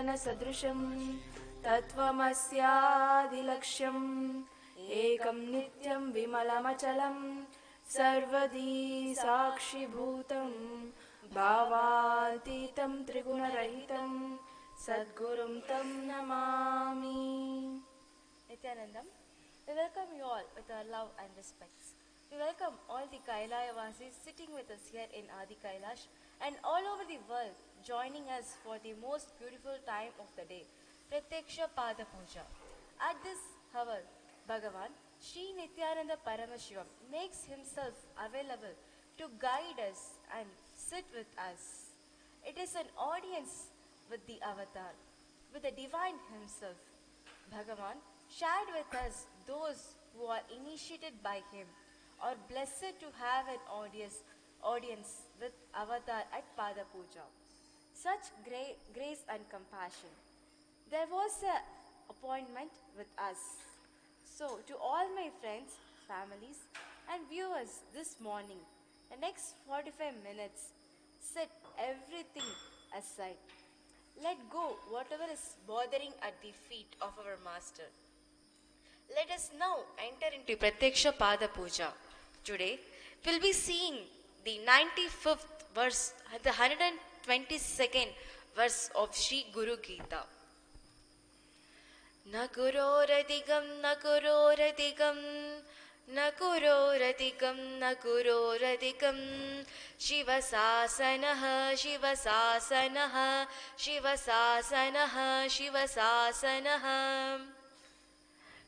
गगनसदृशं तत्त्वमस्यादिलक्ष्यम् एकं नित्यं विमलमचलं सर्वदी साक्षिभूतं भावातीतं त्रिगुणरहितं सद्गुरुं तं Namami. Nithyanandam, we welcome you all with our love and respects. We welcome all the Kailaasavasis sitting with us here in Adi Kailash and all over the world joining us for the most beautiful time of the day, Pratyaksha Pada Puja. At this hour, Bhagavan, Sri Nithyananda Paramashivam makes himself available to guide us and sit with us. It is an audience with the avatar, with the divine himself. Bhagavan shared with us those who are initiated by him or blessed to have an audience with avatar at Pada Puja. Such grace and compassion. There was an appointment with us. So to all my friends, families and viewers this morning, the next 45 minutes, set everything aside. Let go whatever is bothering at the feet of our Master. Let us now enter into Pratyaksha Pada Puja. Today, we'll be seeing the 95th verse and the 122nd verse of Sri Guru Gita. Na kuroradigam, na kuroradigam, na kuroradigam, na kuroradigam, Shivasasanaha, Shivasasanaha, Shivasasanaha, Shivasasanaha.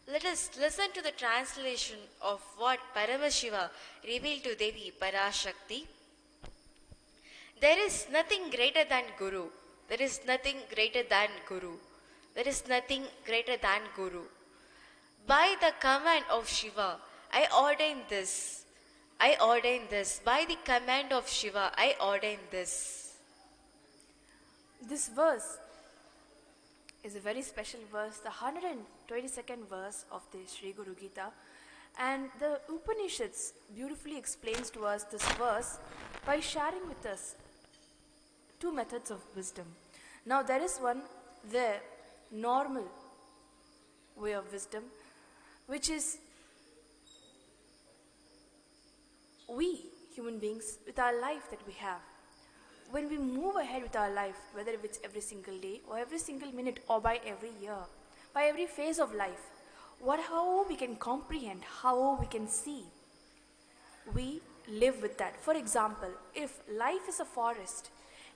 Let us listen to the translation of what Paramashiva revealed to Devi Parashakti. There is nothing greater than Guru. There is nothing greater than Guru. There is nothing greater than Guru. By the command of Shiva, I ordain this. I ordain this. By the command of Shiva, I ordain this. This verse is a very special verse, the 122nd verse of the Sri Guru Gita, and the Upanishads beautifully explains to us this verse by sharing with us two methods of wisdom. Now there is one, the normal way of wisdom, which is we human beings with our life that we have. When we move ahead with our life, whether it's every single day or every single minute or by every year, by every phase of life, how we can comprehend, how we can see, we live with that. For example, if life is a forest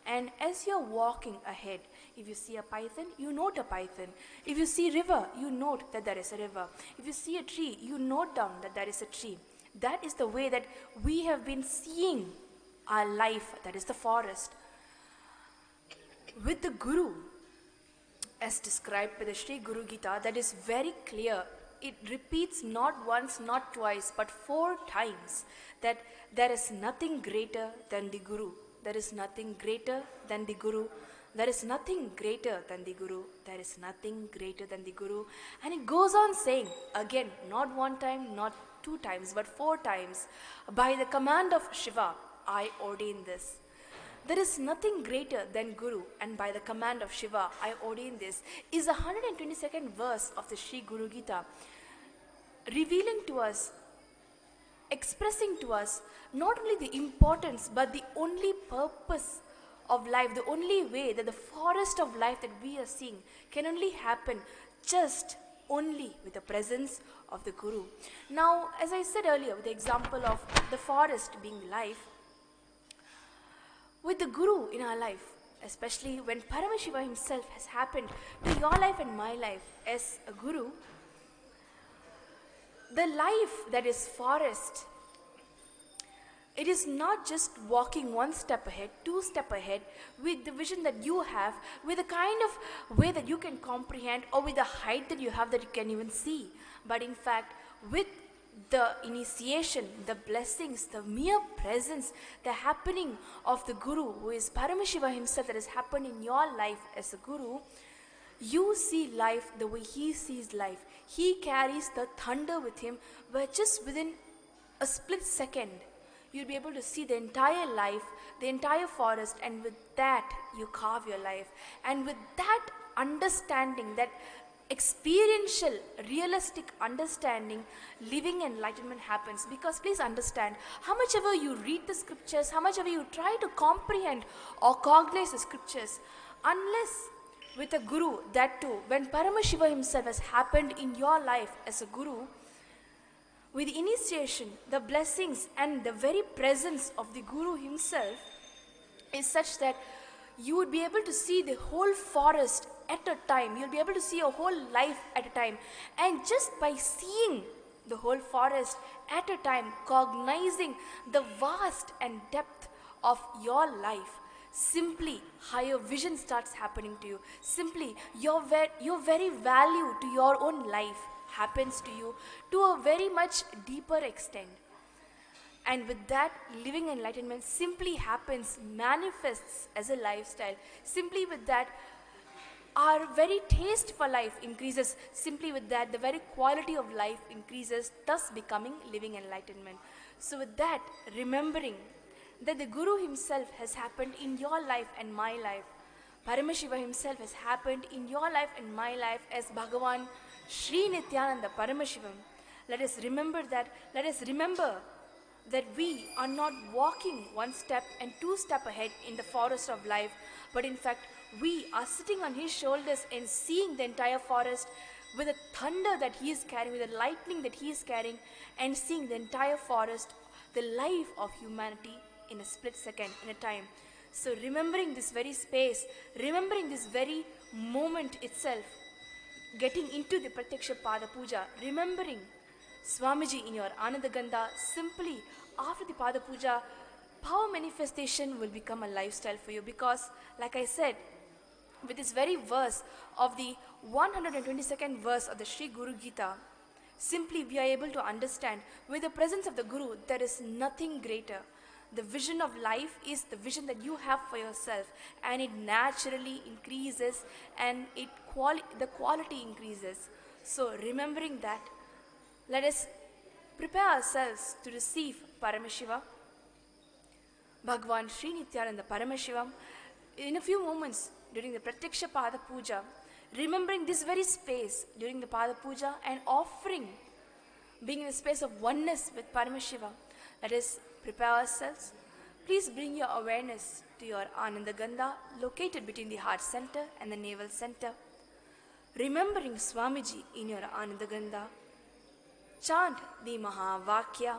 and as you're walking ahead, if you see a python, you note a python. If you see river, you note that there is a river. If you see a tree, you note down that there is a tree. That is the way that we have been seeing our life, that is the forest. With the Guru, as described by the Sri Guru Gita, that is very clear. It repeats not once, not twice, but 4 times that there is nothing greater than the Guru. There is nothing greater than the Guru. There is nothing greater than the Guru. There is nothing greater than the Guru. And it goes on saying, again, not 1 time, not 2 times, but 4 times, by the command of Shiva, I ordain this. There is nothing greater than Guru, and by the command of Shiva, I ordain this, is the 122nd verse of the Sri Guru Gita, revealing to us, expressing to us, not only the importance, but the only purpose of life, the only way that the forest of life that we are seeing can only happen just only with the presence of the Guru. Now, as I said earlier, with the example of the forest being life, with the Guru in our life, especially when Paramashiva himself has happened to your life and my life as a Guru, the life that is forest, it is not just walking 1 step ahead, 2 steps ahead with the vision that you have, with the kind of way that you can comprehend or with the height that you have that you can even see. But in fact, with the initiation, the blessings, the mere presence, the happening of the Guru, who is Paramashiva himself, that has happened in your life as a Guru, you see life the way he sees life. He carries the thunder with him, where just within a split second, you'll be able to see the entire life, the entire forest, and with that, you carve your life. And with that understanding, that experiential, realistic understanding, living enlightenment happens. Because please understand, how much ever you read the scriptures, how much ever you try to comprehend or cognize the scriptures, unless with a guru, that too, when Paramashiva himself has happened in your life as a guru, with initiation, the blessings and the very presence of the guru himself is such that you would be able to see the whole forest at a time. You'll be able to see your whole life at a time. And just by seeing the whole forest at a time, cognizing the vast and depth of your life, simply higher vision starts happening to you. Simply your very value to your own life happens to you to a very much deeper extent. And with that, living enlightenment simply happens, manifests as a lifestyle. Simply with that, our very taste for life increases. Simply with that, the very quality of life increases, thus becoming living enlightenment. So with that, remembering that the Guru himself has happened in your life and my life, Paramashiva himself has happened in your life and my life as Bhagavan Sri Nithyananda Paramashivam. Let us remember that. Let us remember that we are not walking one step and two steps ahead in the forest of life, but in fact we are sitting on his shoulders and seeing the entire forest with the thunder that he is carrying, with the lightning that he is carrying, and seeing the entire forest, the life of humanity in a split second, in a time. So remembering this very space, remembering this very moment itself, getting into the Pratyaksha Pada Puja, remembering Swamiji in your Anandagandha, simply after the Pada Puja, power manifestation will become a lifestyle for you. Because, like I said, with this very verse of the 122nd verse of the Sri Guru Gita, simply we are able to understand, with the presence of the Guru, there is nothing greater. The vision of life is the vision that you have for yourself, and it naturally increases, and the quality increases. So remembering that, let us prepare ourselves to receive Paramashiva, Bhagavan Sri Nithyananda Paramashivam, in a few moments during the Pratyaksha Pada Puja, remembering this very space during the Pada Puja and offering, being in a space of oneness with Paramashiva. Let us prepare ourselves. Please bring your awareness to your Anandagandha, located between the heart center and the navel center. Remembering Swamiji in your Anandagandha, chant the Mahavakya.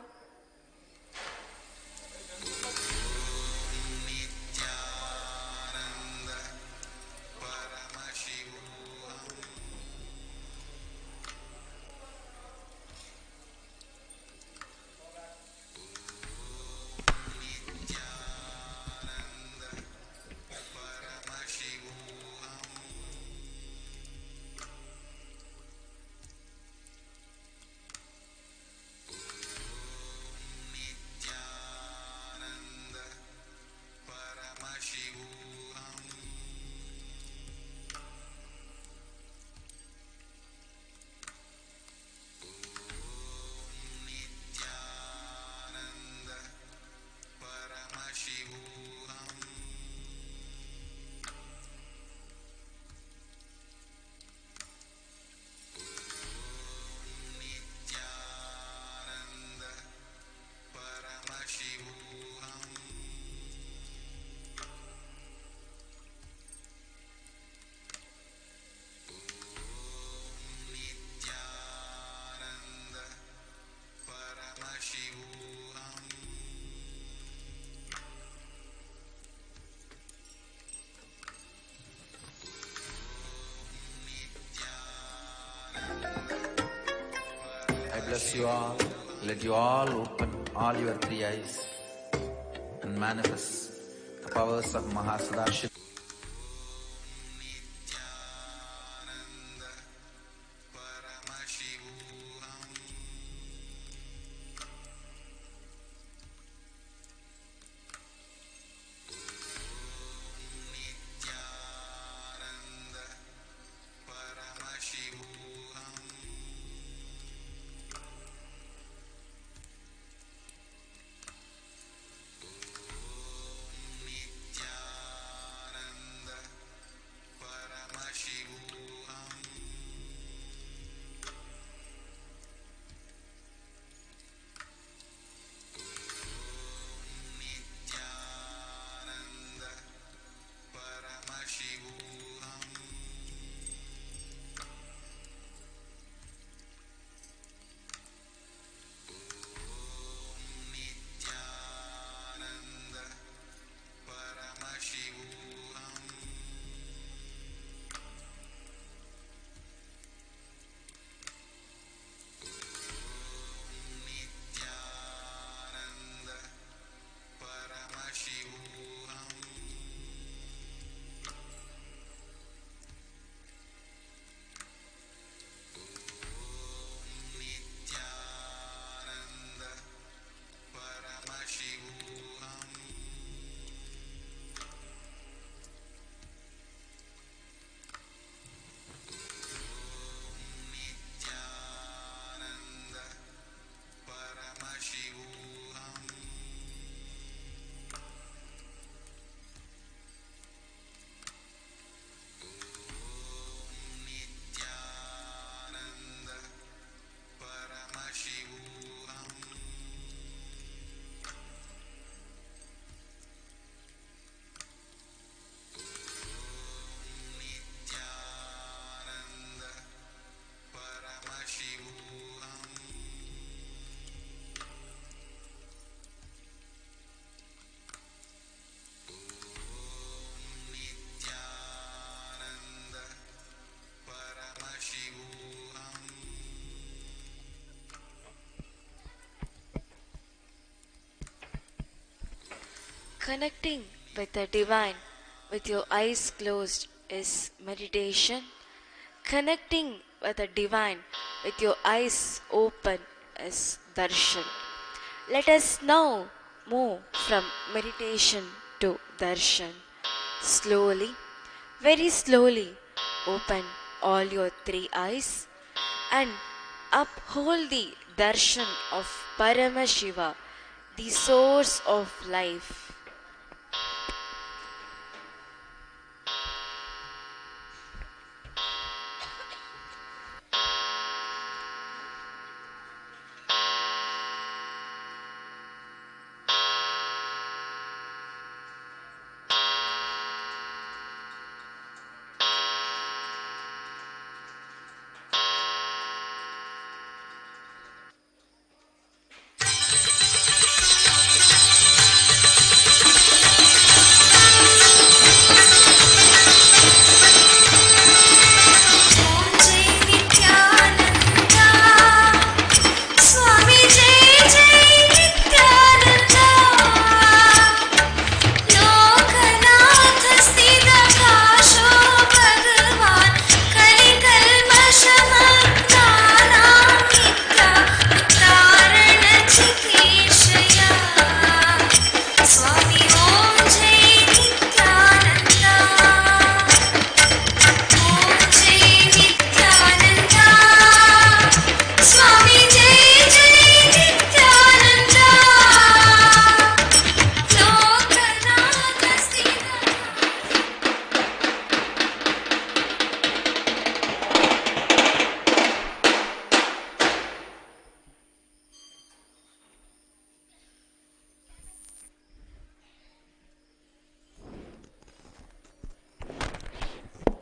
I bless you all. Let you all open all your three eyes and manifest the powers of Mahasadashiva. Connecting with the divine with your eyes closed is meditation. Connecting with the divine with your eyes open is darshan. Let us now move from meditation to darshan. Slowly, very slowly, open all your three eyes and uphold the darshan of Paramashiva, the source of life.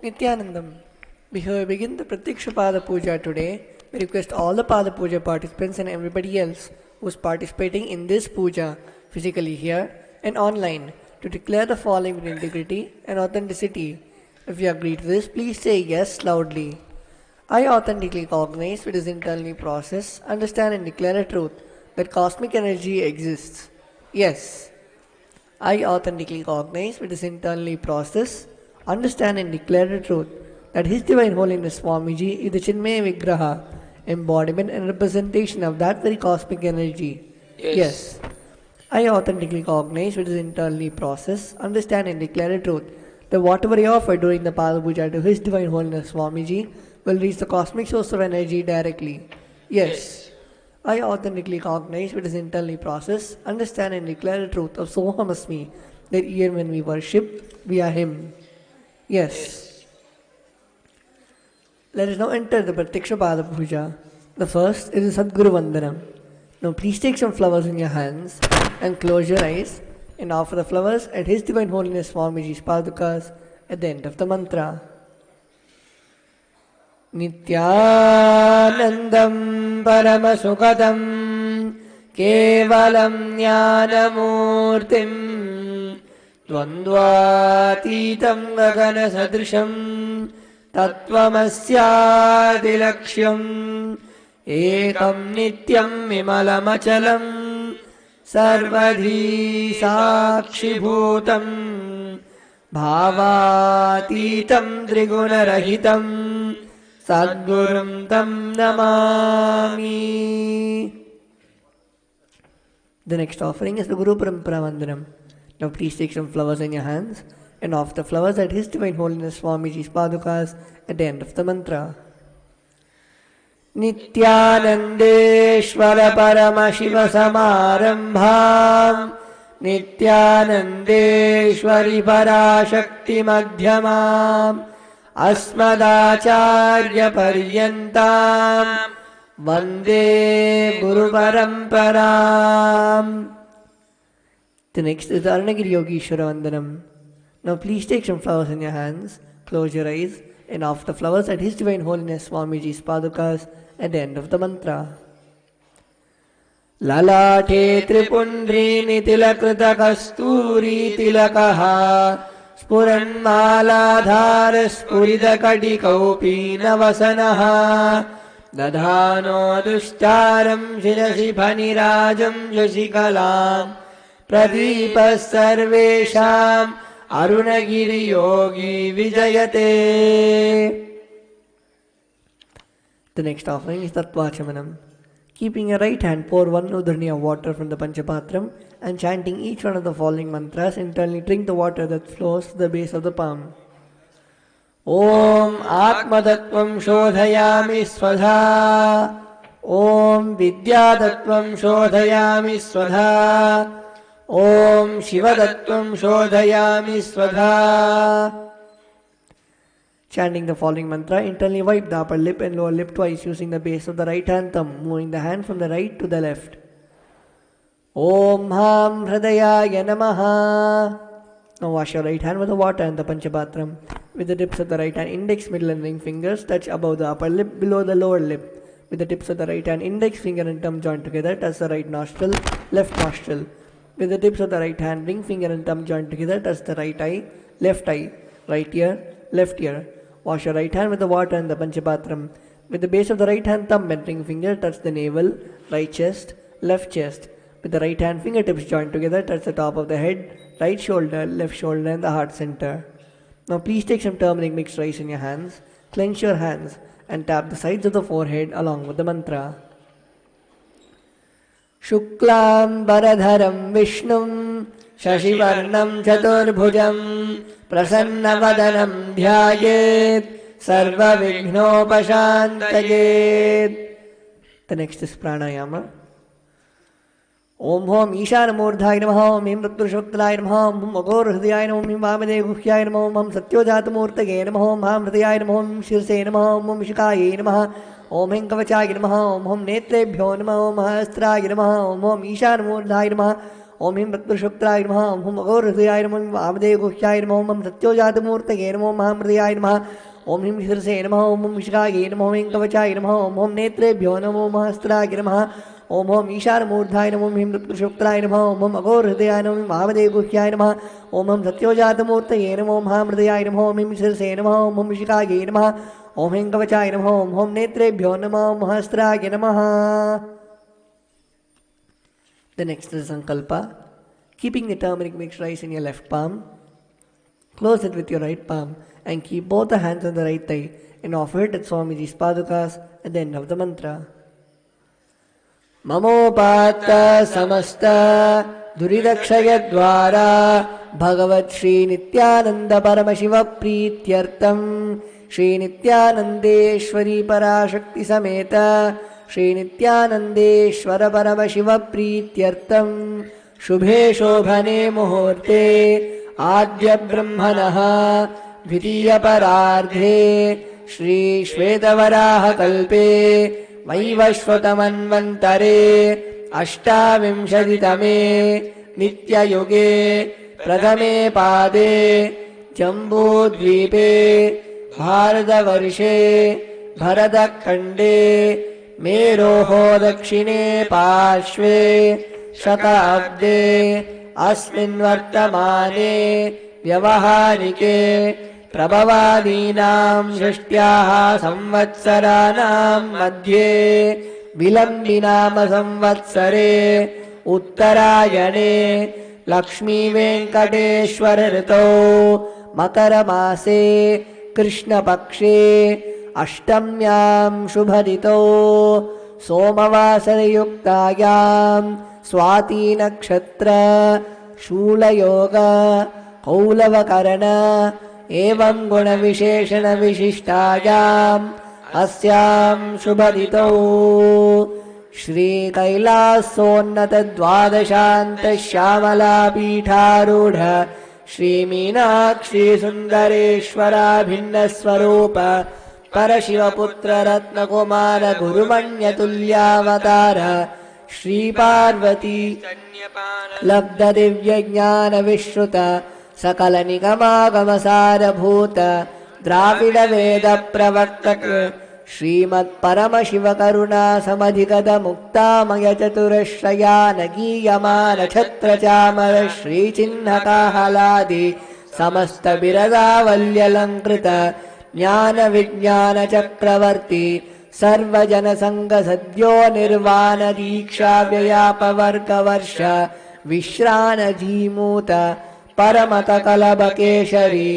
Nithyanandam. Before we begin the Pratyaksha Pada Puja today, we request all the Pada Puja participants and everybody else who is participating in this puja physically here and online to declare the following with integrity and authenticity. If you agree to this, please say yes loudly. I authentically cognize with this internally process, understand and declare a truth that cosmic energy exists. Yes. I authentically cognize with this internally process, understand and declare the truth that His Divine Holiness Swamiji is the Chinmaya Vigraha, embodiment and representation of that very cosmic energy. Yes. I authentically cognize with this internally process, understand and declare the truth that whatever I offer during the Pada Puja to His Divine Holiness Swamiji will reach the cosmic source of energy directly. Yes. I authentically cognize with this internally process, understand and declare the truth of Soham Asmi, that even when we worship, we are Him. Yes. Let us now enter the Pratyaksha Pada Puja. The first is the Sadguru Vandanam. Now please take some flowers in your hands and close your eyes and offer the flowers at His Divine Holiness Swamiji's Padukas at the end of the mantra. Nithyanandam Paramasukadam Kevalam Jnanamurtim Dvandvatitam Gagana Sadrisham Tattvamasyadilaksham Ekam Nityam Vimalamachalam Sarvadhi Sakshibhutam Bhavatitam Trigunarahitam Sadgurum Tam Namami. The next offering is the Guru Parampara Vandanam. Now please take some flowers in your hands and offer the flowers at His Divine Holiness Swamiji's Padukas at the end of the mantra. Nithyanandeshwara Paramashiva Samarambham Nithyanandeshwari Parashakti Madhyamam Asmadacharya Paryantam Vande Guru Paramparam. The next is the Arunagiri Yogeshwara Vandanam. Now please take some flowers in your hands, close your eyes and offer the flowers at His Divine Holiness Swamiji's Padukas at the end of the mantra. Lalate Tripundri Nitilakrita Kasturi Tilakaha Spuran Maladhara Spurida Kadikaupi Navasanaha Dadhano Dushtaram Shirasi Panirajam Jasikalam प्रदीपः सर्वेषाम् अरुणगिरियोगी विजयते. The next offering is Tattvachamanam. Keeping your right hand, pour one udhrani of water from the Panchapatram and chanting each one of the following mantras. Internally drink the water that flows to the base of the palm. Om Atmatattvam Shodhayami Swadha. Om Vidyatattvam Shodhayami Swadha. Om Shivatattvam Shodhayami Swadha. Chanting the following mantra, internally wipe the upper lip and lower lip twice using the base of the right hand thumb, moving the hand from the right to the left. Om Ham Hridayaya Namaha. Now wash your right hand with the water and the Panchapatram. With the tips of the right hand index, middle and ring fingers touch above the upper lip, below the lower lip. With the tips of the right hand index, finger and thumb joined together, touch the right nostril, left nostril. With the tips of the right hand, ring finger and thumb joined together, touch the right eye, right ear, left ear. Wash your right hand with the water and the Panchapatram. With the base of the right hand thumb and ring finger, touch the navel, right chest, left chest. With the right hand fingertips joined together, touch the top of the head, right shoulder, left shoulder and the heart center. Now please take some turmeric mixed rice in your hands, clench your hands and tap the sides of the forehead along with the mantra. Shuklam Baradharam Vishnum Shashivarnam Chaturbhujam Prasannavadanam Dhyayet Sarva Vighnopashantayet. The next is Pranayama. Om Hom Ishanamurdhaya Namaha, Om Him Ratpurushottalaya Namaha, Om Agor Hridayaya Namaha, Om Him Vamade Guhyaya Namaha, Om Satyojatamurtagaye Namaha, Om Ham Hridayaya Namaha, Om Shirse Namaha, Om Shikaye Namaha, Om Him Kavachaya Namaha, Om Netrebhyo Namaha, Om Hastraya Namaha, Om Ishanamurdhaya Namaha, Om Him Ratpurushottalaya Namaha, Om Agor Hridayaya Namaha, Om Vamade Guhyaya Namaha, Om Satyojatamurtagaye Namaha, Om Ham Hridayaya Namaha, Om Him Shirse Namaha, Om Shikaye Namaha, Om Him Kavachaya Namaha, Om Netrebhyo Namaha, Om Hastraya Namaha, Om Hom Ishanamurdhaya Namaha, Om Him Ratpurushottalaya Namaha, Om Agor Hridayaya Namaha, Om Vamade Guhyaya Namaha, Om Satyojatamurtagaye Namaha, Om Ham Hridayaya Namaha, Om Him Shirse Namaha, Om Shikaye Namaha, Om Him Kavachaya Namaha, Om Netrebhyo Namaha, Om Hastraya Namaha. The next is Sankalpa. Keeping the turmeric mixed rice in your left palm, close it with your right palm and keep both the hands on the right thigh and offer it at Swamiji's padukas at the end of the mantra. Mamopata samasta duridakshayadvara Bhagavat Shri Nithyananda Paramashiva Prityartam Shri Nithyanandeshwari Parashakti Sameta Shri Nithyanandeshwara Paramashiva Prityartam Shubhe Shobhane Muhurte Adya Brahmanaha Dvitiya Parardhe Shri Shvetavaraha Kalpe वैवस्वतमन्वन्तरे अष्टाविंशतितमे नित्ययुगे प्रथमे पादे जम्बूद्वीपे भारतवर्षे भरतखण्डे मेरोः दक्षिणे पार्श्वे शताब्दे अस्मिन् वर्तमाने व्यवहारिके प्रभवादीनां षष्ट्याः संवत्सराणां मध्ये विलम्बिनाम संवत्सरे उत्तरायणे लक्ष्मीवेङ्कटेश्वर ऋतौ मकरमासे कृष्णपक्षे अष्टम्यां शुभदितौ सोमवासरयुक्तायां स्वातिनक्षत्र शूलयोग कौलवकरण एवं गुणविशेषण विशिष्टायाम् अस्यां शुभदितौ श्री कैलासोन्नत द्वादशान्त श्यामला पीठारूढ़ श्री मीनाक्षी सुंदरेश्वरा भिन्न स्वरूप परशिवपुत्र रत्नकुमार गुरुमण्यतुल्यावतार श्री पार्वती लब्ध दिव्य ज्ञान विश्रुत सकल निगमागमसारभूत द्राविड वेद प्रवर्तक श्रीमत् परमशिव करुणा समधिगत मुक्तामय चतुरश्रयान गीयमान छत्र चामर श्री चिन्ह काहलादि समस्त बिरदावल्यलंकृत ज्ञान विज्ञान चक्रवर्ती सर्वजन संग सद्यो निर्वाण दीक्षा व्ययापवर्ग वर्ष विश्रानजीमूत परमतकलबकेशरी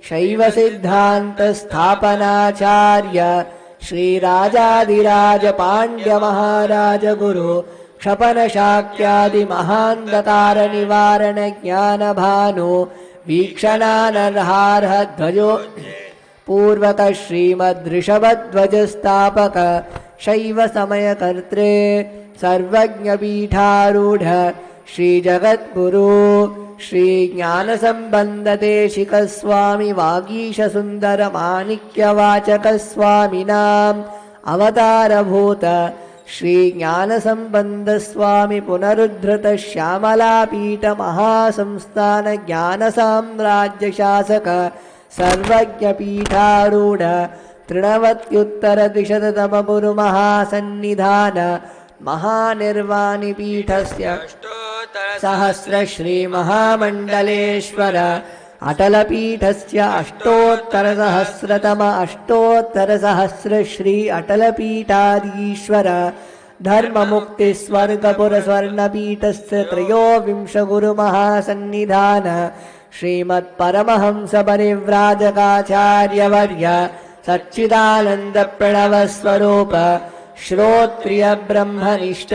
शैवसिद्धान्तस्थापनाचार्य श्रीराजाधिराज पाण्ड्यमहाराज गुरु क्षपनशाक्यादिमहान्ततारनिवारणज्ञानभानु वीक्षणानर्हार्ह ध्वजो पूर्वतः श्रीमद्ऋषभध्वजस्थापक शैवसमयकर्त्रे सर्वज्ञपीठारूढ श्रीजगद्गुरु श्रीज्ञानसम्बन्धदेशिकस्वामि वागीशसुन्दरमाणिक्यवाचकस्वामिनाम् अवतारभूत श्रीज्ञानसम्बन्धस्वामि पुनरुद्धृत श्यामलापीठमहासंस्थान ज्ञानसाम्राज्यशासक सर्वज्ञपीठारूढ तृणवत्युत्तरद्विशततमगुरुमहासन्निधान महानिर्वाणिपीठस्य सहस्रश्री महामण्डलेश्वर अटलपीठस्य अष्टोत्तरसहस्रश्री अटलपीठाधीश्वर धर्ममुक्तिस्वर्गपुरस्वर्णपीठस्य त्रयोविंशगुरुमहासन्निधान श्रीमत्परमहंसपरिव्राजकाचार्यवर्य सच्चिदानन्दप्रणवस्वरूप श्रोत्रियब्रह्मनिष्ठ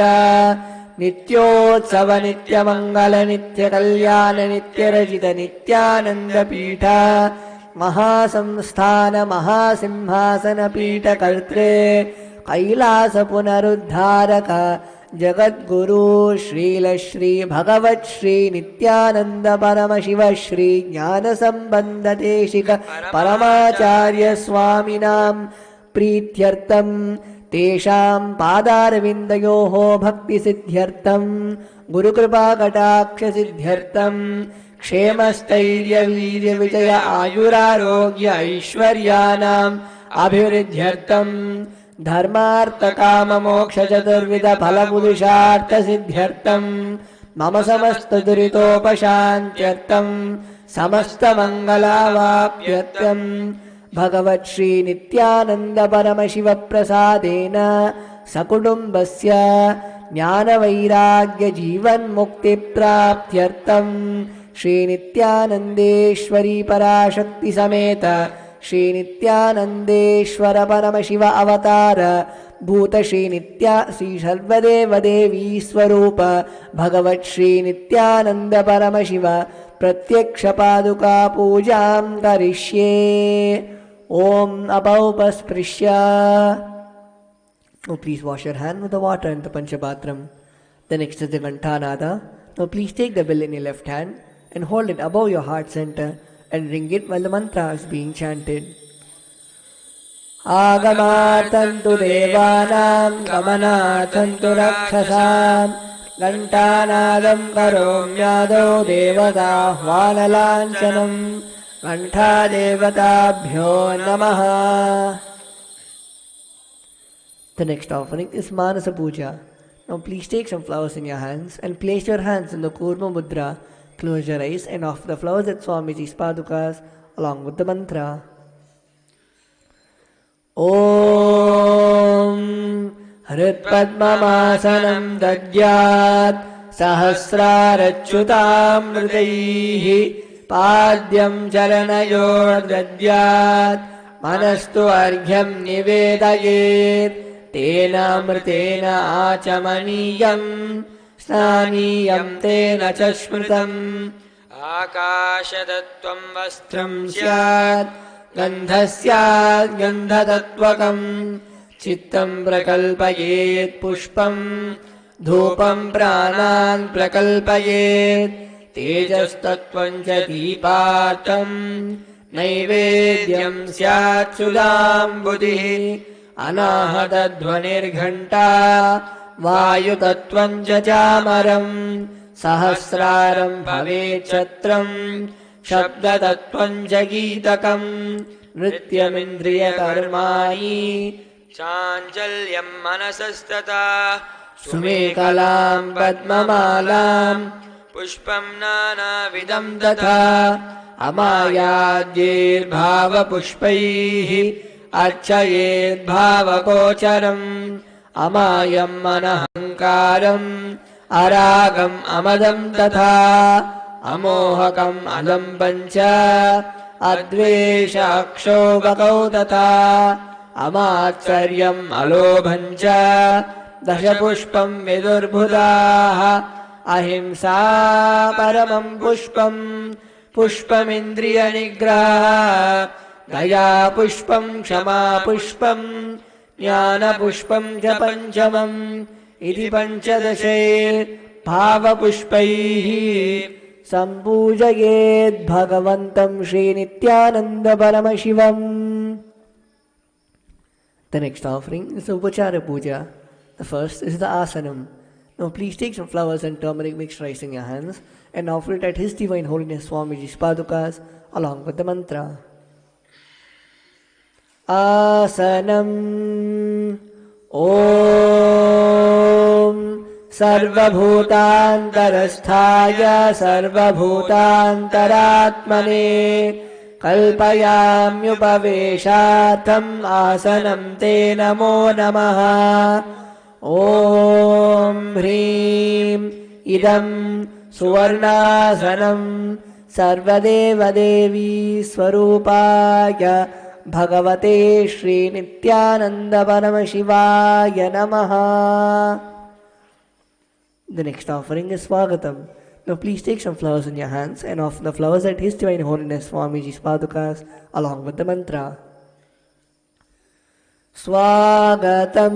नित्योत्सव नित्यमङ्गल नित्यकल्याण नित्यरचित नित्यानन्दपीठ महासंस्थान महासिंहासनपीठकर्त्रे कैलासपुनरुद्धारक जगद्गुरु श्रीलश्री भगवत् श्री नित्यानन्द परमशिव श्री ज्ञानसम्बन्धदेशिक परमाचार्य स्वामिनां प्रीत्यर्थं तेषां पादारविन्दयोः भक्तिसिद्ध्यर्थं गुरुकृपाकटाक्षसिद्ध्यर्थं क्षेमस्थैर्यवीर्यविजय आयुरारोग्य ऐश्वर्याणाम् अभिवृद्ध्यर्थं धर्मार्थकाममोक्षचतुर्विधफलपुरुषार्थसिद्ध्यर्थं मम समस्तदुरितोपशान्त्यर्थं समस्तमङ्गलावाप्यर्थं भगवत् श्रीनित्यानन्दपरमशिवप्रसादेन सकुटुम्बस्य ज्ञानवैराग्यजीवन्मुक्तिप्राप्त्यर्थं श्रीनित्यानन्देश्वरी पराशक्तिसमेत श्रीनित्यानन्देश्वर परमशिव अवतार भूत श्री सर्वदेवदेवी स्वरूप भगवत् श्रीनित्यानन्द परमशिव प्रत्यक्षपादुका पूजां करिष्ये। ॐ अपौपस्पृश्य. Now please wash your hand with the water in the Panchapatram. The next is the Ghantanada. Now please take the bell in your left hand and hold it above your heart center and ring it while the mantra is being chanted. Agamartantu devanam gamanartantu rakshasam Ghantanadam karomyado devata hvanalanchanam Ghanta devatabhyo namaha. The next offering is Manasa Puja. Now please take some flowers in your hands and place your hands in the Kurma Mudra. Close your eyes and offer the flowers at Swamiji's Padukas along with the mantra. Om Hritpadmamasanam Dadyat Sahasrarachyutamritaihi Padyam Charanayor Dadyat Manastu Arghyam Nivedayet Tena Mritena Achamaniyam Snaniyam Tena Chashmritam Akashadattvam Vastram Syat Gandhasyat Gandhatatvakam Chittam Prakalpayet Pushpam Dhupam Pranan Prakalpayet Tejastattvam Cha Deepartam Naivedyam Syat Sudam Buddhi Anahadadhvanirghanta Vayutattvam Cha Chamaram Sahasraram Bhavet Chatram Shabdatattvam Cha Geetakam Nrityamindriya Karmani Chanchalyam Manasastata Sumekalam Padmamalam Pushpam Nana Vidam Tatha Amayadyer Bhava Pushpaihi Archayet Bhava Kocharam Amayam Manahankaram अरागम् अमदं तथा अमोहकम् अदम्बम् च अद्वेष अक्षोभकौ तथा अमात्सर्यम् अलोभम् च दशपुष्पम् विदुर्बुधाः अहिंसा परमम् पुष्पम् पुष्पमिन्द्रियनिग्रहः दया पुष्पम् क्षमा पुष्पम् ज्ञानपुष्पम् च पञ्चमम् इति पञ्चदशैर्भावपुष्पैः सम्पूजयेत् भगवन्तं श्रीनित्यानन्दपरमशिवम्. The next offering is the Upachara Puja. The first is the Asanam. Now please take some flowers and turmeric mixed rice in your hands and offer it at His Divine Holiness Swamiji's Padukas along with the mantra. Asanam Om Sarvabhutantarasthaya Sarvabhutantaratmane Kalpayamyupaveshatham Asanam Te Namo Namaha. Om Hrim Idam Suvarnasanam Sarvadeva Devi Swarupaya Bhagavate Shri Nithyananda Paramashivaya Namaha. The next offering is Swagatam. Now please take some flowers in your hands and offer the flowers at His Divine Holiness Swamiji's Padukas along with the mantra. Swagatam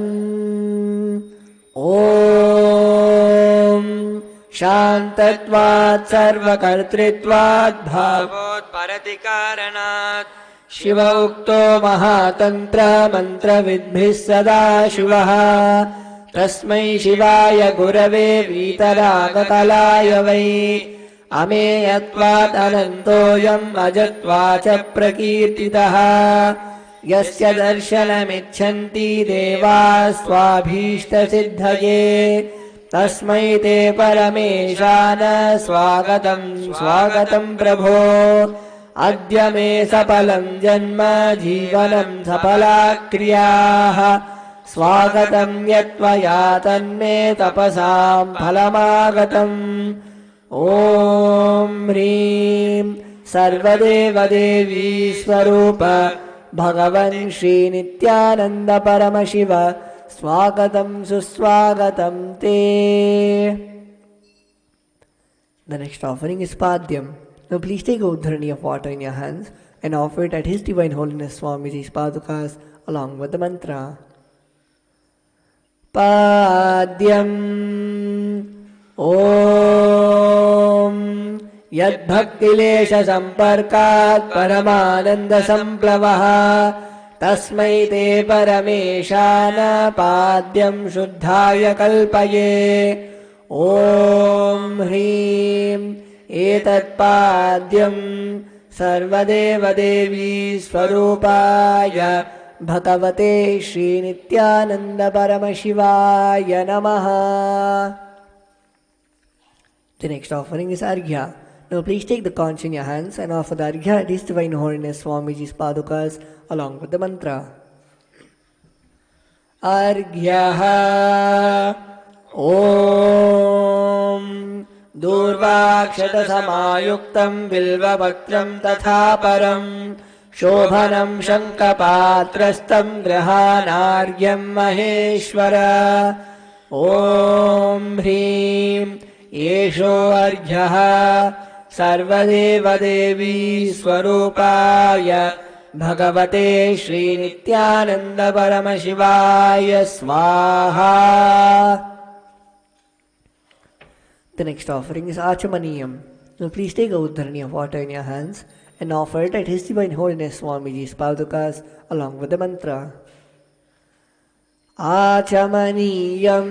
Om Shantatvat Sarvakartritvat Bhavot Paratikaranat Shiva Ukto Mahatantra Mantra Vidbhis Sada Shivaha Tasmai Shivaya Gurave Vitaragakalaaya Vai Ameyatvat Anantoyam Ajatvacha Prakirtitaha Yasya Darshanamichanti Devas Swabhishta Siddhaye Tasmai Te Parameshana Swagatam Swagatam Prabho Adya Me Sapalam Janma Jivanam Sapalakriyah Swagatam Yatvaya Tanme Tapasam Phalamagatam. Om Hrim Sarvadeva Devi Swarupa Bhagavan Shri Nithyananda Paramashiva Swagatam Suswagatam Te. The next offering is Padyam. Now please take a udharani of water in your hands and offer it at His Divine Holiness Swamiji's Padukas along with the mantra. Padyam Om Yad Bhaktilesha Samparkat Paramananda Samplavaha Tasmai Te Parameshana Padyam Shuddhaya Kalpaye. Om Hrim Etat Padyam Sarvadeva Devi Swarupaya Bhagavate Shri Nithyananda Paramashivaya Namaha. The next offering is Arghya. Now please take the conch in your hands and offer the Arghya at His Divine Holiness Swamiji's Padukas along with the mantra. Arghyaha Om Durvakshata Samayuktam Bilvapatram Tatha Param Shobhanam Shankapatrastam Grahanaryam Maheshwara. Om Hrim Yesho Arghyaha Sarvadeva Devi Swarupaya Bhagavate Shri Nithyananda Paramashivaya Swaha. The next offering is Achamaniyam. Now please take a udharani of water in your hands and offer it at His Divine Holiness Swamiji's Padukas along with the mantra. Achamaniyam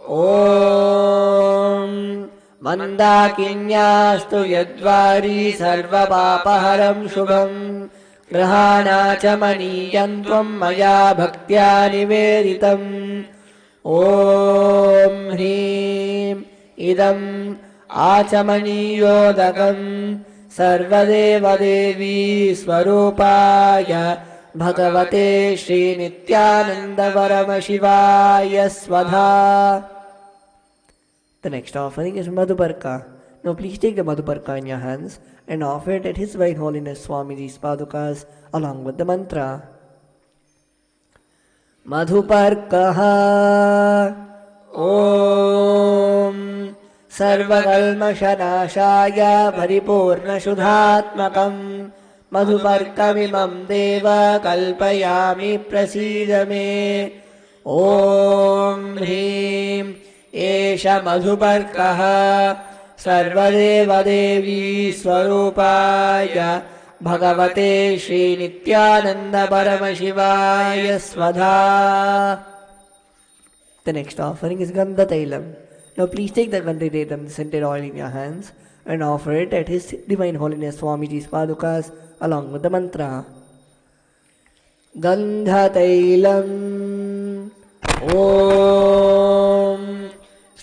Om Mandakinyastu Yadvari Sarva Papaharam Shubham Grahanachamaniyam Tvam Maya Bhaktya Niveditam. Om Hrim Idam Achamaniyodakam Sarvadeva Devi Swarupaya Bhagavate Shri Nithyananda Paramashivaya Swadha. The next offering is Madhubarka. Now please take the Madhubarka in your hands and offer it at His Divine Holiness Swamiji's Padukas along with the mantra. Madhuparkaha Om Sarvakalmashanashaya Paripurnashudhatmakam Madhuparkamimam Deva Kalpayami Prasidame Om Hrim Esha Madhuparkaha Sarvadeva Devi Swarupaya Bhagavate Shri Nithyananda Paramashivaya Svadha. The next offering is Gandha Tailam. Now please take the Gandha Tailam, the scented oil in your hands and offer it at His Divine Holiness Swamiji's Padukas along with the mantra. Gandha Tailam Om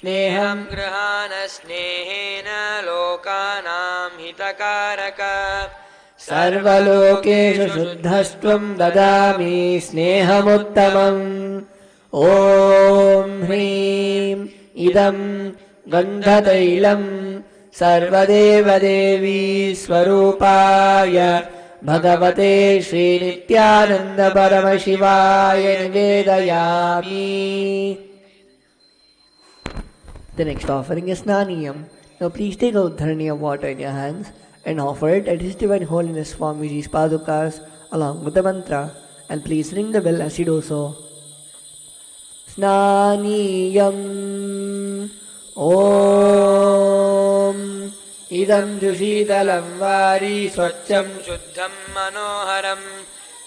Sneham Grahana Snehena Lokanam Hitakaraka Sarvalokeshu Shuddhastvam Dadami Snehamuttamam Om Hrim Idam Gandhatailam Sarvadeva Devi Swarupaya Bhagavate Shri Nithyananda Paramashivaya Nivedayami. The next offering is Naniyam. Now please take out Dharani of water in your hands and offer it at His Divine Holiness Swamiji's Padukas along with the mantra, and please ring the bell as you do so. Snaniyam Om Idam Jushitalam Vari Swacham Shuddham Manoharam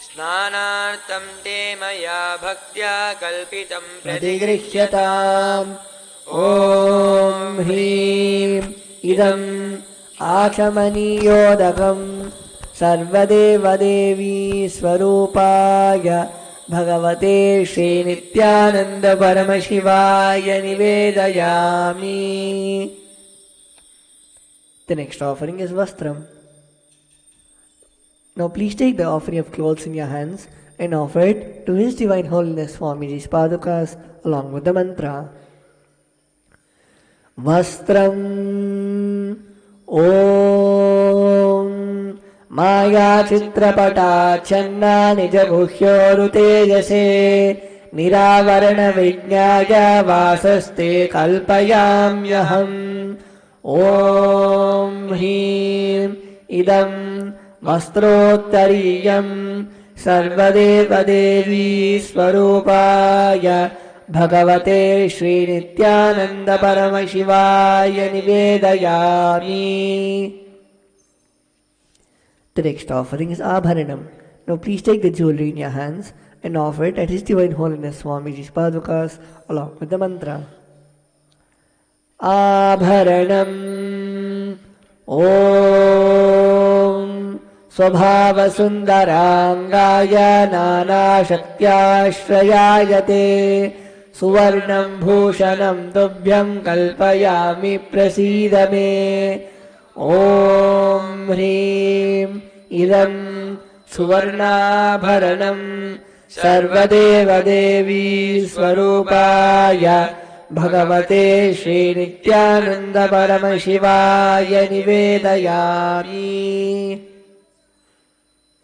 Snanartam Te Maya Bhaktya Kalpitam Pratigrisyatam Om Hrim Idam Achamaniyodakam Sarvadeva Devi Swarupaya Bhagavate Shri Nithyananda Paramashivaya Nivedayami. The next offering is Vastram. Now please take the offering of clothes in your hands and offer it to His Divine Holiness Swamiji's Padukas along with the mantra. Vastram Om Maya Chitrapata Channa Nijaguhyoru Tejase Niravarana Vijnaya Vasaste Kalpayamyaham Om Hrim Idam Vastrottariyam Sarvadeva Devi Swarupaya Bhagavate Shri Nithyananda Paramashivaya Nivedayami. The next offering is Abharanam. Now please take the jewelry in your hands and offer it at His Divine Holiness Swamiji's Padukas along with the mantra. Abharanam Om Swabhava Sundarangaya Nana Shaktyashrayayate Suvarnam Bhushanam Tubhyam Kalpayami Prasidame Om Hrim Idam Suvarnabharanam Sarvadeva Devi Swarupaya Bhagavate Shri Nithyananda Paramashivaya Nivedayami.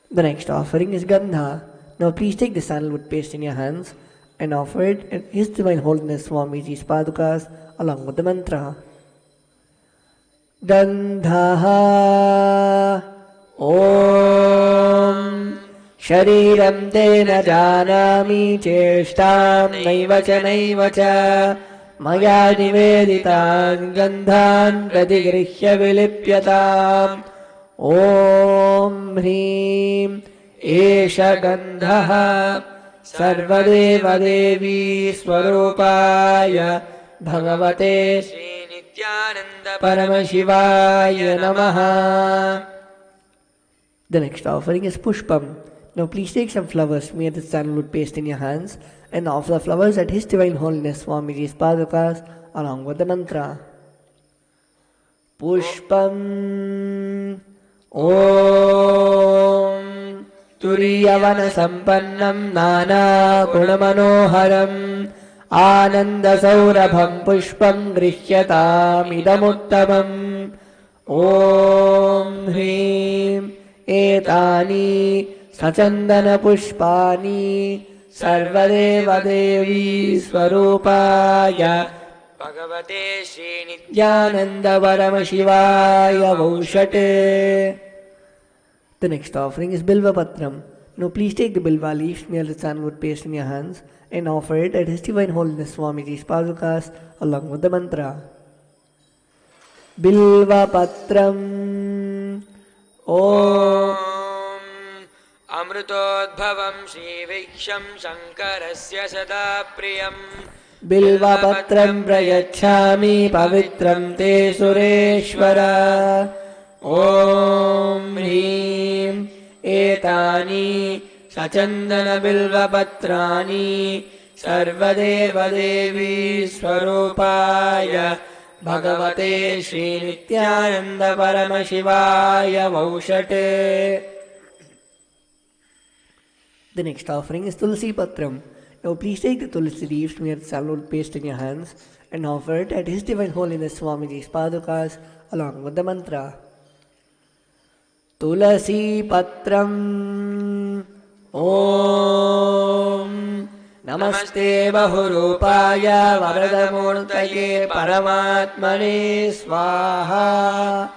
The next offering is Gandha. Now please take the sandalwood paste in your hands and offer it at His Divine Holiness Swamiji's Padukas along with the mantra. Gandhaha Om Shariram Tena Janami Cheshtam Naivacha Maya Niveditan Gandhan Pratigrihya Vilipyatam Om Hrim Esha Gandhaha Sarvadeva Devi Swarupaya Bhagavate Shri Nithyananda Paramashivaya Namaha. The next offering is Pushpam. Now please take some flowers made with sandalwood paste in your hands and offer the flowers at His Divine Holiness Swamiji's Padukas along with the mantra. Pushpam Om Turiyavana Sampannam Nana Gunamanoharam आनन्दसौरभं पुष्पं गृह्यतामिदमुत्तमम् ॐ ह्रीं एतानि सचन्दनपुष्पाणि सर्वदेवदेवी स्वरूपाय भगवते श्रीनित्यानन्दपरमशिवाय वौषटे. The next offering is Bilva Patram. Now please take the Bilva leaves near the sandalwood paste in your hands and offer it at His Divine Holiness Swamiji's Padukas along with the mantra. Bilva Patram Om अमृतोद्भवं श्रीविक्षं शङ्करस्य सदा प्रियम् Bilva Patram Prayachami Pavitram Te Sureshwara Om Hrim Etani Sachandana Bilva Patrani Sarvadeva Devi Swarupaya Bhagavate Shri Nithyananda Paramashivaya Vaushate. The next offering is Tulsi Patram. Now please take the Tulsi leaves near the sandalwood paste in your hands and offer it at His Divine Holiness Swamiji's Padukas along with the mantra. Tulasi Patram Om Namaste Bahurupaya Varadamurtaye Paramatmane Swaha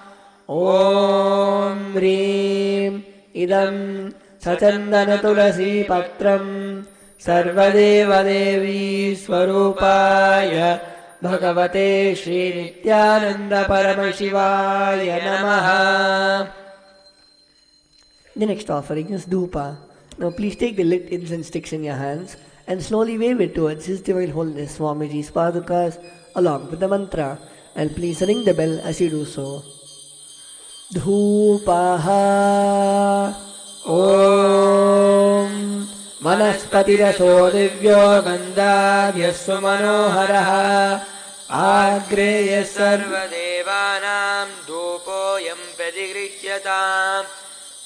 Om Hrim Idam Sachandana Tulasi Patram Sarvadeva Devi Swarupaya Bhagavate Shri Nithyananda Paramashivaya Namaha. The next offering is Dhupa. Now please take the lit incense sticks in your hands and slowly wave it towards His Divine Holiness Swamiji's Padukas along with the mantra, and please ring the bell as you do so. Dhupaha Om Manaspatiraso Divyo Gandhadyasva Manoharaha Agreya सर्वदेवानां धूपोऽयं प्रतिगृह्यताम्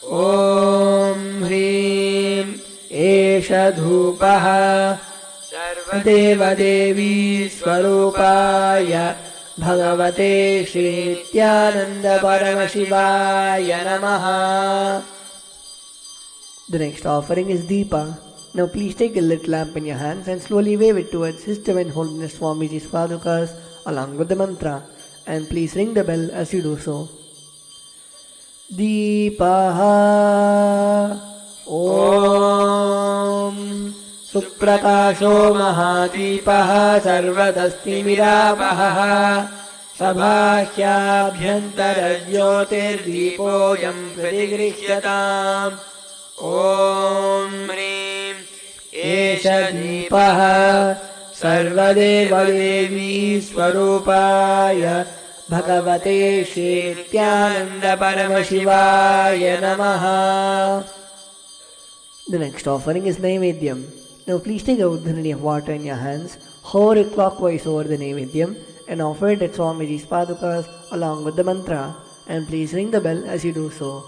Om Hrim Esha Dhupaha Sarvadeva Devi Swarupaya Bhagavate Shri Nithyananda Paramashivaya Namaha. The next offering is Deepa. Now please take a lit lamp in your hands and slowly wave it towards His Divine Holiness Swamiji's Padukas along with the mantra, and please ring the bell as you do so. Deepaha Om Suprakasho Mahadipaha Sarvadastimirapaha Sabhahyabhyantarajyotirdipoyam Pratigrihyataam ॐ ह्रीं Esha Deepaha Sarvadeva Devi Swarupaya Bhagavate Shri Nithyananda Paramashivaya Namaha. The next offering is Naivedyam. Now please take a udhanani of water in your hands, hover it clockwise over the Naivedyam and offer it at Swamiji's Padukas along with the mantra, and please ring the bell as you do so.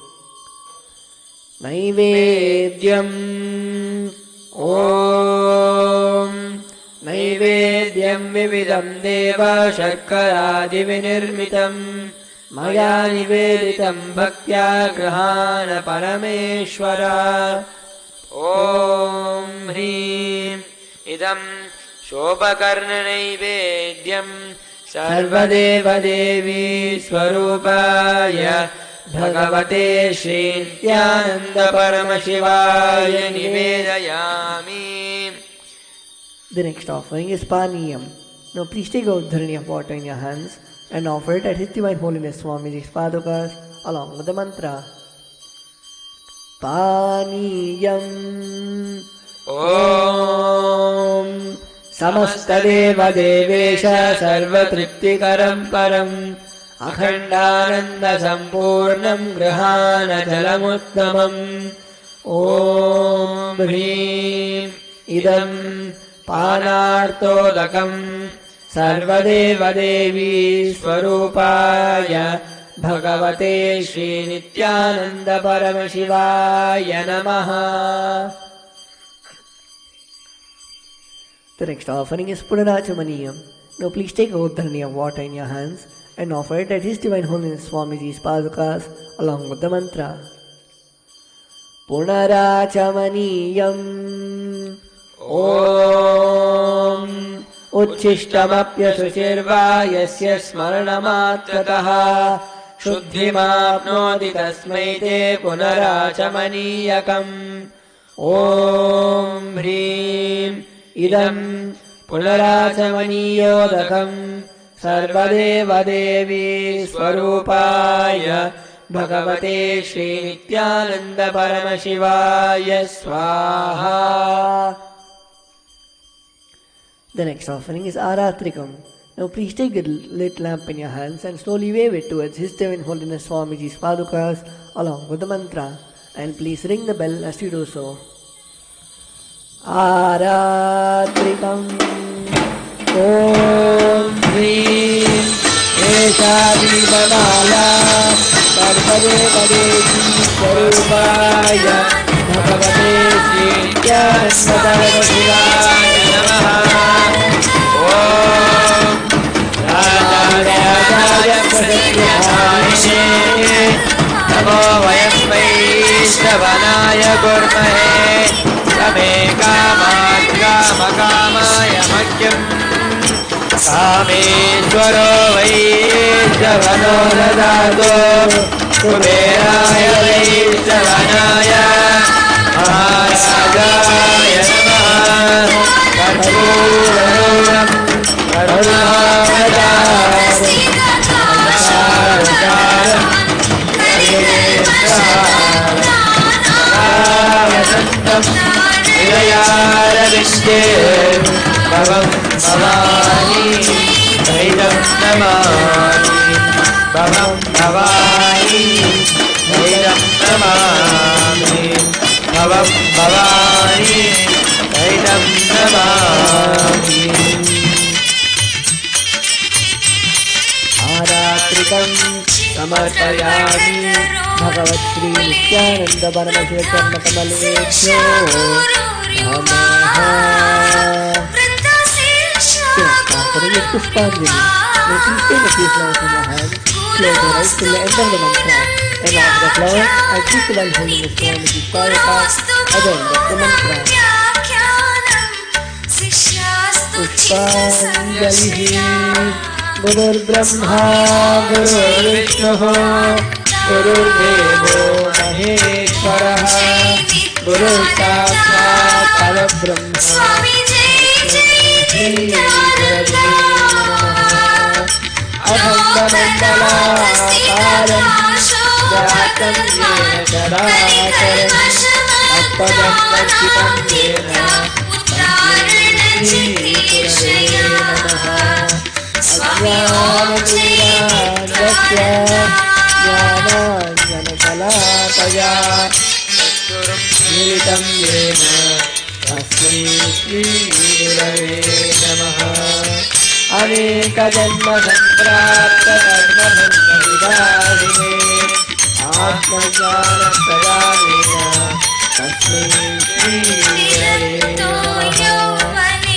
Naivedyam Om Naivedyam Vividam Deva Sharkaradi Vinirmitam Maya Niveditam Bhaktya Grahana Parameshwara. ॐ ह्रीं इदं शोभकर्णनैवेद्यं सर्वदेवदेवी स्वरूपाय भगवते श्री नित्यानंद परमशिवाय निवेदयामि. The next offering is Paniyam. Now please take a udharani of water in your hands and offer it at His Divine Holiness Swamiji's Padukas along with the mantra. Paniyam Om Samastadeva Devesha Sarvatriptikaram Param Akhandananda Sampurnam Grahana Jalamuttamam. Om Hrim Idam Panartodakam Sarvadeva Devi Swarupaya Bhagavate Shri Nithyananda Paramashivaya Namaha. The next offering is Punarachamaniyam. Now please take a udharani of water in your hands and offer it at His Divine Holiness Swamiji's padukas along with the mantra. Punarachamaniyam Om Uchishtamapyasuchirva yasya smaranamatratah Shuddhimapnoti tasmai te punarachamaniyakam Om Hrim Idam Punarachamaniyodakam Sarvadeva Devi Swarupaya Bhagavate Shri Nithyananda Paramashivaya Swaha. The next offering is Aratrikam. Now please take the lit lamp in your hands and slowly wave it towards His Divine Holiness Swamiji's padukas along with the mantra. And please ring the bell as you do so. Aratrikam Om Hrim Esha Dibamala Sarvadeva Devi Swarupaya Bhagavate Shri Nithyananda Paramashivaya Namaha. Om Rajaya Prasannayane Namo Vayam Vaishnavanaya Gurmahe Kame Kamakaya Makyam Kameshwaro Vaishravano Dadado Kuberaya Vaishravanaya Mahārājāya Namaha Karpūram Karunāvataram Samsārataram Sarveshwaram Hridayāravishte Bhavam Bhavani Vaidam Namani Bhavam Bhavani Vaidam Namani Bhavam Bhavani Vaidam Namani. Aratrikam Samarpayami Bhagavat Shri Nithyananda Paramashivatva Kamalevechyo Namaha. Offering is Pushpanjali. Now please take a few flowers in your hands, close your eyes till the end of the mantra, and after the flower, I keep the Divine Holiness Swamiji's padukas at the end of the mantra. Pushpanjalihi Gurur Brahma Gurur Vishnu Gurur Devo Maheshwaraha Gurur Sakshat Parabrahma Ahambanandalakaram Jatam Yena Characharam Appadam Vachitam Yena Shri Gurave Namaha Ajnanatirandasya Jnananjanakalakaya Militam Yena Tasmai Shri Gurave Namaha. Aneka Janma Samprapta Karma Bhanga Vidahine Atmajnana Pradhanena Tasmai Shri Gurave Namaha.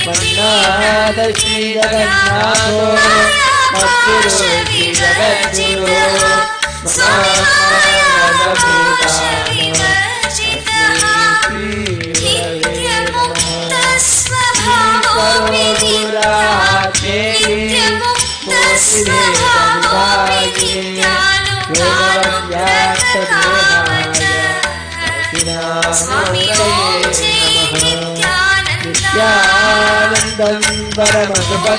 Vannada Shri Jagannatho Matguru Shri Jagadguru Manamada Bhutana Nithyanandam Paramashivam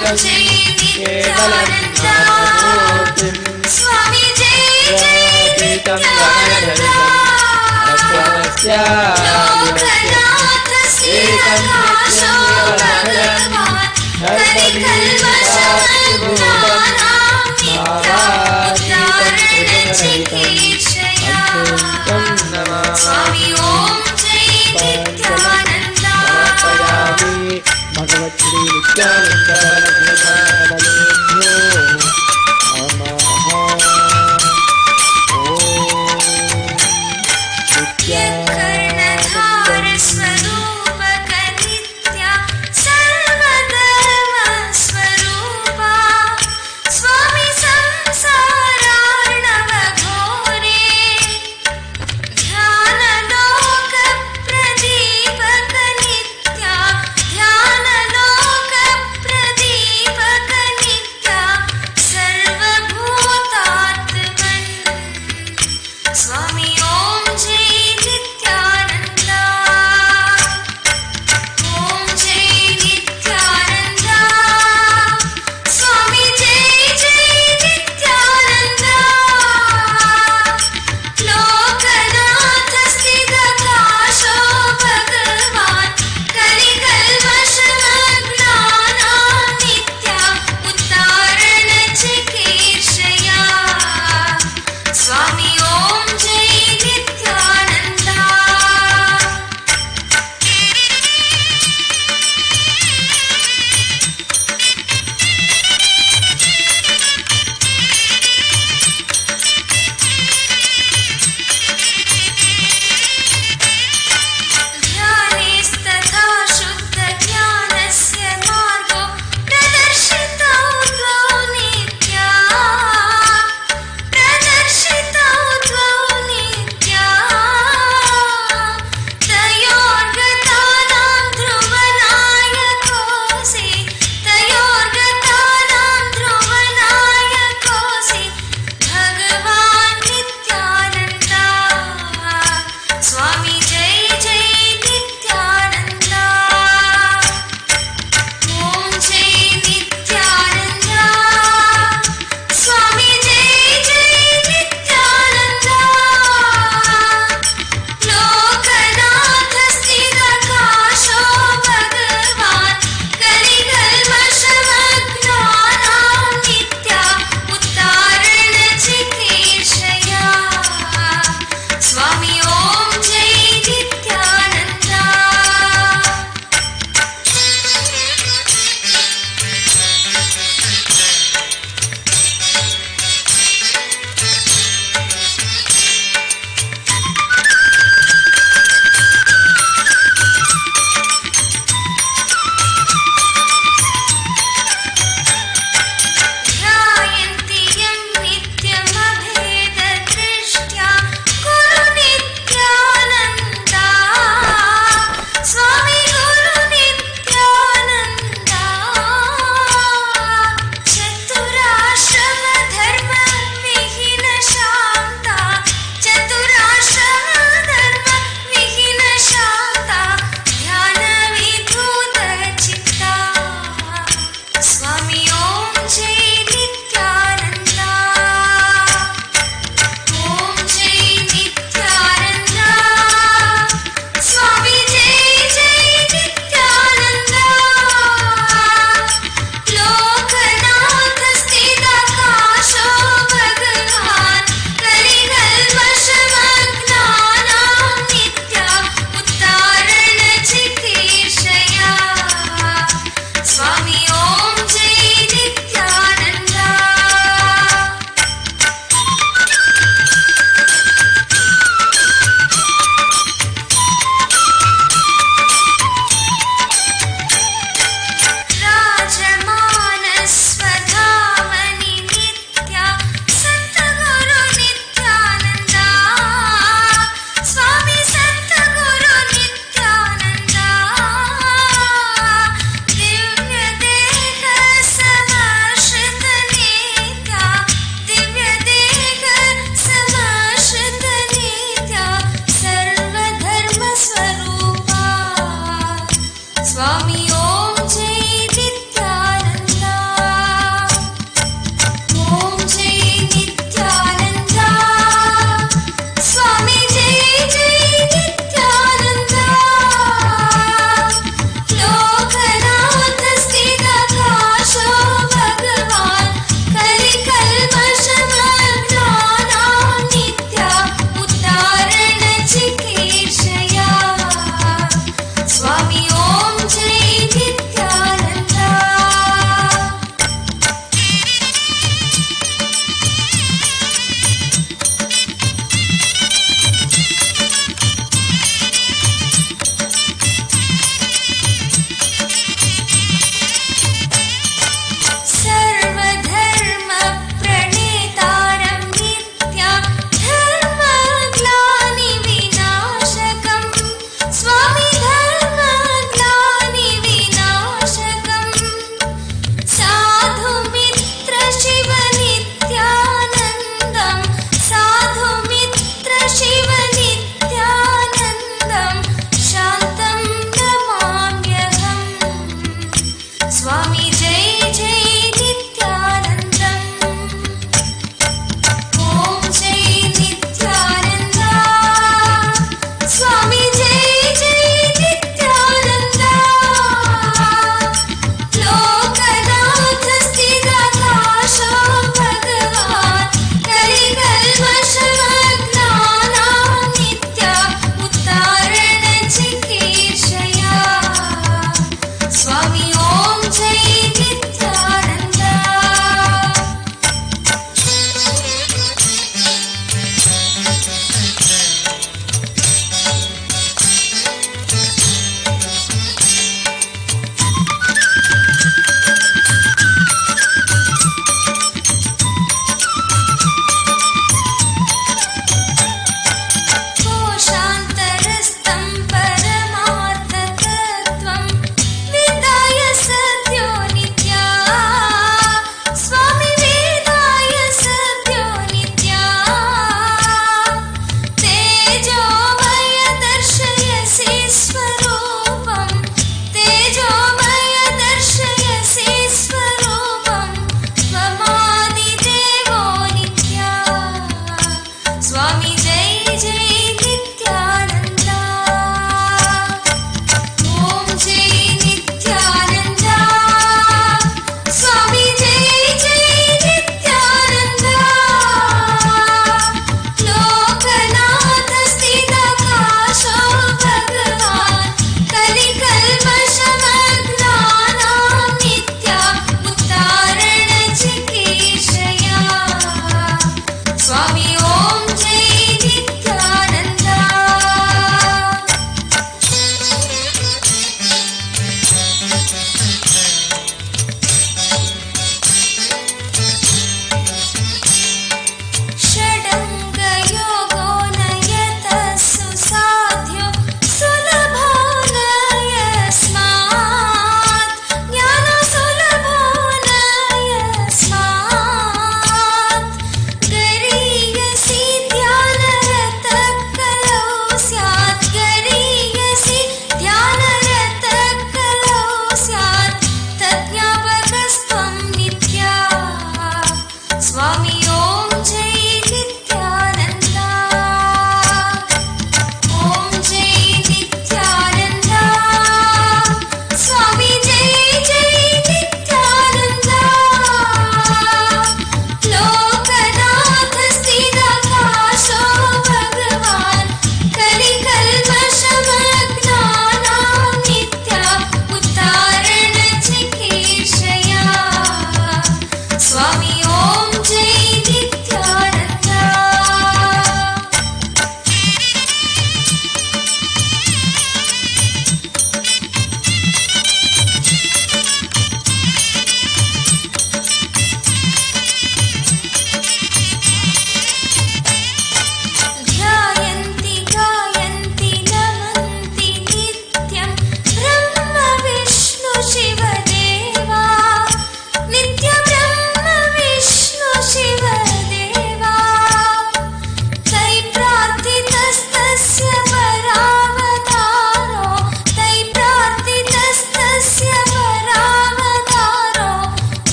Kevalam Namamurtim Rapitam Ganadharisam Rastvasya Ekam Nityam Swami Om Jai Nithyananda Bhagavat Shri Nithyananda Namaha.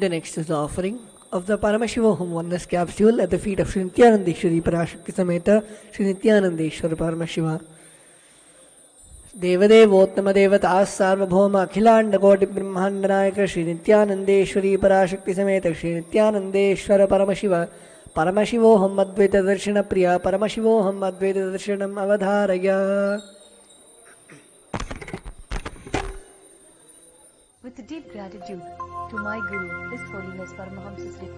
The next is the offering of the Paramashivoham oneness capsule at the feet of Sri Nithyanandeshwari Parashakti Sameta Sri Nithyanandeshwara Paramashiva. देवदेवोत्तम देवता सार्वभौम अखिलांड कोटि ब्रह्मांड नायक श्री नित्यानंदेश्वरी पराशक्ति समेत श्री नित्यानंदेश्वर परमशिव परमशिवोहम अद्वैत दर्शन प्रिया परमशिवोहम अद्वैत दर्शनम अवधारय. With deep gratitude to my Guru, His Holiness Paramahamsa Sri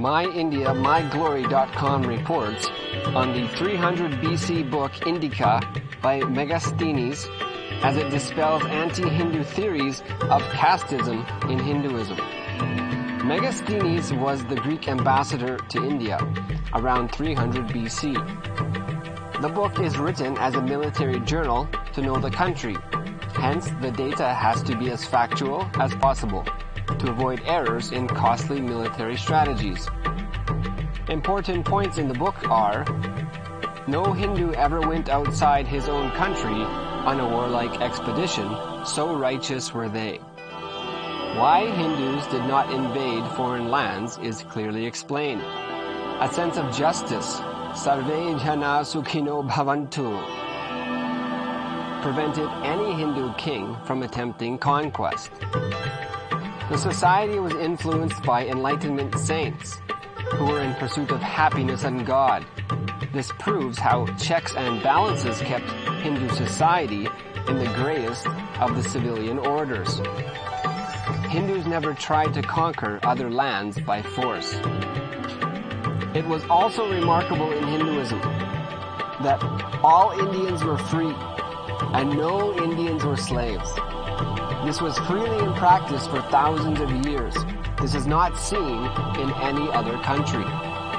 MyIndiaMyGlory.com reports on the 300 BC book Indica by Megasthenes as it dispels anti-Hindu theories of casteism in Hinduism. Megasthenes was the Greek ambassador to India around 300 BC. The book is written as a military journal to know the country. Hence, the data has to be as factual as possible to avoid errors in costly military strategies. Important points in the book are: no Hindu ever went outside his own country on a warlike expedition, so righteous were they. Why Hindus did not invade foreign lands is clearly explained. A sense of justice, sarve jana sukhino bhavantu, prevented any Hindu king from attempting conquest. The society was influenced by Enlightenment saints who were in pursuit of happiness and God. This proves how checks and balances kept Hindu society in the grayest of the civilian orders. Hindus never tried to conquer other lands by force. It was also remarkable in Hinduism that all Indians were free and no Indians were slaves. This was freely in practice for thousands of years. This is not seen in any other country.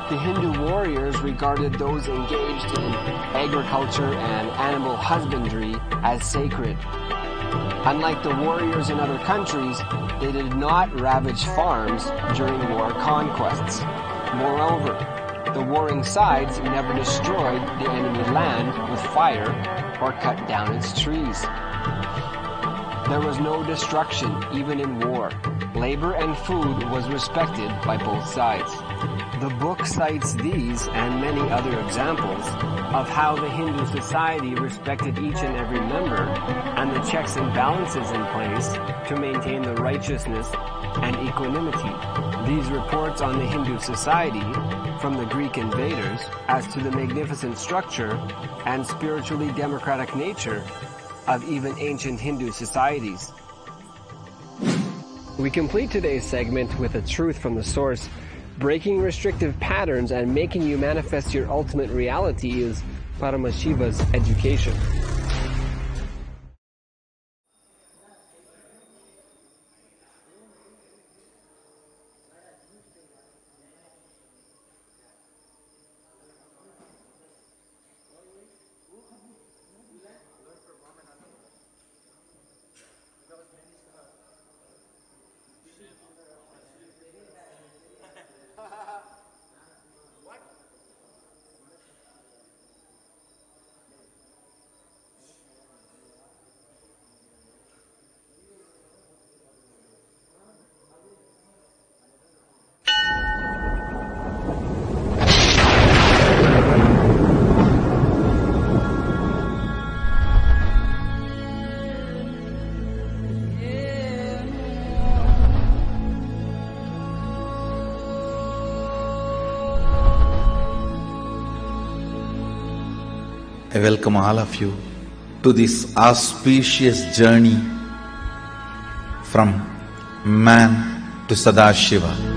The Hindu warriors regarded those engaged in agriculture and animal husbandry as sacred. Unlike the warriors in other countries, they did not ravage farms during war conquests. Moreover, the warring sides never destroyed the enemy land with fire or cut down its trees. There was no destruction even in war. Labor and food was respected by both sides. The book cites these and many other examples of how the Hindu society respected each and every member and the checks and balances in place to maintain the righteousness and equanimity. These reports on the Hindu society from the Greek invaders as to the magnificent structure and spiritually democratic nature of even ancient Hindu societies. We complete today's segment with a truth from the source. Breaking restrictive patterns and making you manifest your ultimate reality is Paramashiva's education. I welcome all of you to this auspicious journey from man to Sadashiva.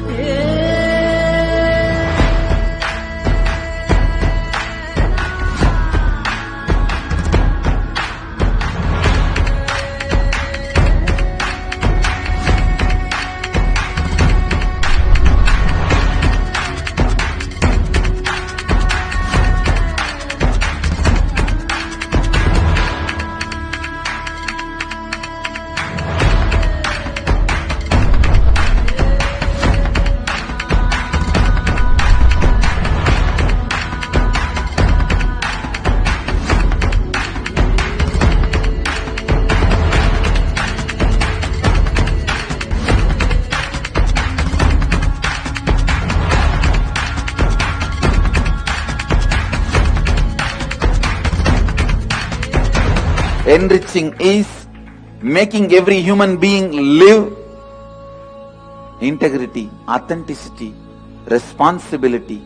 Enriching is making every human being live integrity, authenticity, responsibility,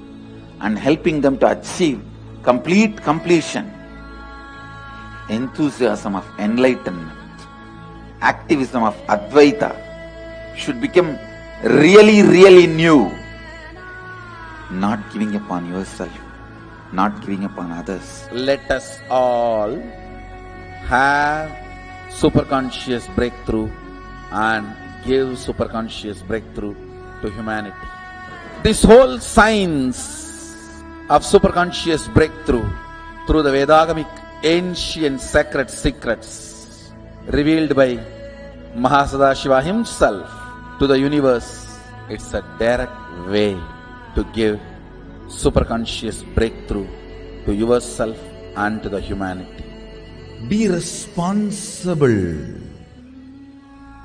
and helping them to achieve complete completion, enthusiasm of enlightenment, activism of Advaita should become really, really new. not giving up on yourself, not giving up on others. Let us all have superconscious breakthrough and give superconscious breakthrough to humanity. This whole science of superconscious breakthrough through the Vedagamic ancient sacred secrets revealed by Mahasadashiva himself to the universe, it's a direct way to give superconscious breakthrough to yourself and to the humanity. Be responsible.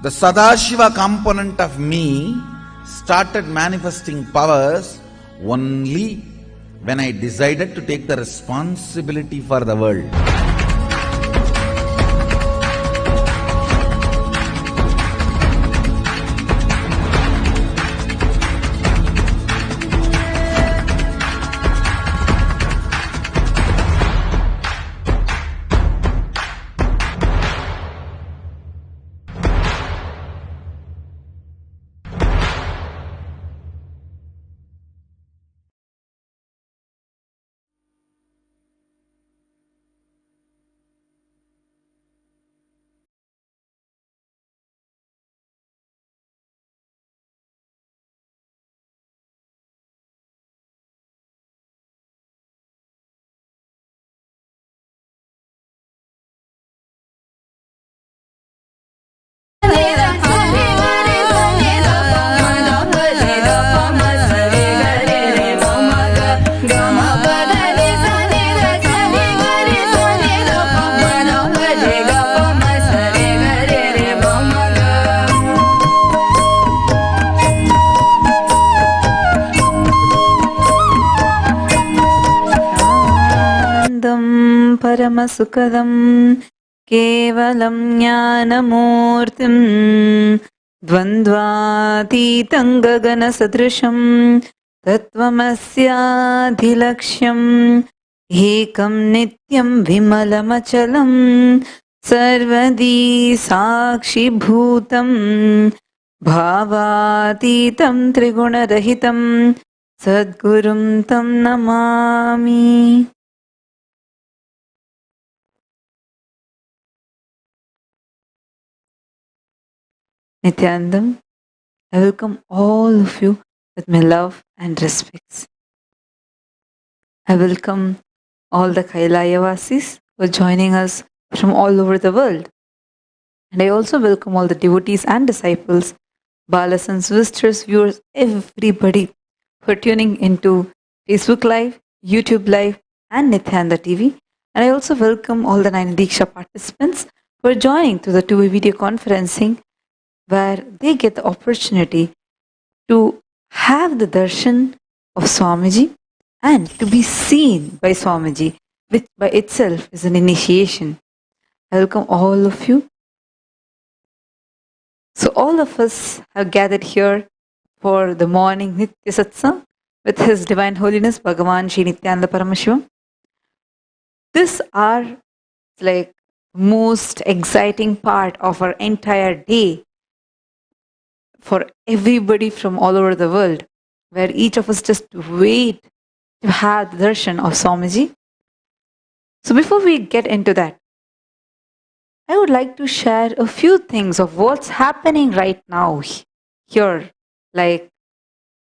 The Sadashiva component of me started manifesting powers only when I decided to take the responsibility for the world. परमसुखदं केवलं ज्ञानमूर्तिं द्वन्द्वातीतं गगनसदृशं तत्त्वमस्याधिलक्ष्यम् एकं नित्यं विमलमचलं सर्वदी साक्षिभूतं भावातीतं त्रिगुणरहितं सद्गुरुं तं Namami. Nithyanandam, I welcome all of you with my love and respects. I welcome all the Kailaasavasis who are joining us from all over the world. And I also welcome all the devotees and disciples, Balasans, visitors, viewers, everybody for tuning into Facebook Live, YouTube Live, and Nithyananda TV. And I also welcome all the 9 Diksha participants who are joining through the two-way video conferencing, where they get the opportunity to have the darshan of Swamiji and to be seen by Swamiji, which by itself is an initiation. I welcome all of you. So all of us have gathered here for the morning Nitya Satsang with His Divine Holiness Bhagavan Shri Nithyananda Paramashivam. This are like most exciting part of our entire day for everybody from all over the world, where each of us just wait to have the darshan of Swamiji. So before we get into that, I would like to share a few things of what's happening right now here, like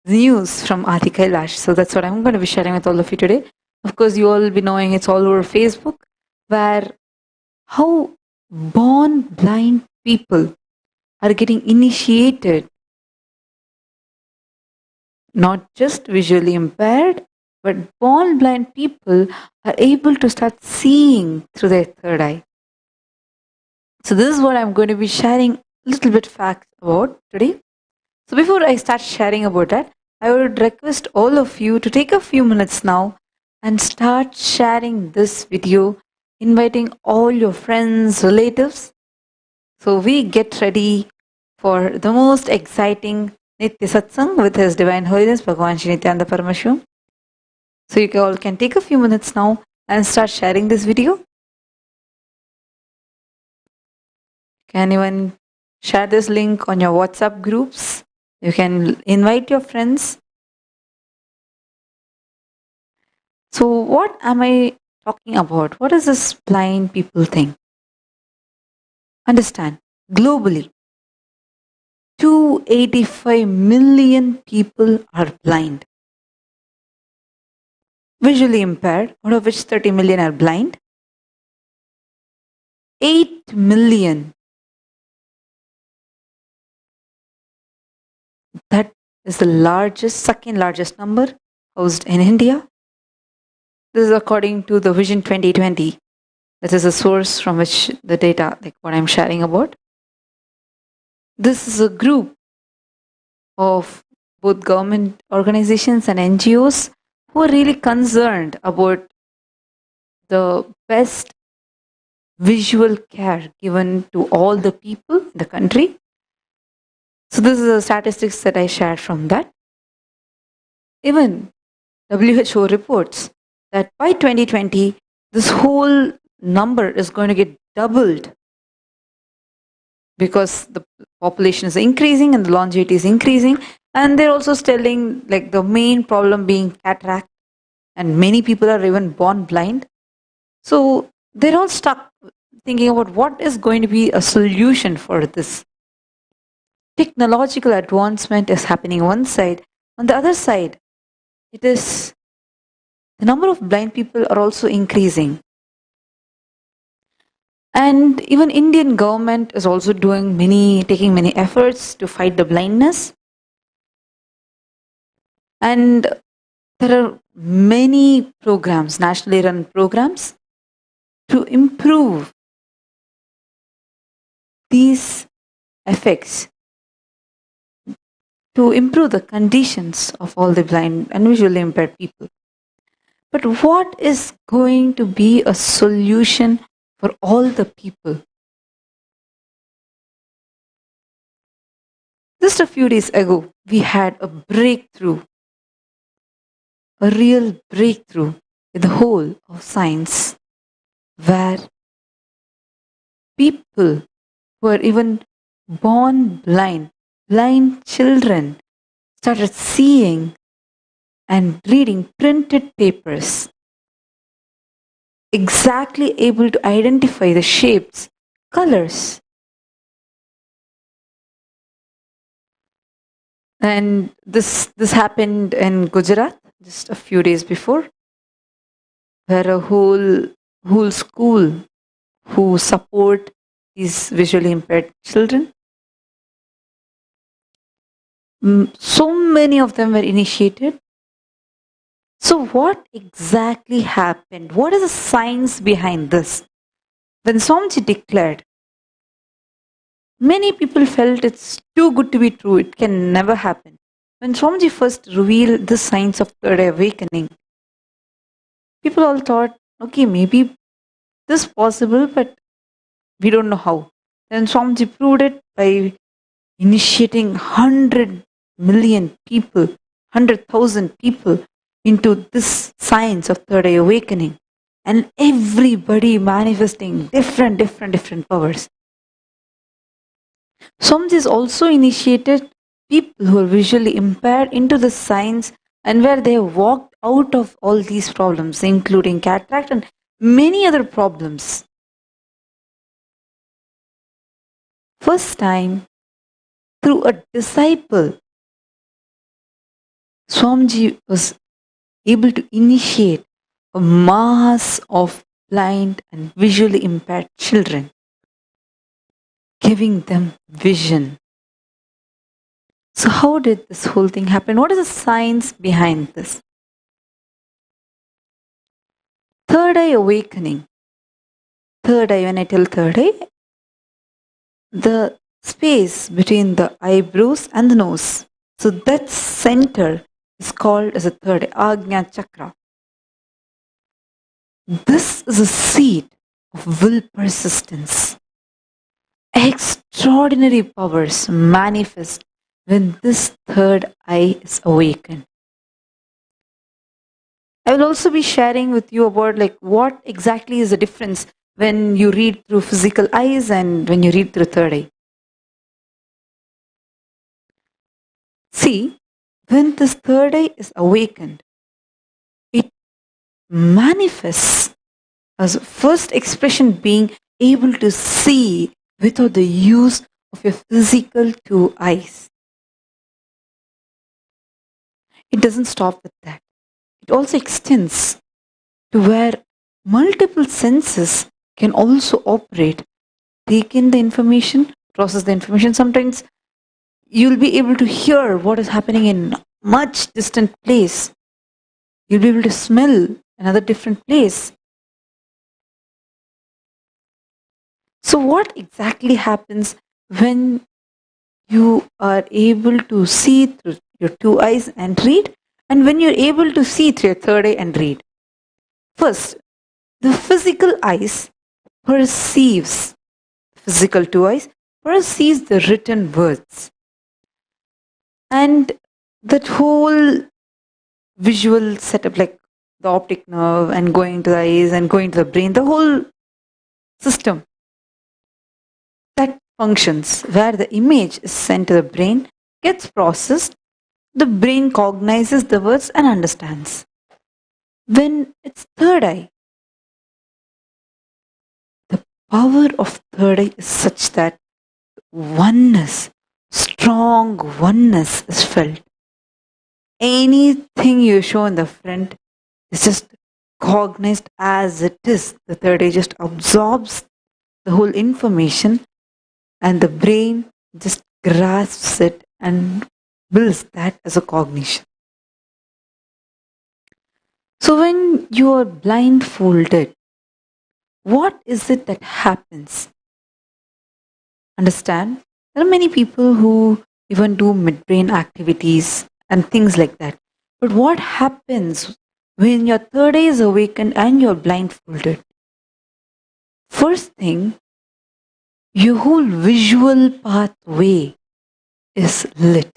the news from Adi Kailash. So that's what I'm going to be sharing with all of you today. Of course, you all will be knowing it's all over Facebook, where how born blind people are getting initiated, not just visually impaired, but born blind people are able to start seeing through their third eye. So this is what I'm going to be sharing a little bit facts about today. So before I start sharing about that, I would request all of you to take a few minutes now and start sharing this video, inviting all your friends, relatives. So we get ready for the most exciting Nitya Satsang with His Divine Holiness Bhagavan Shri Nithyananda Paramashivam. So you all can take a few minutes now and start sharing this video. Can anyone share this link on your WhatsApp groups? You can invite your friends. So, what am I talking about? What is this blind people thing? Understand, globally, 285 million people are blind, visually impaired, out of which 30 million are blind. 8 million, that is the largest, second largest number housed in India. This is according to the Vision 2020. That is a source from which the data, like what I'm sharing about. This is a group of both government organizations and NGOs who are really concerned about the best visual care given to all the people in the country. So this is the statistics that I shared from that. Even WHO reports that by 2020, this whole number is going to get doubled because the population is increasing and the longevity is increasing. And they're also telling like the main problem being cataract, and many people are even born blind. So they're all stuck thinking about what is going to be a solution for this. Technological advancement is happening one side. On the other side, it is the number of blind people are also increasing. And even Indian government is also taking many efforts to fight the blindness. And there are many programs, nationally run programs, to improve these effects, to improve the conditions of all the blind and visually impaired people. But what is going to be a solution for all the people? Just a few days ago, we had a breakthrough, a real breakthrough in the whole of science, where people who are even born blind children, started seeing and reading printed papers, exactly able to identify the shapes, colors. And this happened in Gujarat just a few days before, where a whole school who support these visually impaired children, so many of them were initiated. So what exactly happened? What is the science behind this? When Swamiji declared, many people felt it's too good to be true, it can never happen. When Swamiji first revealed the signs of third eye awakening, people all thought, okay, maybe this is possible, but we don't know how. Then Swamiji proved it by initiating 100 million people, 100,000 people into this science of third eye awakening, and everybody manifesting different powers. Swamiji has also initiated people who are visually impaired into the science, and where they have walked out of all these problems, including cataract and many other problems. First time, through a disciple, Swamiji was able to initiate a mass of blind and visually impaired children, giving them vision. So how did this whole thing happen? What is the science behind this? Third eye awakening. Third eye, when I tell third eye, the space between the eyebrows and the nose. So that center is called as a third eye, Ajna Chakra. This is a seed of will persistence. Extraordinary powers manifest when this third eye is awakened. I will also be sharing with you about like what exactly is the difference when you read through physical eyes and when you read through third eye. See, when this third eye is awakened, it manifests as first expression being able to see without the use of your physical two eyes. It doesn't stop with that. It also extends to where multiple senses can also operate, take in the information, process the information. Sometimes you'll be able to hear what is happening in much distant place. You'll be able to smell another different place. So what exactly happens when you are able to see through your two eyes and read, and when you're able to see through your third eye and read? First, the physical eyes perceives, physical two eyes perceives the written words. And that whole visual setup, like the optic nerve and going to the eyes and going to the brain, the whole system that functions where the image is sent to the brain, gets processed, the brain cognizes the words and understands. When it's third eye, the power of third eye is such that oneness, strong oneness is felt. Anything you show in the front is just cognized as it is. The third eye just absorbs the whole information and the brain just grasps it and builds that as a cognition. So when you are blindfolded, what is it that happens? Understand? There are many people who even do midbrain activities and things like that. But what happens when your third eye is awakened and you're blindfolded? First thing, your whole visual pathway is lit.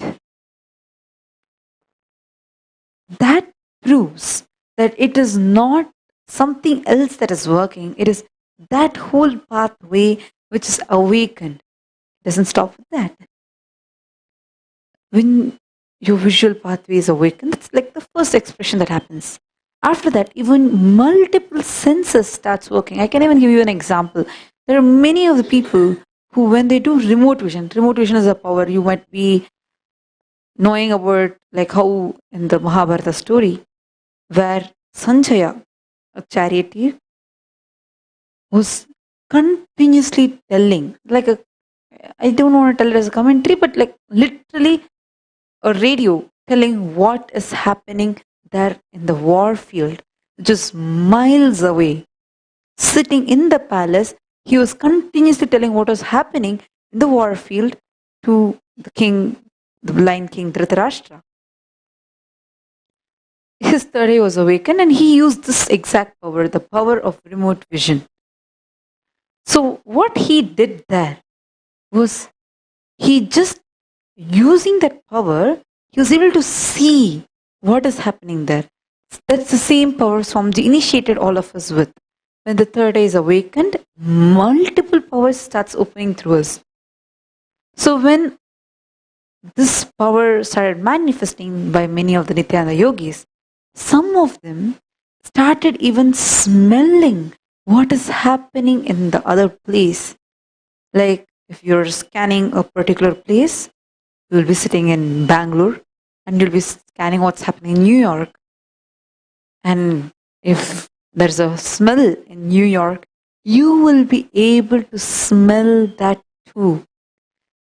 That proves that it is not something else that is working. It is that whole pathway which is awakened. It doesn't stop with that. When your visual pathway is awakened, that's like the first expression that happens. After that, even multiple senses starts working. I can even give you an example. There are many of the people who, when they do remote vision is a power. You might be knowing about like how in the Mahabharata story, where Sanjaya, a charioteer, was continuously telling, like I don't want to tell it as a commentary, but like literally a radio telling what is happening there in the war field, just miles away. Sitting in the palace, he was continuously telling what was happening in the war field to the king, the blind king Dhritarashtra. His third eye was awakened and he used this exact power, the power of remote vision. So what he did there was, he just using that power, he was able to see what is happening there. That's the same power Swamiji initiated all of us with. When the third eye is awakened, multiple powers starts opening through us. So when this power started manifesting by many of the Nithyananda yogis, some of them started even smelling what is happening in the other place. Like if you're scanning a particular place, you'll be sitting in Bangalore and you'll be scanning what's happening in New York. And if there's a smell in New York, you will be able to smell that too.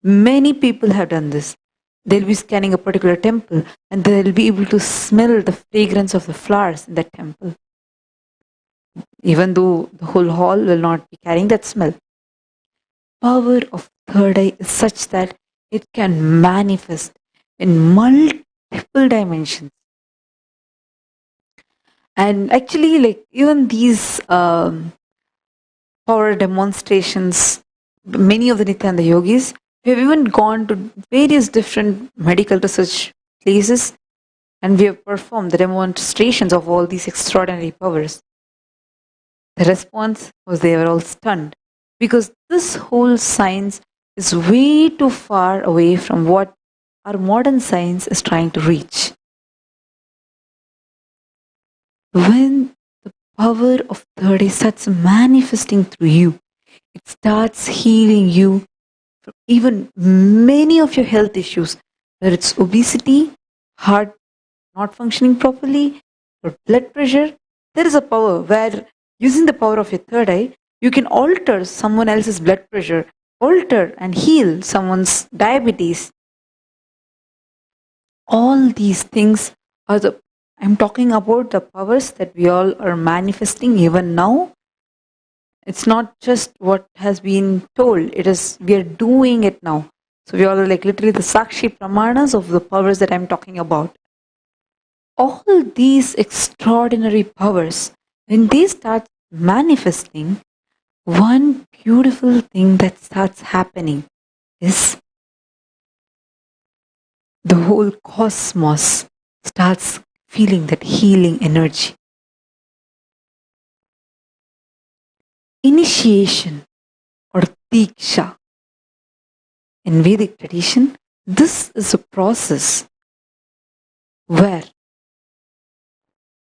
Many people have done this. They'll be scanning a particular temple and they'll be able to smell the fragrance of the flowers in that temple. Even though the whole hall will not be carrying that smell. Power of third eye is such that it can manifest in multiple dimensions. And actually, like even these power demonstrations, many of the Nithyananda yogis, we have even gone to various different medical research places and we have performed the demonstrations of all these extraordinary powers. The response was they were all stunned because this whole science is way too far away from what our modern science is trying to reach. When the power of third eye starts manifesting through you. It starts healing you from even many of your health issues, whether it's obesity, heart not functioning properly, or blood pressure. There is a power where, using the power of your third eye, you can alter someone else's blood pressure, alter and heal someone's diabetes. All these things are I'm talking about the powers that we all are manifesting even now. It's not just what has been told, it is, we are doing it now. So we all are like literally the Sakshi Pramanas of the powers that I'm talking about. All these extraordinary powers, when they start manifesting, one beautiful thing that starts happening is the whole cosmos starts feeling that healing energy. Initiation or Diksha. In Vedic tradition, this is a process where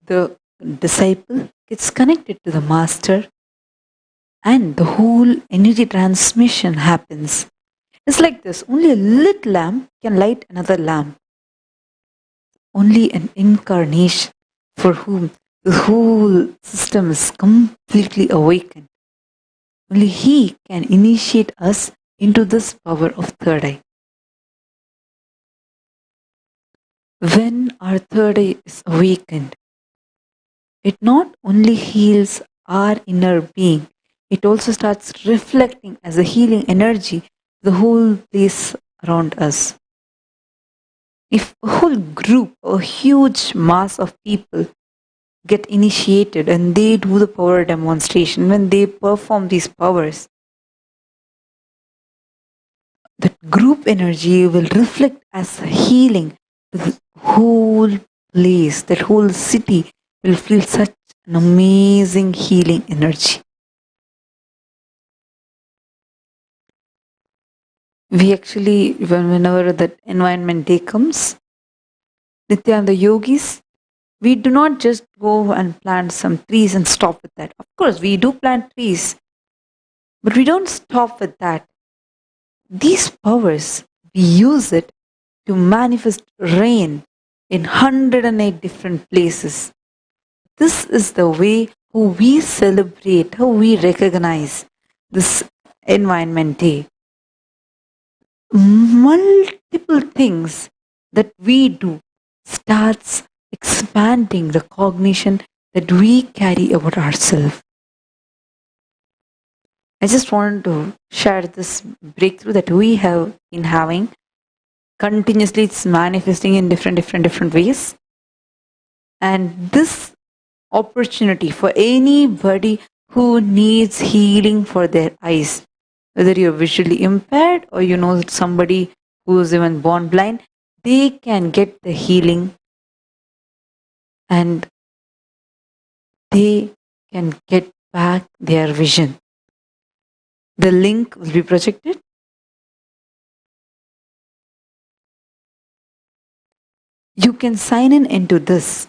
the disciple gets connected to the master and the whole energy transmission happens. It's like this, only a lit lamp can light another lamp. Only an incarnation for whom the whole system is completely awakened. Only he can initiate us into this power of third eye. When our third eye is awakened, it not only heals our inner being, it also starts reflecting as a healing energy the whole place around us. If a whole group, a huge mass of people get initiated and they do the power demonstration, when they perform these powers, that group energy will reflect as healing to the whole place, that whole city will feel such an amazing healing energy. We actually, whenever that environment day comes, Nithyananda yogis, we do not just go and plant some trees and stop with that. Of course, we do plant trees, but we don't stop with that. These powers, we use it to manifest rain in 108 different places. This is the way how we celebrate, how we recognize this Environment Day. Multiple things that we do starts expanding the cognition that we carry about ourselves. I just want to share this breakthrough that we have been having. Continuously it's manifesting in different ways. And this opportunity for anybody who needs healing for their eyes, whether you're visually impaired or you know somebody who's even born blind, they can get the healing and they can get back their vision. The link will be projected. You can sign in into this.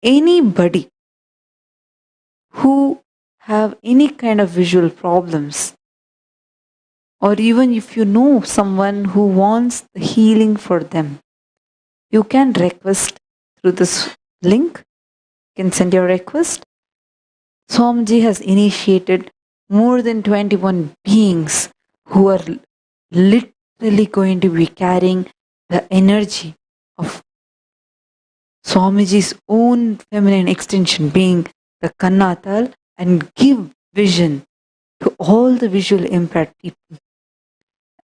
Anybody who have any kind of visual problems, or even if you know someone who wants the healing for them, you can request through this link. You can send your request. Swamiji has initiated more than 21 beings who are literally going to be carrying the energy of Swamiji's own feminine extension, being the Kannatal, and give vision to all the visual impaired people.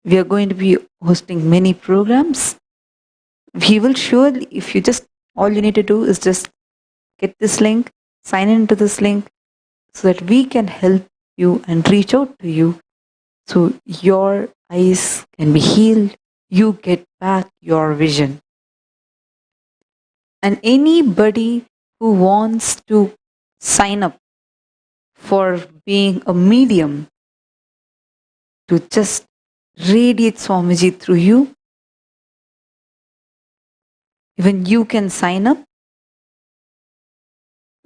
We are going to be hosting many programs. We will surely, if you just, all you need to do is just get this link, sign into this link, so that we can help you and reach out to you so your eyes can be healed, you get back your vision. And anybody who wants to sign up for being a medium to just radiate Swamiji through you, even you can sign up.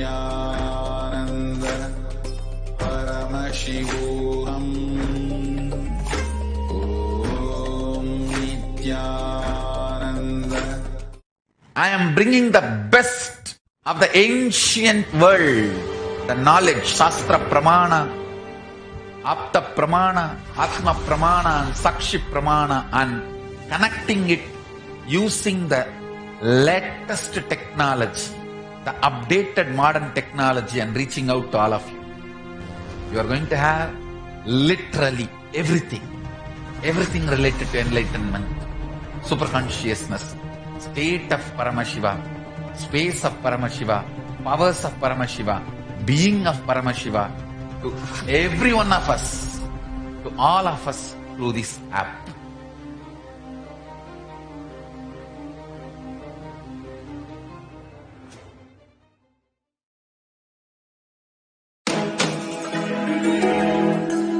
Nithyananda Paramashivoham Om Nithyananda. I am bringing the best of the ancient world, the knowledge, Shastra Pramana, Apta Pramana, Atma Pramana and Sakshi Pramana, and connecting it using the latest technology, the updated modern technology, and reaching out to all of you. You are going to have literally everything related to enlightenment, superconsciousness, state of Paramashiva, space of Paramashiva, powers of Paramashiva, being of Paramashiva, to every one of us, to all of us through this app.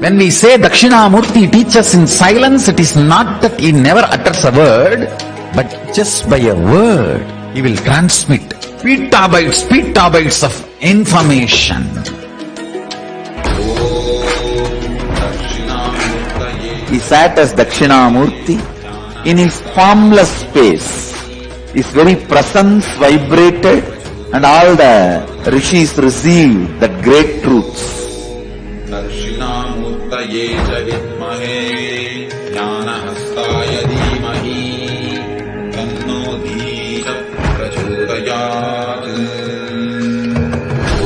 When we say Dakshinamurti teaches in silence, it is not that he never utters a word, but just by a word, he will transmit petabytes of information. He sat as Dakshinamurti in his formless space. His very presence vibrated, and all the rishis received that great truths. Dakshinamurtaye javidmahe jnanahastaya dhimahi tanno dheesha prachodayat.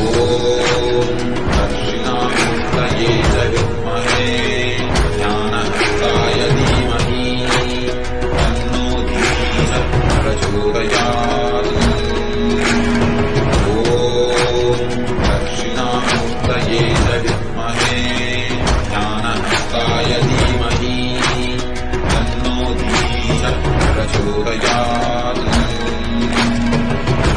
Om Dakshinamurtaye javidmahe jnanahastaya dhimahi tanno dheesha prachodayat. Om Dakshinamurtaye javidmahe jnanahastaya dhimahi tanno dheesha prachodayat.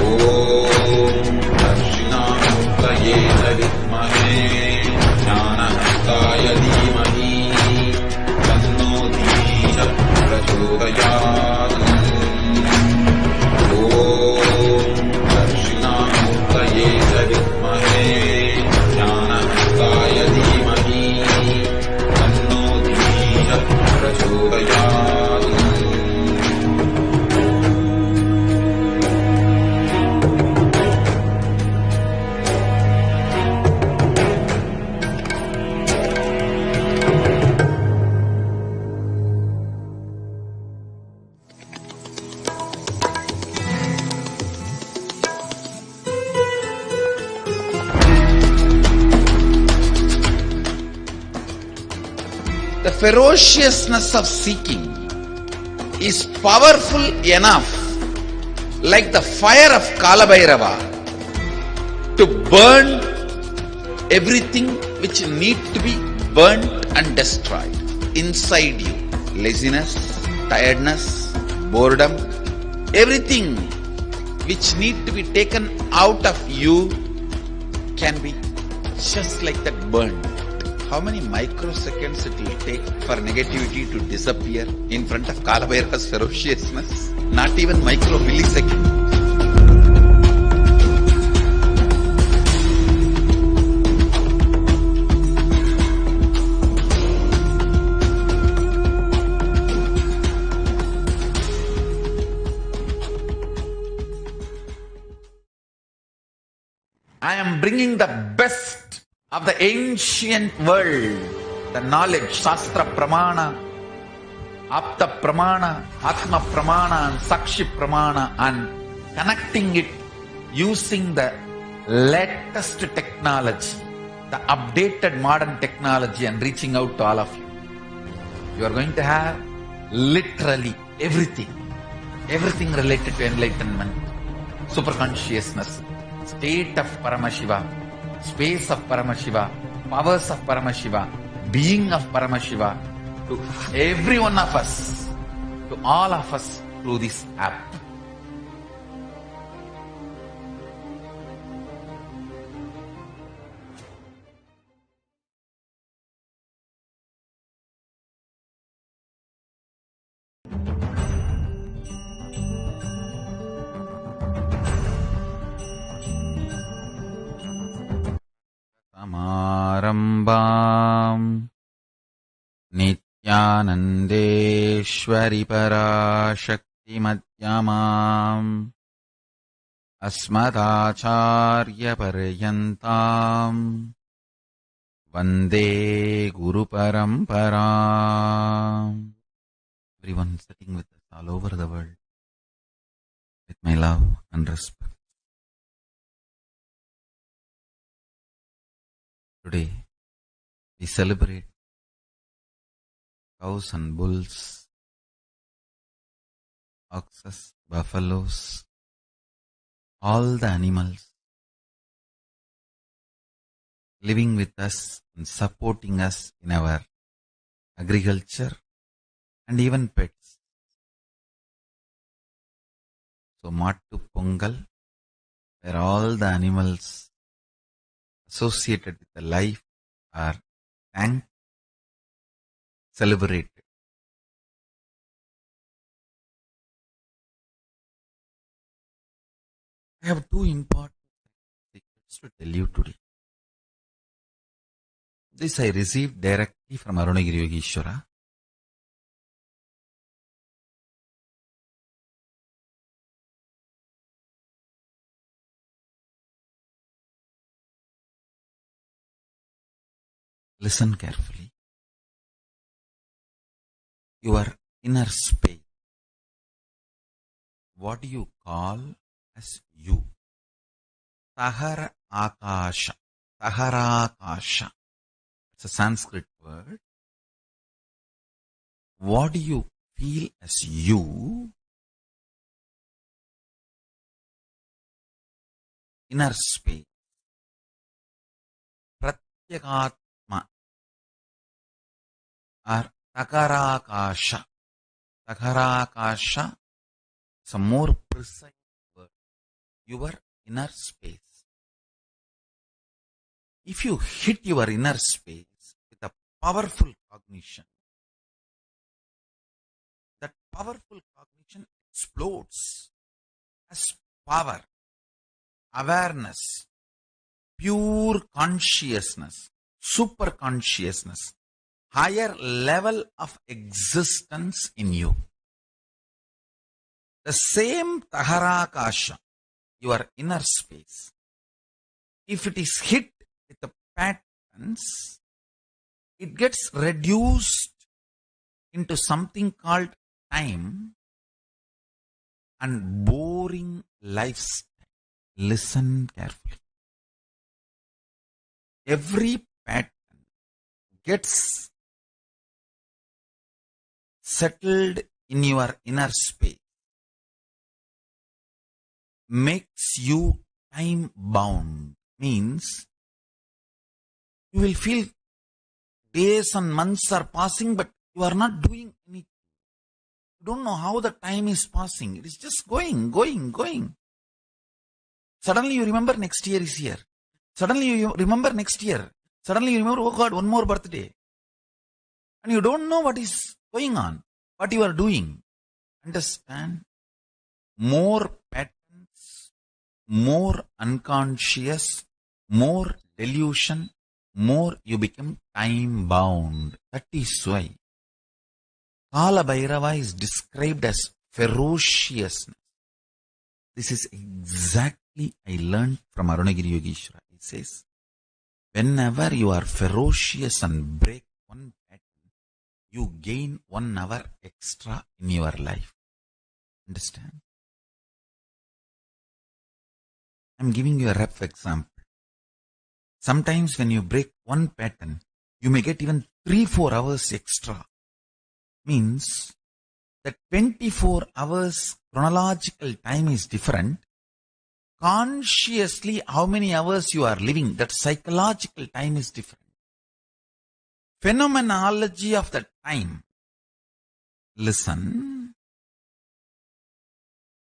Om Dakshinamurtaye javidmahe jnanahastaya dhimahi tanno dheesha prachodayat. Om Dakshinamurtaye javidmahe jnanahastaya dhimahi tanno dheesha prachodayat. The ferociousness of seeking is powerful enough, like the fire of Kalabhairava, to burn everything which need to be burnt and destroyed inside you. Laziness, tiredness, boredom, everything which need to be taken out of you can be just like that burned. How many microseconds it will take for negativity to disappear in front of Kalabhairava's ferociousness? Not even millisecond. I am bringing the best of the ancient world, the knowledge, Shastra Pramana, Apta Pramana, Atma Pramana and Sakshi Pramana, and connecting it using the latest technology, the updated modern technology, and reaching out to all of you. You are going to have literally everything related to enlightenment, superconsciousness, state of Paramashiva, space of Paramashiva, powers of Paramashiva, being of Paramashiva, to every one of us, to all of us through this app. Samarambam Nithyanandeshwari Parashakti Madhyamam Asmadacharya Paryantam Vande Guru Paramparam. Everyone sitting with us all over the world, with my love and respect. Today, we celebrate cows and bulls, oxes, buffaloes, all the animals living with us and supporting us in our agriculture and even pets. So, Mattu Pongal, where all the animals associated with the life are thanked, celebrated. I have two important secrets to tell you today. This I received directly from Arunagiri Yogeshwara. Listen carefully. Your inner space. What do you call as you? Tahara Akasha. Tahara Akasha. It's a Sanskrit word. What do you feel as you? Inner space. Pratyakatma or Takarakasha. Takarakasha is a more precise word. Your inner space. If you hit your inner space with a powerful cognition, that powerful cognition explodes as power, awareness, pure consciousness, super consciousness, higher level of existence in you. The same Taharakasha, your inner space, if it is hit with the patterns, it gets reduced into something called time and boring lifestyle. Listen carefully. Every pattern gets settled in your inner space, makes you time bound, means you will feel days and months are passing, but you are not doing anything. You don't know how the time is passing. It is just going. Suddenly you remember next year is here. Suddenly you remember next year. Suddenly you remember, oh God, one more birthday. And you don't know what is going on, what you are doing. Understand? More patterns, more unconscious, more delusion, more you become time bound. That is why Kala Bhairava is described as ferociousness. This is exactly I learned from Arunagiri Yogeshwara. He says, whenever you are ferocious and break one pattern, you gain 1 hour extra in your life. Understand? I'm giving you a rough example. Sometimes when you break one pattern, you may get even 3-4 hours extra. Means that 24 hours chronological time is different. Consciously, how many hours you are living, that psychological time is different. Phenomenology of the time. Listen.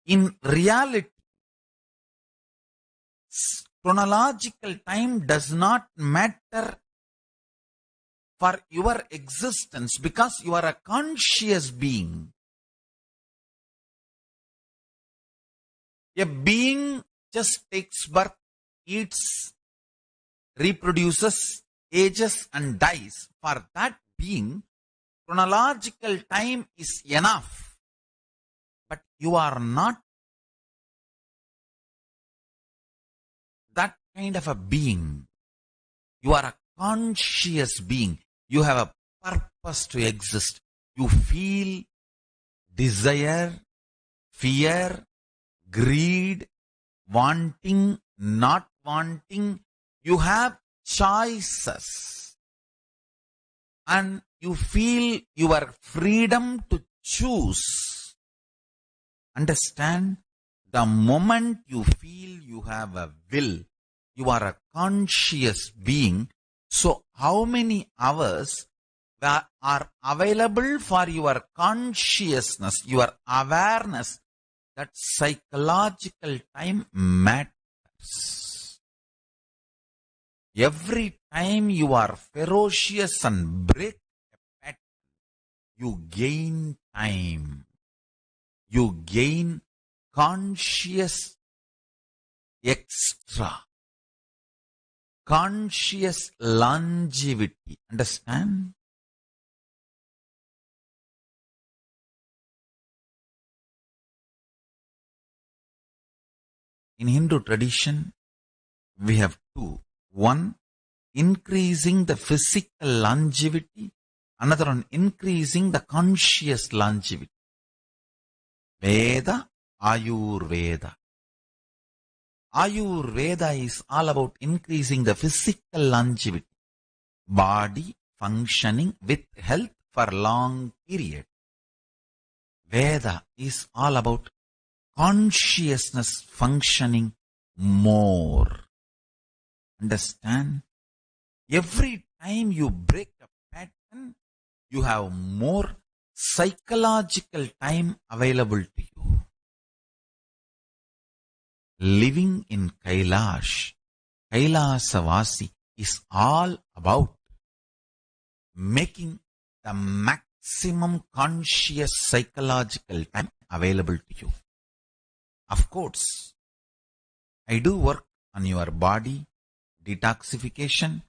In reality, chronological time does not matter for your existence because you are a conscious being. A being just takes birth, eats, reproduces, ages and dies. For that being, chronological time is enough. But you are not that kind of a being. You are a conscious being. You have a purpose to exist. You feel desire, fear, greed, wanting, not wanting. You have choices. And you feel your freedom to choose. Understand? The moment you feel you have a will, you are a conscious being. So how many hours that are available for your consciousness, your awareness, that psychological time matters. Every time you are ferocious and break a pattern, you gain time. You gain conscious extra. Conscious longevity. Understand? In Hindu tradition, we have two. One, increasing the physical longevity. Another one, increasing the conscious longevity. Veda, Ayurveda. Ayurveda is all about increasing the physical longevity. Body functioning with health for long period. Veda is all about consciousness functioning more. Understand? Every time you break a pattern, you have more psychological time available to you. Living in Kailaasavasi is all about making the maximum conscious psychological time available to you. Of course, I do work on your body, detoxification,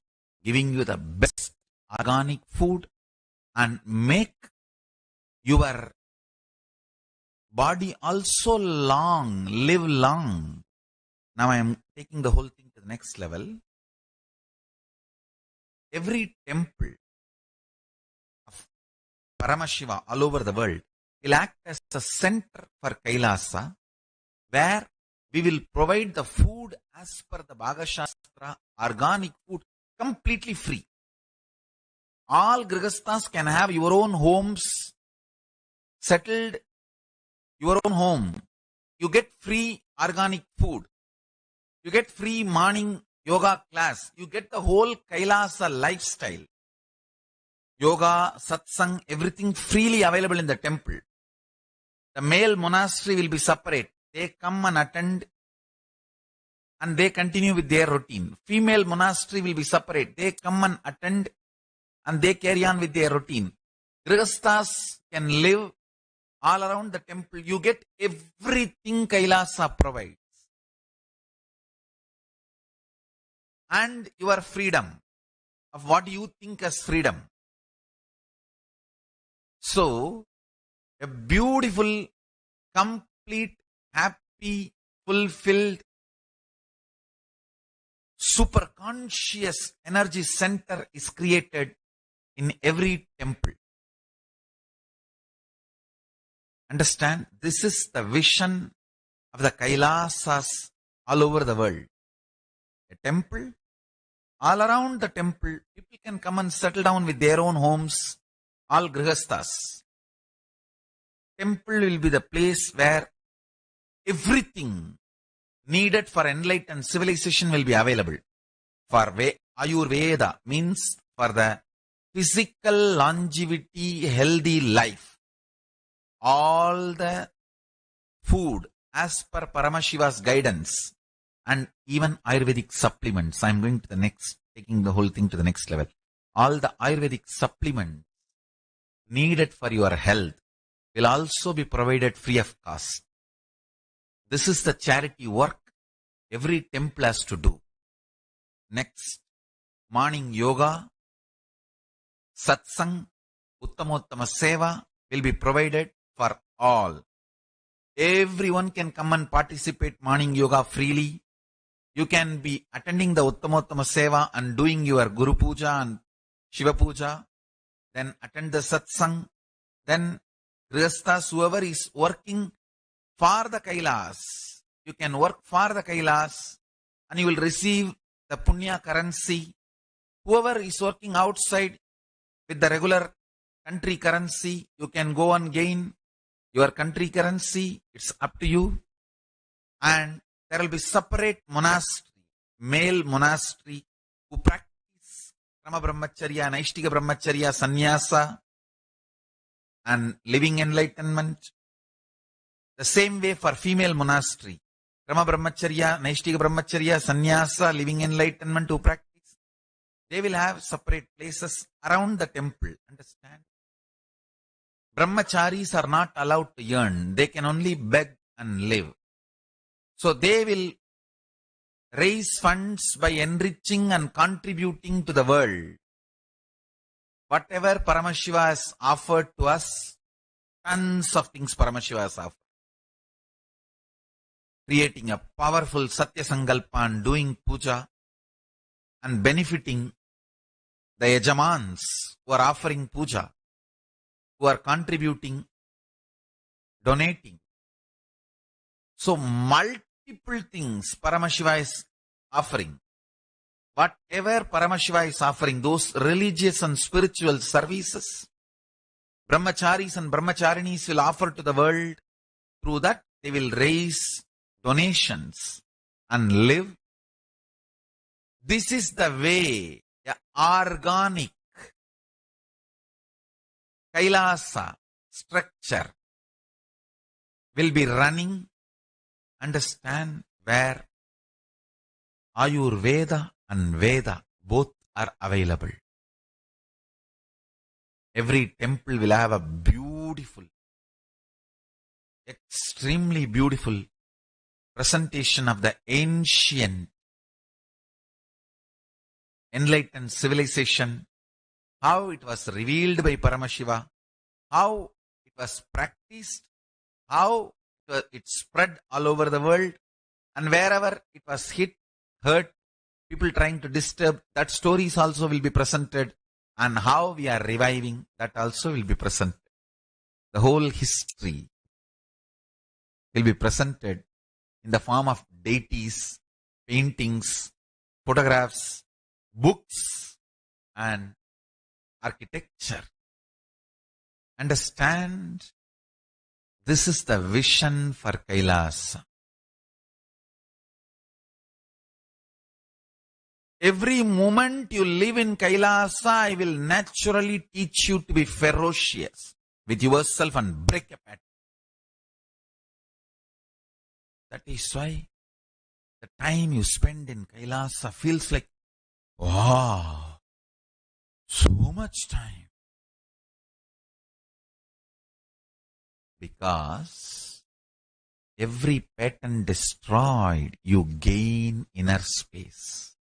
giving you the best organic food and make your body also live long. Now I am taking the whole thing to the next level. Every temple of Paramashiva all over the world will act as a center for Kailasa, where we will provide the food as per the Bhaga Shastra, organic food, completely free. All Grihasthas can have your own homes, settled, your own home. You get free organic food. You get free morning yoga class. You get the whole Kailasa lifestyle. Yoga, satsang, everything freely available in the temple. The male monastery will be separate. They come and attend and they continue with their routine. Female monastery will be separate. They come and attend and they carry on with their routine. Grihasthas can live all around the temple. You get everything Kailasa provides. And your freedom of what you think as freedom. So, a beautiful, complete, happy, fulfilled, super conscious energy center is created in every temple. Understand? This is the vision of the Kailasas all over the world. A temple, all around the temple, people can come and settle down with their own homes, all Grihasthas. Temple will be the place where everything needed for enlightened civilization will be available. For Ayurveda means for the physical longevity, healthy life. All the food as per Paramashiva's guidance and even Ayurvedic supplements. I am going to the next, taking the whole thing to the next level. All the Ayurvedic supplements needed for your health will also be provided free of cost. This is the charity work every temple has to do. Next, morning yoga, satsang, uttamottama seva will be provided for all. Everyone can come and participate morning yoga freely. You can be attending the Uttamottama Seva and doing your Guru Puja and Shiva Puja. Then attend the Satsang. Then Grihasthas, whoever is working for the Kailas, you can work for the Kailas and you will receive the Punya currency. Whoever is working outside with the regular country currency, you can go and gain your country currency. It's up to you. And there will be separate monastery, male monastery, who practice Krama Brahmacharya, Naishtika Brahmacharya, Sannyasa, and living enlightenment. The same way for female monastery, Krama Brahmacharya, Naishtika Brahmacharya, Sannyasa, living enlightenment who practice. They will have separate places around the temple. Understand? Brahmacharis are not allowed to earn. They can only beg and live. So they will raise funds by enriching and contributing to the world. Whatever Paramashiva has offered to us, tons of things Paramashiva has offered. Creating a powerful Satya Sankalpa and doing puja and benefiting the Yajamans who are offering puja, who are contributing, donating. So multiple things Paramashiva is offering. Whatever Paramashiva is offering, those religious and spiritual services, Brahmacharis and Brahmacharinis will offer to the world. Through that, they will raise donations and live. This is the way the organic Kailasa structure will be running. Understand where Ayurveda and Veda both are available. Every temple will have a beautiful, extremely beautiful presentation of the ancient enlightened civilization, how it was revealed by Paramashiva, how it was practiced, how it spread all over the world, and wherever it was hit, hurt, people trying to disturb, that stories also will be presented, and how we are reviving, that also will be presented. The whole history will be presented in the form of deities, paintings, photographs, books, and architecture. Understand? This is the vision for Kailasa. Every moment you live in Kailasa, I will naturally teach you to be ferocious with yourself and break a pattern. That is why the time you spend in Kailasa feels like, wow, so much time. Because every pattern destroyed, you gain inner space.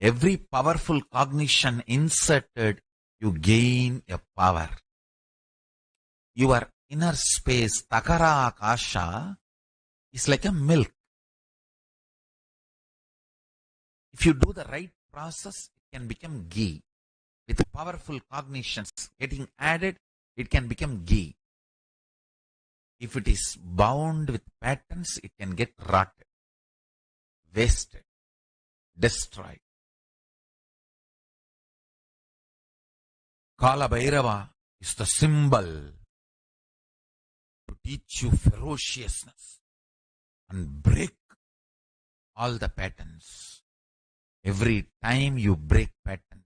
Every powerful cognition inserted, you gain a power. Your inner space, Takara Akasha, is like a milk. If you do the right process, it can become ghee. With powerful cognitions getting added, it can become ghee. If it is bound with patterns, it can get rotted, wasted, destroyed. Kala Bhairava is the symbol to teach you ferociousness and break all the patterns. Every time you break patterns,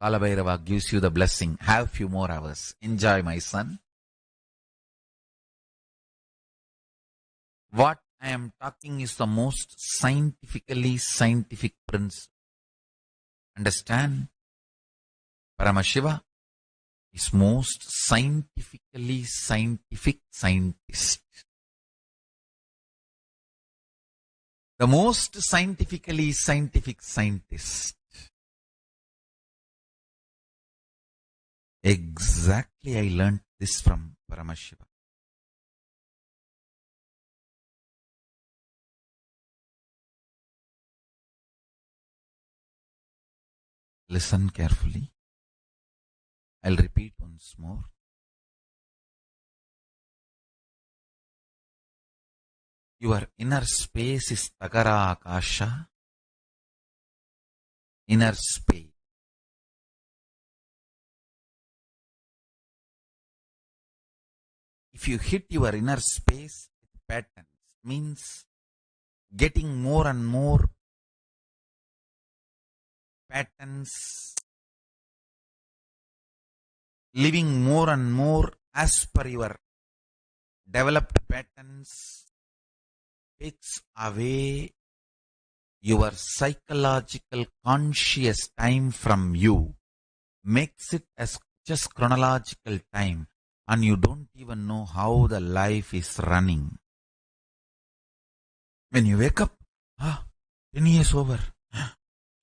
Kala Bhairava gives you the blessing. Have few more hours. Enjoy, my son. What I am talking is the most scientific principle. Understand? Paramashiva is most scientific scientist. The most scientifically scientific scientist Exactly, I learned this from Paramashiva. Listen carefully. I'll repeat once more. Your inner space is Tagara Akasha. Inner space. If you hit your inner space with patterns, means getting more and more patterns, living more and more as per your developed patterns, takes away your psychological conscious time from you, makes it as just chronological time, and you don't even know how the life is running. When you wake up, 10 years over,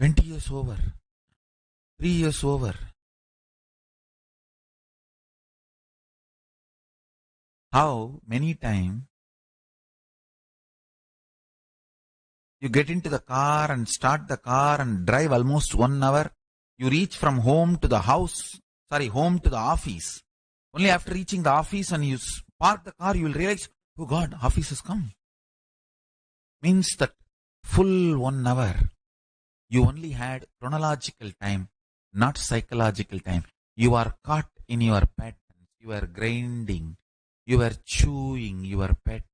20 years over, 3 years over. How many times you get into the car and start the car and drive almost 1 hour. You reach from home to the home to the office. Only after reaching the office and you park the car, you will realize, oh God, office has come. Means that full 1 hour, you only had chronological time, not psychological time. You are caught in your patterns. You are grinding. You are chewing your patterns.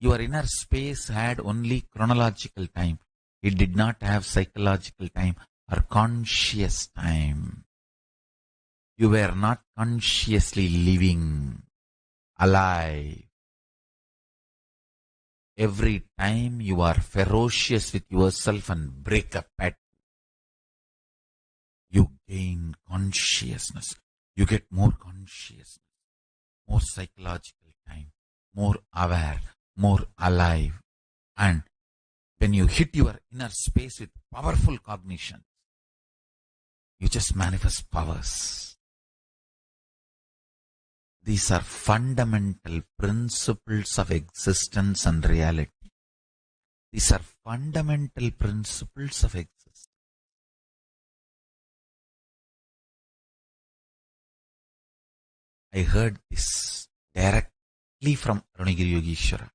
Your inner space had only chronological time. It did not have psychological time or conscious time. You were not consciously living, alive. Every time you are ferocious with yourself and break a pattern, you gain consciousness. You get more consciousness, more psychological time, more aware, more alive. And when you hit your inner space with powerful cognition, you just manifest powers. These are fundamental principles of existence and reality. These are fundamental principles of existence. I heard this directly from Arunagiri Yogeshwara.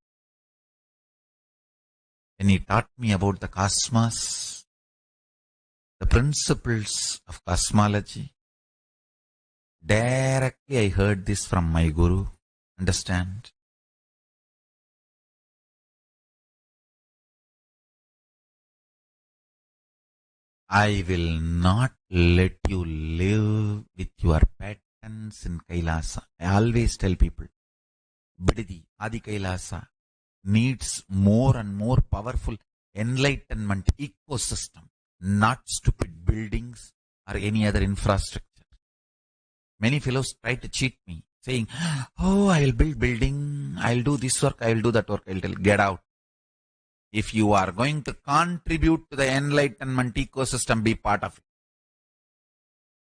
When he taught me about the cosmos, the principles of cosmology, directly I heard this from my Guru. Understand? I will not let you live with your patterns in Kailasa. I always tell people, Bididi, Adi Kailasa needs more and more powerful enlightenment ecosystem, not stupid buildings or any other infrastructure. Many fellows try to cheat me, saying, oh, I will build building, I will do this work, I will do that work. I will tell, get out. If you are going to contribute to the enlightenment ecosystem, be part of it.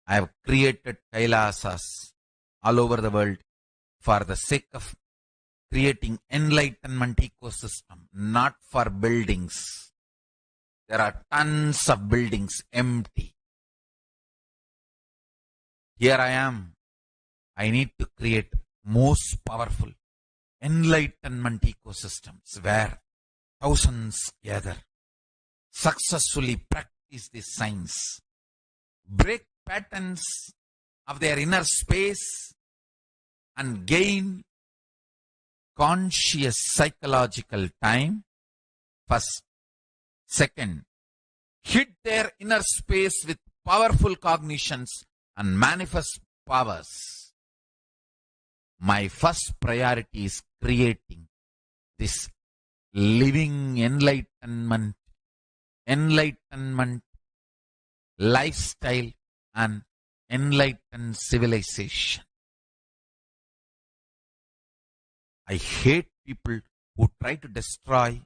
I have created Kailasas all over the world for the sake of creating enlightenment ecosystem, not for buildings. There are tons of buildings empty. Here I am. I need to create most powerful enlightenment ecosystems where thousands gather, successfully practice this science, break patterns of their inner space and gain conscious psychological time. First. Second, hit their inner space with powerful cognitions and manifest powers. My first priority is creating this living enlightenment lifestyle and enlightened civilization. I hate people who try to destroy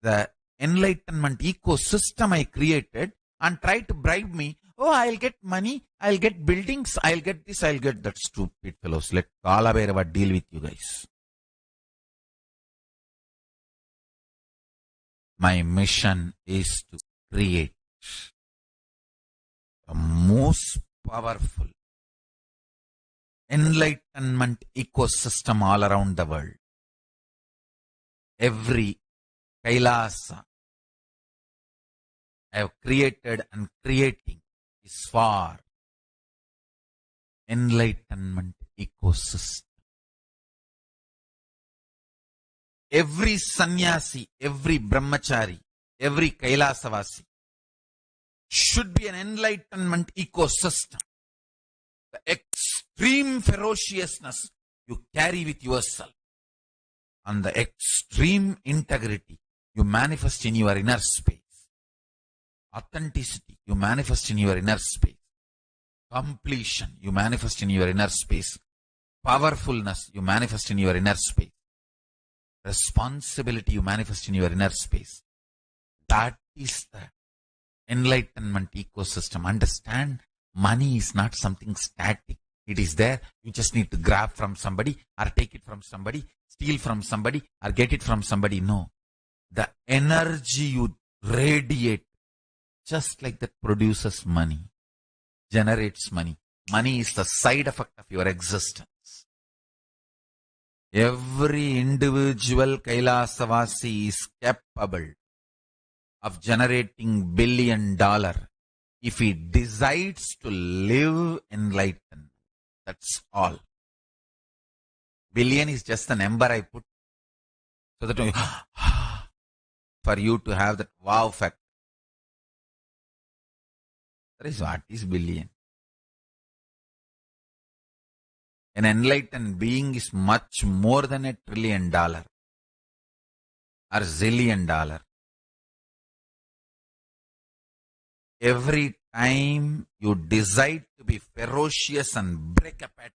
the enlightenment ecosystem I created and try to bribe me, Oh, I'll get money, I'll get buildings, I'll get this, I'll get that. Stupid fellows. Let Kala deal with you guys. My mission is to create the most powerful enlightenment ecosystem all around the world. Every Kailasa I have created and creating is for enlightenment ecosystem. Every sannyasi, every brahmachari, every Kailaasavasi should be an enlightenment ecosystem. The extreme ferociousness you carry with yourself and the extreme integrity you manifest in your inner space. Authenticity you manifest in your inner space. Completion you manifest in your inner space. Powerfulness you manifest in your inner space. Responsibility you manifest in your inner space. That is the enlightenment ecosystem. Understand, money is not something static. It is there. You just need to grab from somebody or take it from somebody, steal from somebody or get it from somebody. No. The energy you radiate, just like that, produces money, generates money. Money is the side effect of your existence. Every individual Kailaasavasi is capable of generating $1 billion if he decides to live enlightened. That's all. Billion is just the number I put so that for you to have that wow factor. That is what is billion. An enlightened being is much more than $1 trillion or zillion dollar. Every time you decide to be ferocious and break a pattern,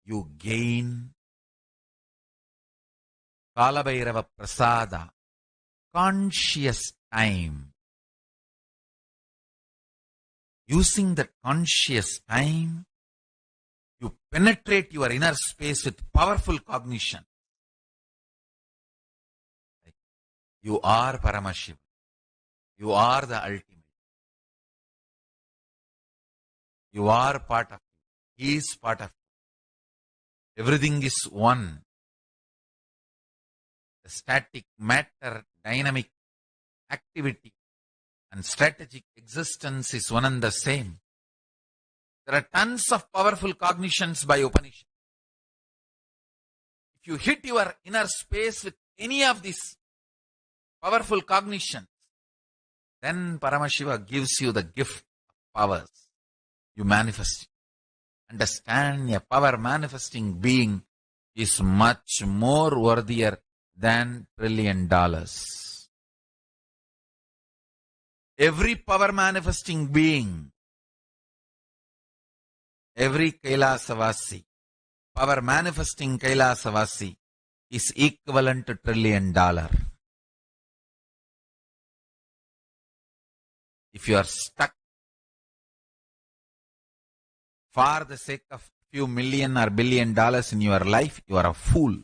you gain Kalabhairava Prasada, conscious time. Using that conscious time, you penetrate your inner space with powerful cognition. You are Paramashivam. You are the ultimate. You are part of it. He is part of it. Everything is one. The static matter, dynamic activity and strategic existence is one and the same. There are tons of powerful cognitions by Upanishad. If you hit your inner space with any of these powerful cognitions, then Paramashiva gives you the gift of powers. You manifest it. Understand, a power manifesting being is much more worthier than $1 trillion. Every power manifesting being, every Kailaasavasi, power manifesting Kailaasavasi is equivalent to $1 trillion. If you are stuck for the sake of few million or $1 billion in your life, you are a fool.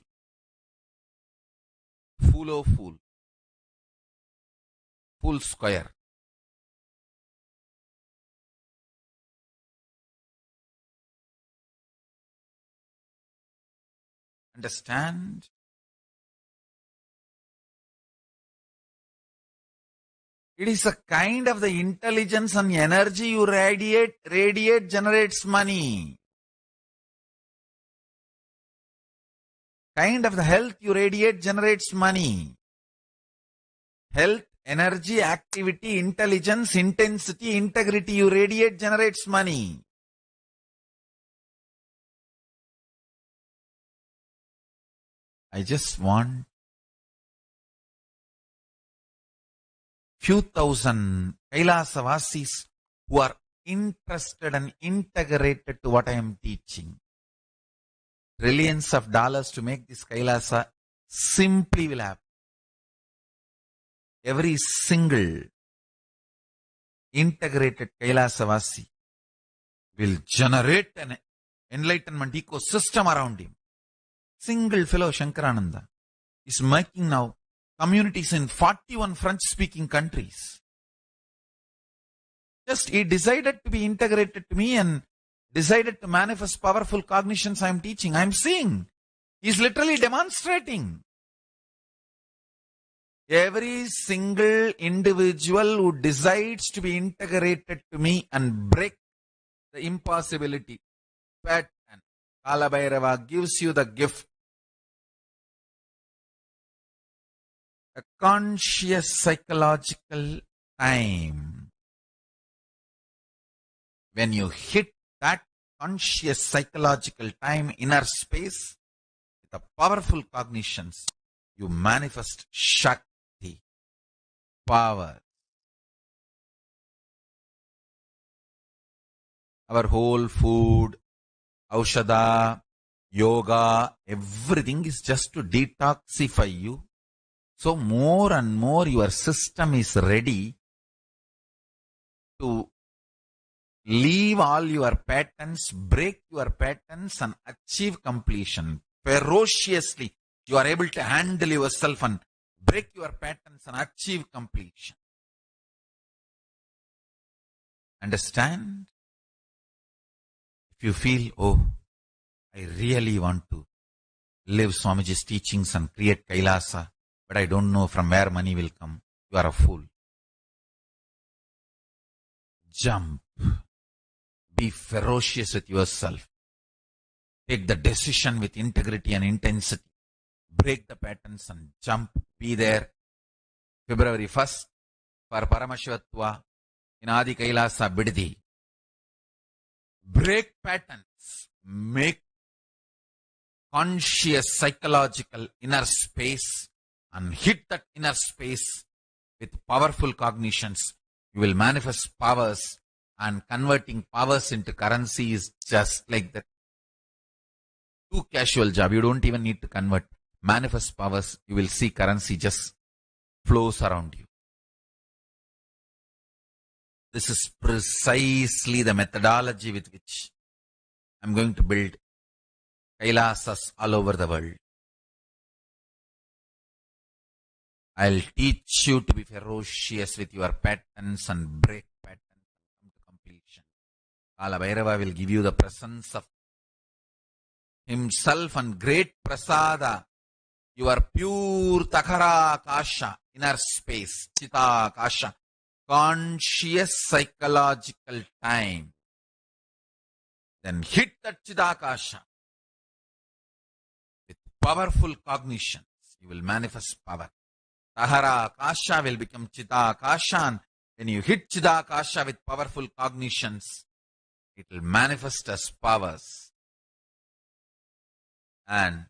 Fool oh fool. Fool square. Understand? It is a kind of the intelligence and energy you radiate generates money. Kind of the health you radiate generates money. Health, energy, activity, intelligence, intensity, integrity you radiate generates money. I just want few thousand Kailaasavasis who are interested and integrated to what I am teaching. Trillions of dollars to make this Kailasa simply will happen. Every single integrated Kailaasavasi will generate an enlightenment ecosystem around him. Single fellow Shankarananda is making now communities in 41 French-speaking countries. Just he decided to be integrated to me and decided to manifest powerful cognitions I am teaching. I am seeing. He's literally demonstrating. Every single individual who decides to be integrated to me and break the impossibility pattern, Kala Bhairava gives you the gift. A conscious psychological time. When you hit that conscious psychological time, inner space, with the powerful cognitions, you manifest Shakti, power. Our whole food, Aushadha, yoga, everything is just to detoxify you. So more and more your system is ready to leave all your patterns, break your patterns and achieve completion. Ferociously, you are able to handle yourself and break your patterns and achieve completion. Understand? If you feel, oh, I really want to live Swamiji's teachings and create Kailasa, but I don't know from where money will come, you are a fool. Jump. Be ferocious with yourself. Take the decision with integrity and intensity. Break the patterns and jump. Be there. February 1st for Paramashivatva in Adi Kailasa Biddi. Break patterns. Make conscious psychological inner space and hit that inner space with powerful cognitions. You will manifest powers, and converting powers into currency is just like that. Too casual job. You don't even need to convert. Manifest powers. You will see currency just flows around you. This is precisely the methodology with which I'm going to build Kailasas all over the world. I'll teach you to be ferocious with your patterns and break patterns and come to completion. Kala Bhairava will give you the presence of himself and great prasada, your pure Takara Kasha, inner space, Chita Kasha, conscious psychological time. Then hit that Chita Kasha with powerful cognitions. You will manifest power. Tahara Kasha will become Chita Kasha, and when you hit Chita Kasha with powerful cognitions, it will manifest as powers. And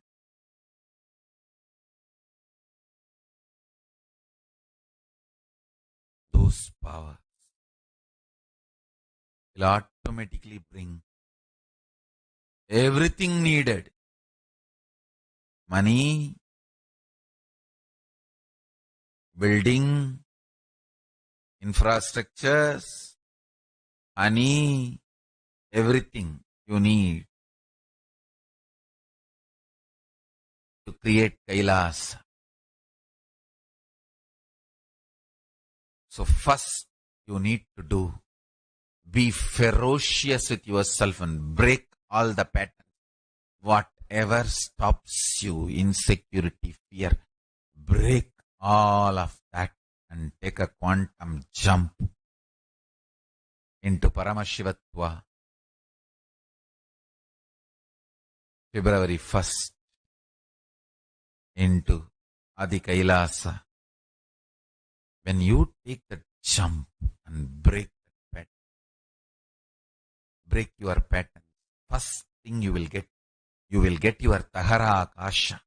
those powers will automatically bring everything needed. Money, building, infrastructures, honey, everything you need to create Kailasa. So first you need to do, be ferocious with yourself and break all the patterns. Whatever stops you, insecurity, fear, break all of that and take a quantum jump into Paramashivatva. February 1st into Adi Kailasa. When you take that jump and break that pattern, break your pattern, first thing you will get your Tahara Akasha,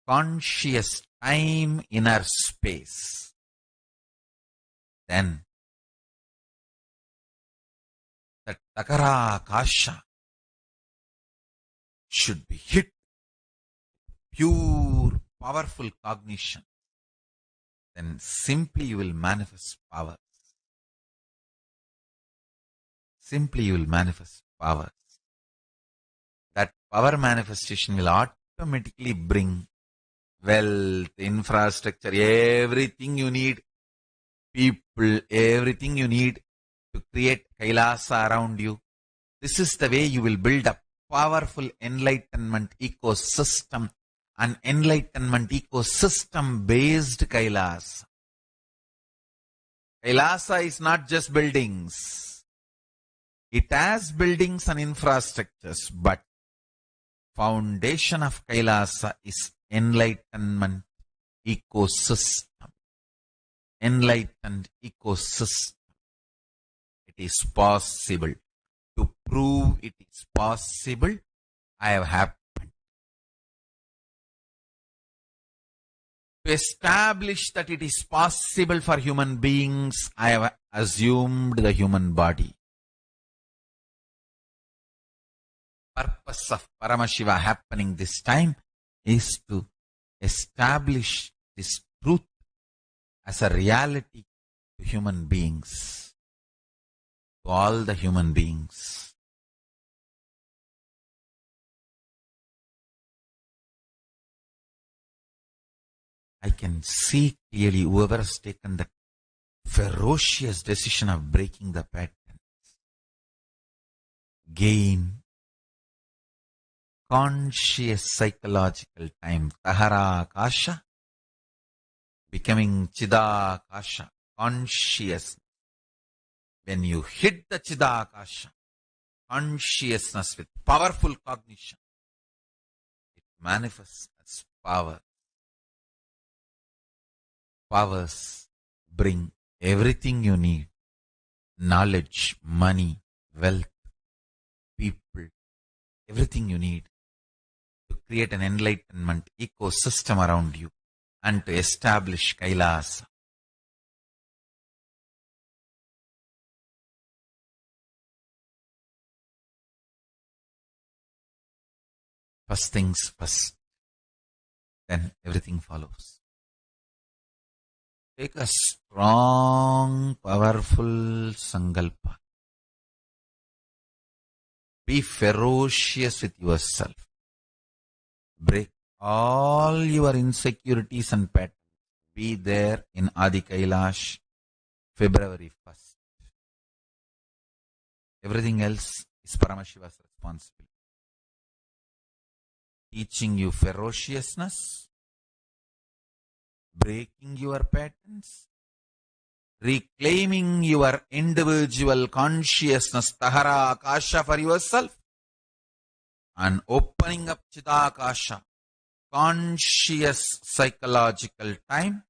conscious time, inner space. Then that Takara Akasha should be hit pure, powerful cognition. Then simply you will manifest powers. simply you will manifest powers. That power manifestation will automatically bring wealth, infrastructure, everything you need, people, everything you need to create Kailasa around you. This is the way you will build a powerful enlightenment ecosystem, an enlightenment ecosystem based Kailasa. Kailasa is not just buildings. It has buildings and infrastructures, but foundation of Kailasa is enlightenment ecosystem. Enlightened ecosystem. It is possible. To prove it is possible, I have happened. To establish that it is possible for human beings, I have assumed the human body. Purpose of Paramashiva happening this time is to establish this truth as a reality to human beings, to all the human beings. I can see clearly whoever has taken the ferocious decision of breaking the patterns, gain conscious psychological time, Tahara Akasha, becoming Chidakasha, conscious. When you hit the Chidakasha, consciousness with powerful cognition, it manifests as power. Powers bring everything you need, knowledge, money, wealth, people, everything you need to create an enlightenment ecosystem around you and to establish Kailasa. First things first, then everything follows. Take a strong, powerful sankalpa. Be ferocious with yourself. Break all your insecurities and patterns. Be there in Adi Kailash, February 1st. Everything else is Paramashiva's responsibility. Teaching you ferociousness, breaking your patterns, reclaiming your individual consciousness, Tahara Akasha for yourself, and opening up Chidakasha, conscious psychological time,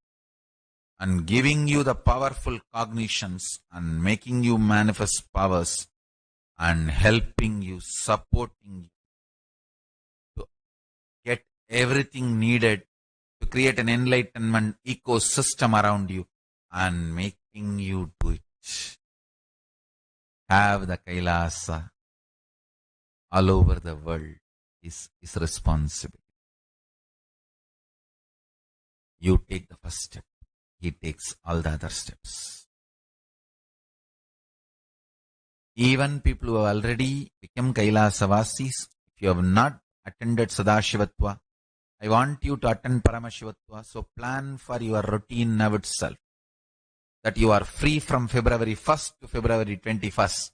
and giving you the powerful cognitions and making you manifest powers and helping you, supporting you to get everything needed to create an enlightenment ecosystem around you and making you do it. Have the Kailasa all over the world is responsibility. You take the first step. He takes all the other steps. Even people who have already become Kailaasavasis, if you have not attended Sadashivatva, I want you to attend Paramashivatva, so plan for your routine now itself, that you are free from February 1st to February 21st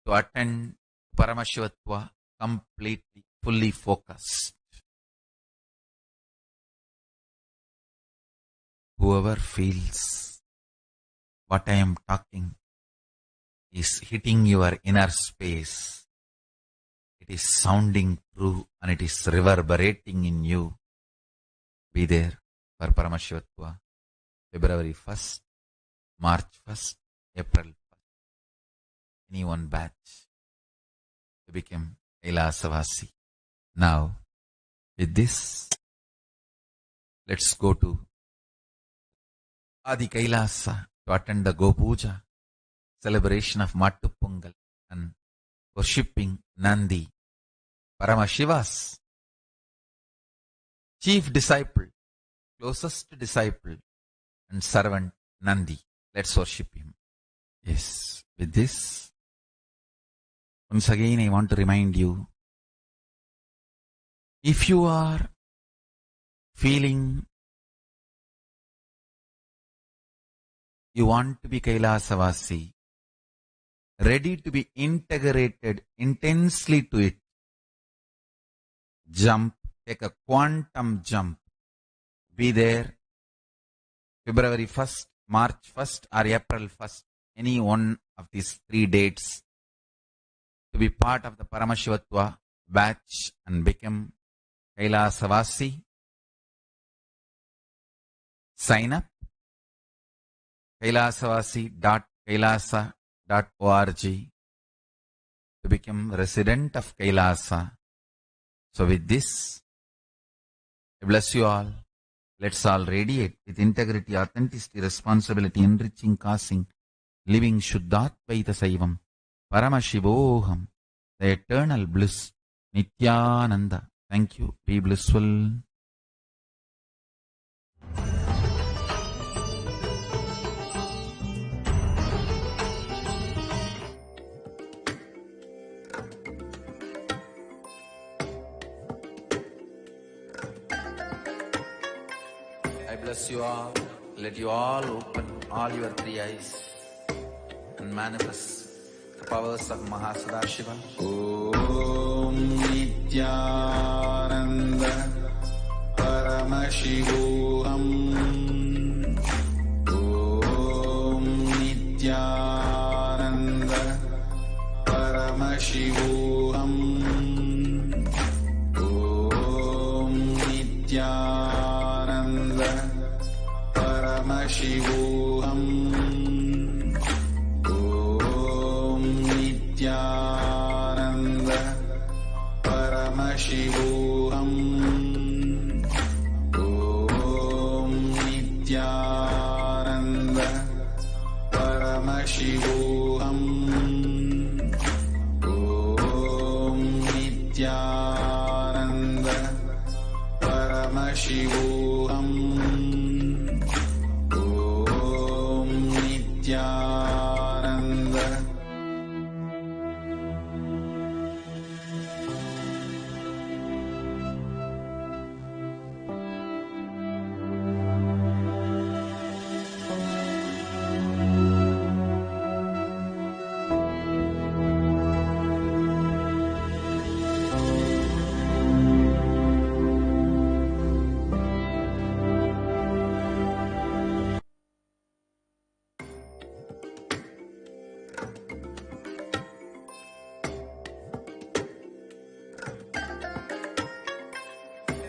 to attend Paramashivatva completely, fully focused. Whoever feels what I am talking is hitting your inner space, it is sounding true and it is reverberating in you, be there for Paramashivatva, February 1st, March 1st, April 1st. Any one batch to become Kailaasavasi. Now, with this, let's go to Adi Kailasa to attend the Go Puja, celebration of Mattu Pongal and worshipping Nandi, Paramashiva's chief disciple, closest disciple and servant Nandi. Let's worship him. Yes, with this, once again I want to remind you, if you are feeling you want to be Kailaasavasi, ready to be integrated intensely to it, jump, take a quantum jump, be there February 1st, March 1st or April 1st, any one of these 3 dates, to be part of the Paramashivatva batch and become Kailaasavasi. Sign up kailaasavasi.kailasa.org to become resident of Kailasa. So with this, I bless you all. Let's all radiate with integrity, authenticity, responsibility, enriching, causing, living Shuddhatvaita Saivam, Paramashivoham, the eternal bliss, Nithyananda. Thank you. Be blissful. I bless you all. Let you all open all your 3 eyes and manifest the powers of Mahasadashiva. Om Nithyananda Paramashivoham. Om Nithyananda Paramashivoham. Om Nithyananda Paramashivoham. Om Nithyananda Paramashivoham. Om Nithyananda Paramashivoham. Om Nithyananda Paramashivoham. Om Nithyananda.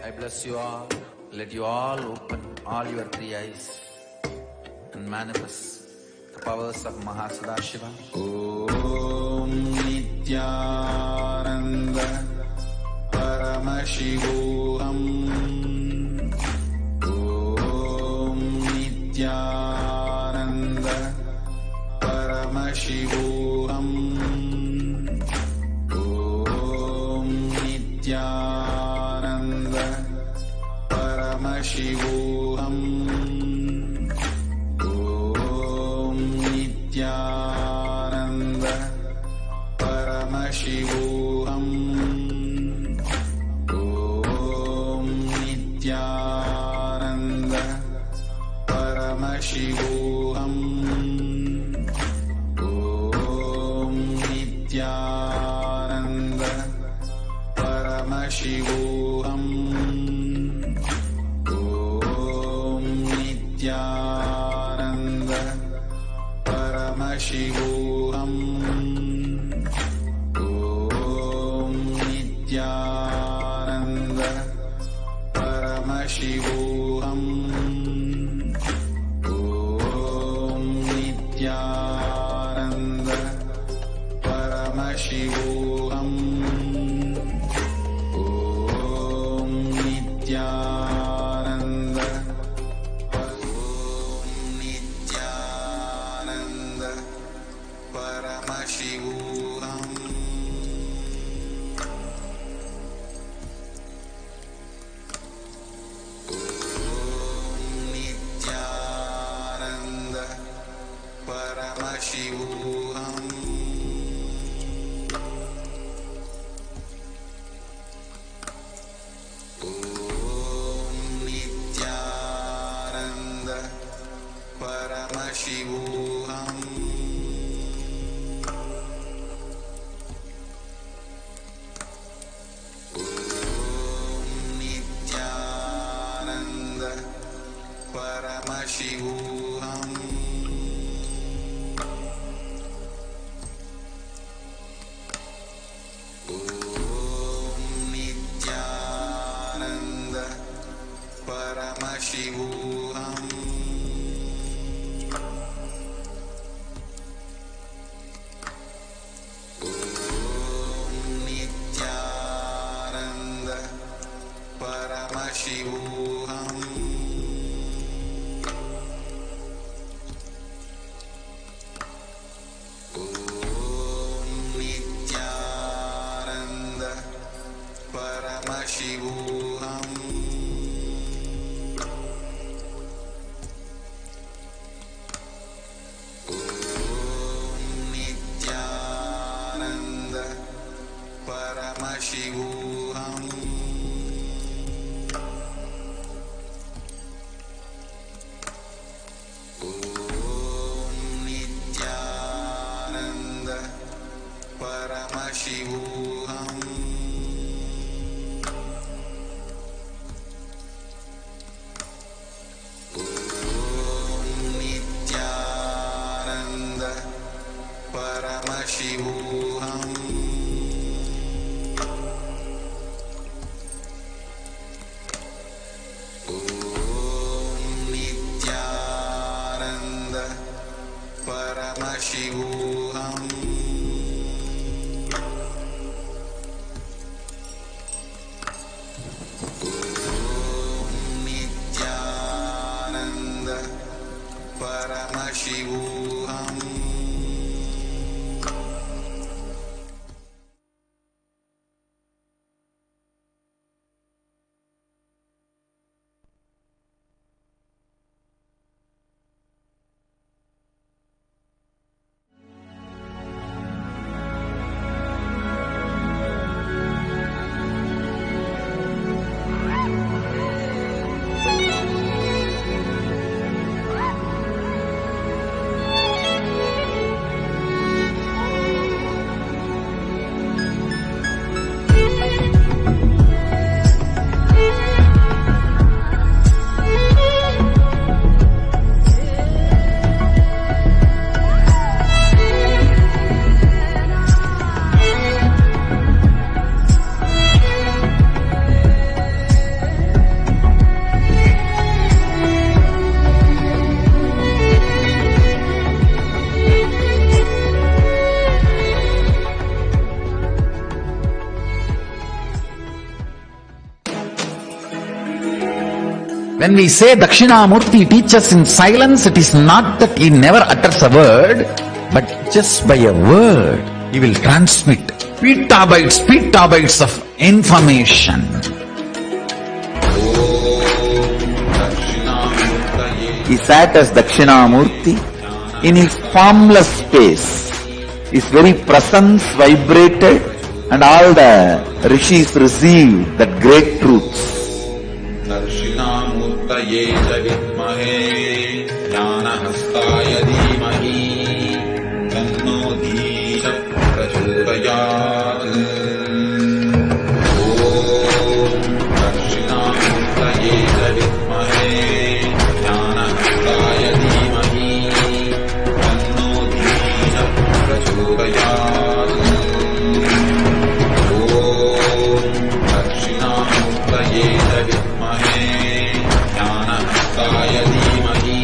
I bless you all. Let you all open all your 3 eyes and manifest the powers of Mahasadashiva. Om Nithyananda Paramashivoham. Om Nithyananda Paramashivoham. Om Nithyananda Paramashivoham. Om Nithyananda Paramashivoham. Om Nithyananda Paramashivoham. Om Nithyananda Paramashivoham. Om Nithyananda Paramashivoham. Om Nithyananda Paramashivoham. Om Nithyananda Paramashivoham. Om Nithyananda. Om Nithyananda Paramashivoham. Om Nithyananda Paramashivoham. Paramashivoham. Nithyananda Paramashivoham. Nithyananda Paramashivoham. Nithyananda Paramashivoham. Nithyananda Paramashivoham. Nithyananda Paramashivoham. Nithyananda Paramashivoham. Nithyananda Paramashivoham. Nithyananda Paramashivoham. Nithyananda Paramashivoham. When we say Dakshinamurti teaches in silence, it is not that he never utters a word, but just by a word, he will transmit petabytes of information. He sat as Dakshinamurti in his formless space. His very presence vibrated and all the rishis received that great truths. Dakshinamurtaye vidmahe jnanahastaya dhimahi tanno dhisha prachodayat. Om Dakshinamurtaye vidmahe jnanahastaya dhimahi tanno dhisha prachodayat. Om Dakshinamurtaye vidmahe jnanahastaya dhimahi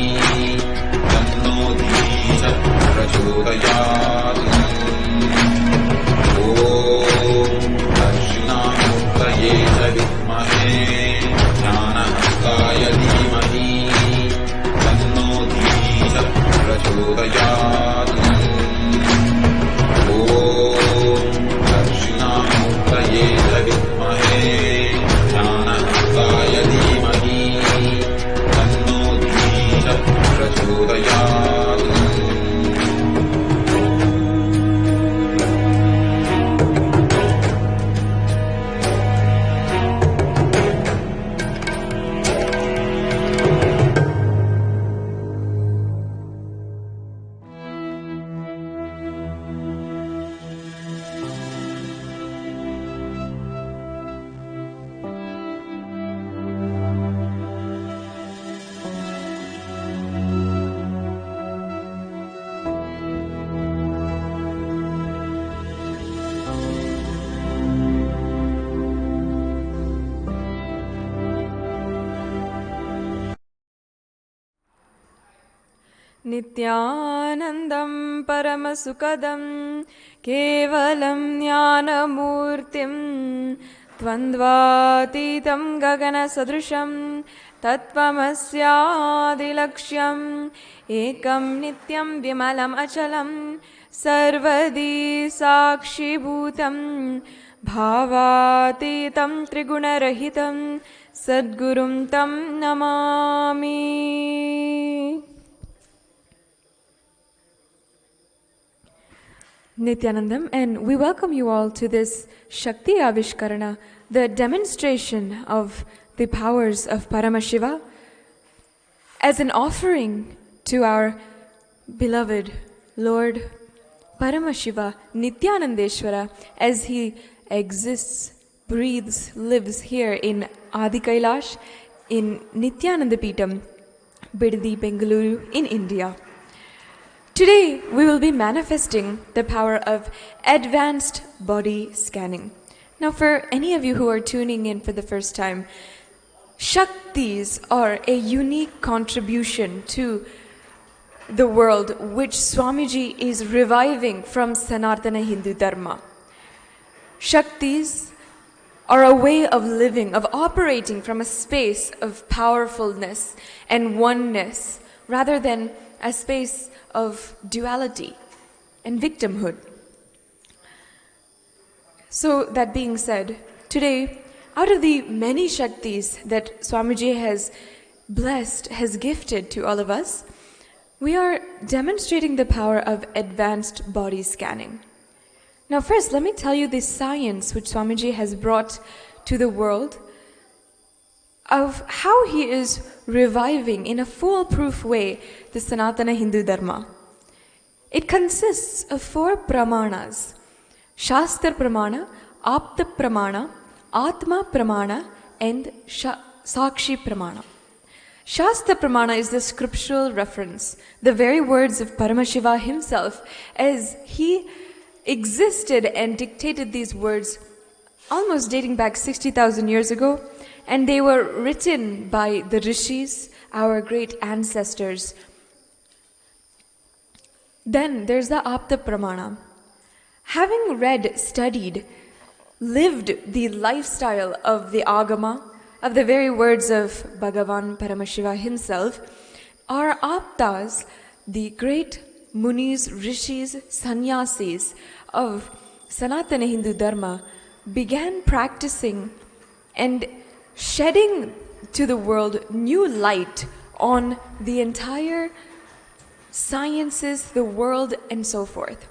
tanno dhisha नित्यानन्दं परमसुखदं केवलं ज्ञानमूर्तिं द्वन्द्वातीतं गगनसदृशं तत्त्वमस्यादिलक्ष्यम् एकं नित्यं विमलम् अचलं सर्वदी साक्षिभूतं भावातीतं त्रिगुणरहितं सद्गुरुं तं Namami. Nithyanandam, and we welcome you all to this Shakti Avishkarana, the demonstration of the powers of Paramashiva as an offering to our beloved Lord Paramashiva Nithyanandeshwara as he exists, breathes, lives here in Adi Kailash in Nithyananda Peetham, Bidadi, Bengaluru in India. Today, we will be manifesting the power of advanced body scanning. Now, for any of you who are tuning in for the first time, Shaktis are a unique contribution to the world which Swamiji is reviving from Sanatana Hindu Dharma. Shaktis are a way of living, of operating from a space of powerfulness and oneness, rather than a space of duality and victimhood. So, that being said, today, out of the many Shaktis that Swamiji has blessed, has gifted to all of us, we are demonstrating the power of advanced body scanning. Now first, let me tell you the science which Swamiji has brought to the world of how he is reviving in a foolproof way the Sanatana Hindu Dharma. It consists of 4 pramanas: Shastra Pramana, Apta Pramana, Atma Pramana, and Sakshi Pramana. Shastra Pramana is the scriptural reference, the very words of Paramashiva himself, as he existed and dictated these words almost dating back 60,000 years ago, and they were written by the rishis, our great ancestors. Then there's the Apta Pramana. Having read, studied, lived the lifestyle of the Agama, of the very words of Bhagavan Paramashiva himself, our Aptas, the great Munis, Rishis, Sannyasis of Sanatana Hindu Dharma, began practicing and shedding to the world new light on the entire sciences, the world, and so forth.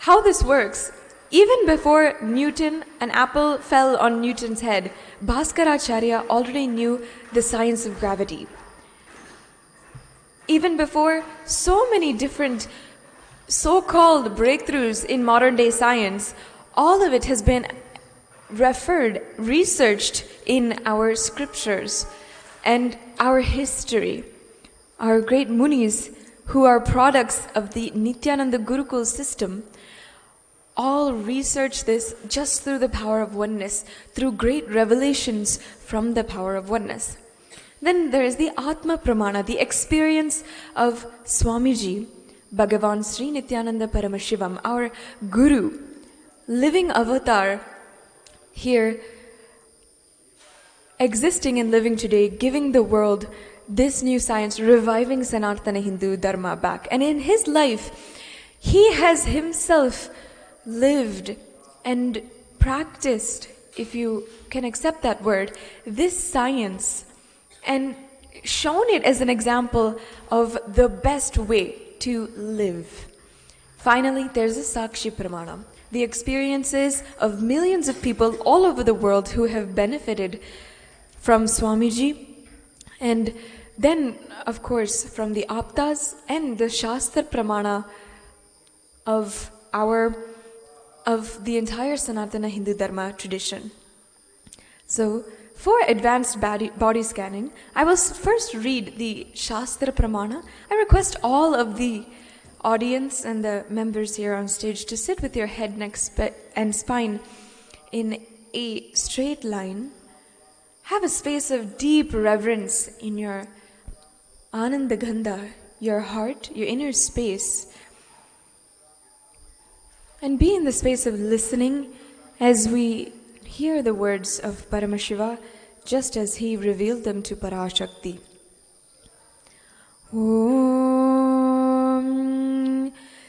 How this works: even before Newton, an apple fell on Newton's head, Bhaskaracharya already knew the science of gravity. Even before so many different so-called breakthroughs in modern day science, all of it has been referred, researched in our scriptures and our history. Our great Munis, who are products of the Nithyananda Gurukul system, all research this just through the power of oneness, through great revelations from the power of oneness. Then there is the Atma Pramana, the experience of Swamiji, Bhagavan Sri Nithyananda Paramashivam, our Guru, living avatar here, existing and living today, giving the world this new science, reviving Sanatana Hindu Dharma back. And in his life, he has himself lived and practiced, if you can accept that word, this science, and shown it as an example of the best way to live. Finally, there's a Sakshi Pramana, the experiences of millions of people all over the world who have benefited from Swamiji, and then, of course, from the Aptas and the Shastra Pramana of the entire Sanatana Hindu Dharma tradition. So, for advanced body scanning, I will first read the Shastra Pramana. I request all of the audience and the members here on stage to sit with your head, neck, and spine in a straight line. Have a space of deep reverence in your Anandagandha, your heart, your inner space. And be in the space of listening as we hear the words of Paramashiva just as he revealed them to Parashakti. Om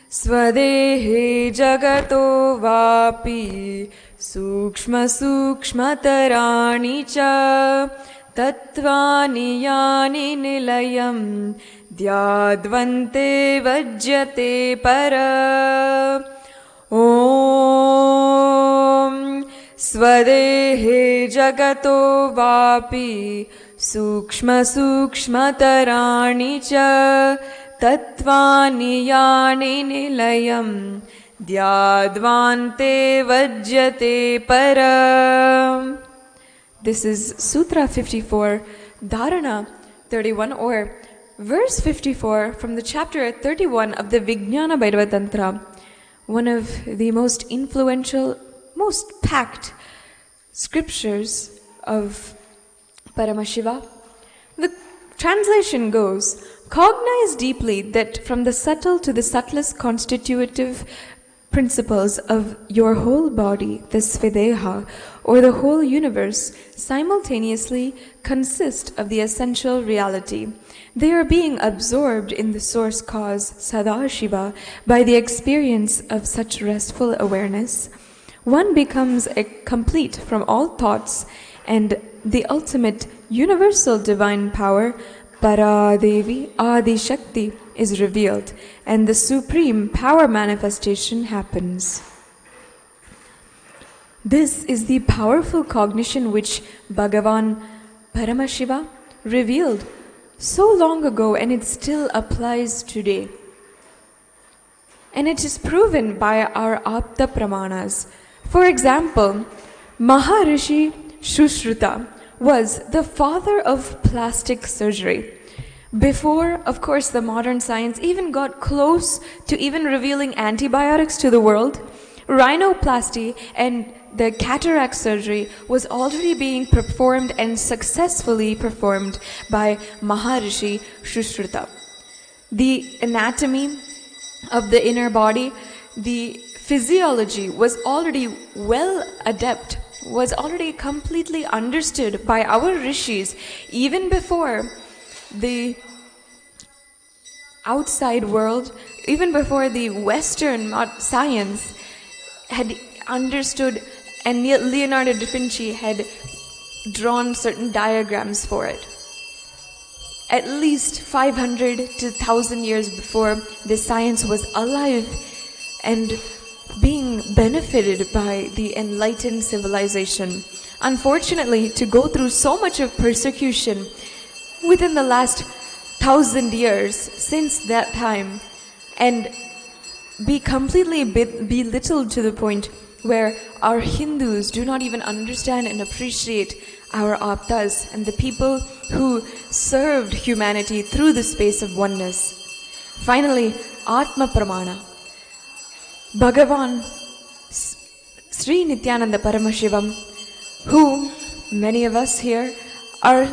Swadehe Jagato Vapi Sukshma Sukshmatarani Cha Tattvani Yani Nilayam Dhyadvante Vajyate Para Om Swadehe Jagato Vapi Sukshma Sukshmatarani Cha Tattvani Yani Nilayam Dhyadvante Vajyate Para. This is Sutra 54, Dharana 31, or verse 54 from the chapter 31 of the Vijnana Bhairava Tantra, one of the most influential, most packed scriptures of Paramashiva. The translation goes, cognize deeply that from the subtle to the subtlest constitutive principles of your whole body, the Svadeha, or the whole universe, simultaneously consist of the essential reality. They are being absorbed in the source cause, Sadashiva, by the experience of such restful awareness. One becomes complete from all thoughts, and the ultimate universal divine power, Paradevi Adi Shakti, is revealed, and the supreme power manifestation happens. This is the powerful cognition which Bhagavan Paramashiva revealed so long ago, and it still applies today. And it is proven by our Apta Pramanas. For example, Maharishi Shushruta was the father of plastic surgery. Before, of course, the modern science even got close to even revealing antibiotics to the world, rhinoplasty and the cataract surgery was already being performed and successfully performed by Maharishi Shushruta. The anatomy of the inner body, the physiology was already well adept, was already completely understood by our rishis even before the outside world, even before the Western science had understood, and Leonardo da Vinci had drawn certain diagrams for it. At least 500 to 1,000 years before, this science was alive and being benefited by the enlightened civilization. Unfortunately, to go through so much of persecution within the last 1,000 years since that time, and be completely belittled to the point where our Hindus do not even understand and appreciate our Aptas and the people who served humanity through the space of oneness. Finally, Atma Pramana. Bhagavan Sri Nithyananda Paramashivam, who many of us here are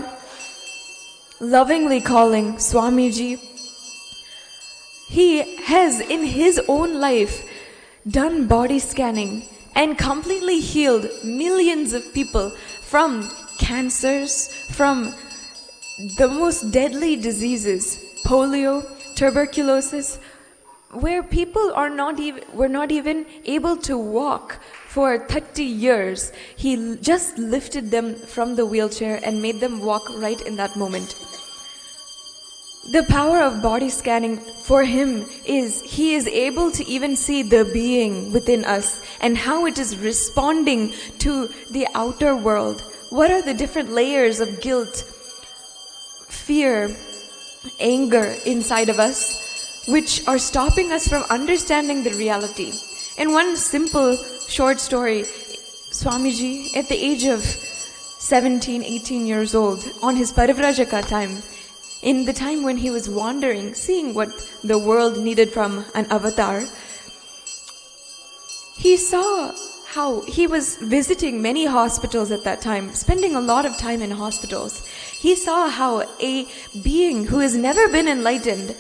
lovingly calling Swamiji, he has in his own life done body scanning and completely healed millions of people from cancers, from the most deadly diseases, polio, tuberculosis, where people were not even able to walk for 30 years. He just lifted them from the wheelchair and made them walk right in that moment. The power of body scanning for him is he is able to even see the being within us and how it is responding to the outer world. What are the different layers of guilt, fear, anger inside of us, which are stopping us from understanding the reality? In one simple short story, Swamiji, at the age of 17, 18 years old, on his Parivrajaka time, in the time when he was wandering, seeing what the world needed from an avatar, he saw how he was visiting many hospitals at that time, spending a lot of time in hospitals. He saw how a being who has never been enlightened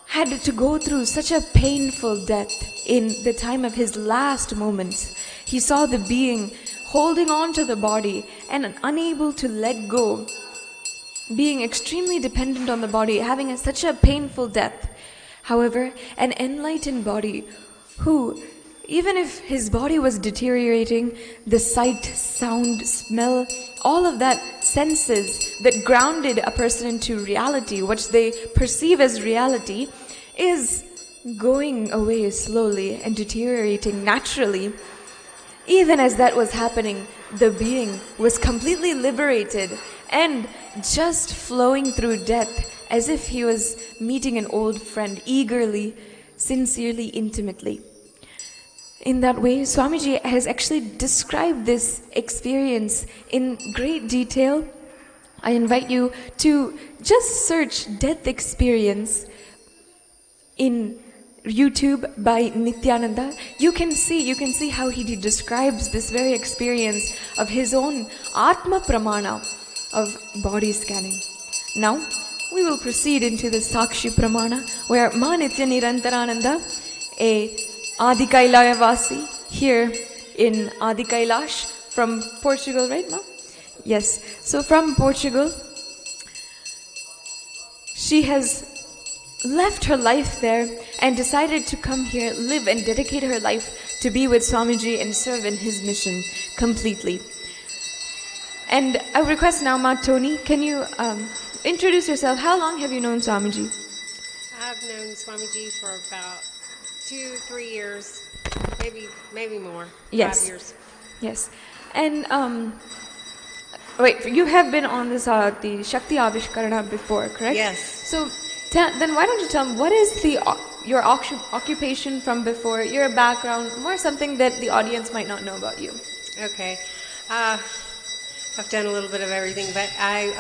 had to go through such a painful death in the time of his last moments. He saw the being holding on to the body and unable to let go, being extremely dependent on the body, having such a painful death. However, an enlightened body who, even if his body was deteriorating, the sight, sound, smell, all of that senses that grounded a person into reality, which they perceive as reality, is going away slowly and deteriorating naturally. Even as that was happening, the being was completely liberated and just flowing through death as if he was meeting an old friend, eagerly, sincerely, intimately. In that way, Swamiji has actually described this experience in great detail. I invite you to just search Death Experience in YouTube by Nithyananda. You can see how he describes this very experience of his own Atma Pramana of body scanning. Now, we will proceed into the Sakshi Pramana, where Ma Nitya Nirantarananda, a Adi Kailaasavasi here in Adi Kailash from Portugal, right, Ma? Yes. So from Portugal, she has left her life there and decided to come here, live and dedicate her life to be with Swamiji and serve in his mission completely. And I request now, Ma Tony, can you introduce yourself? How long have you known Swamiji? I've known Swamiji for about 2-3 years, maybe more. Yes. 5 years. Yes. And wait, you have been on this the Shakti Avishkarana before, correct? Yes. So then why don't you tell me, what is your occupation from before, your background, more something that the audience might not know about you? Okay. I've done a little bit of everything, but I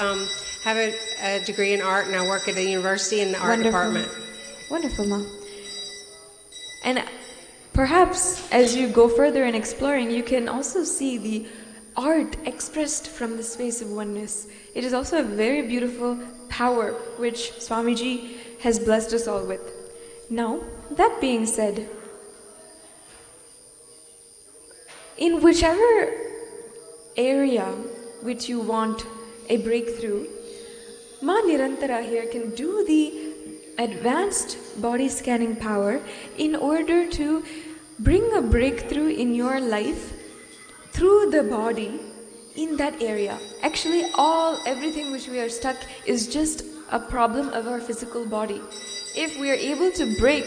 have a degree in art, and I work at a university in the art department. Wonderful, Ma. And perhaps as you go further in exploring, you can also see the art expressed from the space of oneness. It is also a very beautiful power which Swamiji has blessed us all with. Now, that being said, in whichever area which you want a breakthrough, Ma Nirantara here can do the advanced body scanning power in order to bring a breakthrough in your life through the body in that area. Actually, everything which we are stuck is just a problem of our physical body. If we are able to break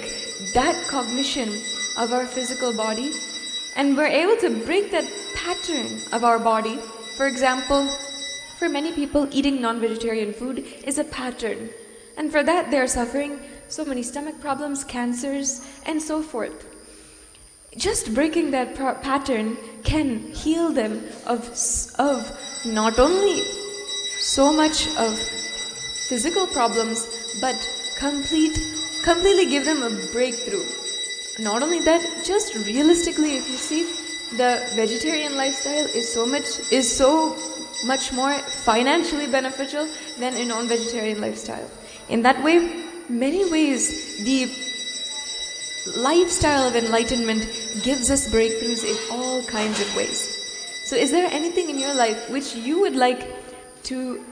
that cognition of our physical body, and we're able to break that pattern of our body, for example, for many people, eating non-vegetarian food is a pattern. And for that, they're suffering so many stomach problems, cancers, and so forth. Just breaking that pattern can heal them of not only so much of physical problems, but completely give them a breakthrough. Not only that, just realistically, if you see, the vegetarian lifestyle is so much more financially beneficial than a non-vegetarian lifestyle. In that way, many ways, the lifestyle of enlightenment gives us breakthroughs in all kinds of ways. So is there anything in your life which you would like to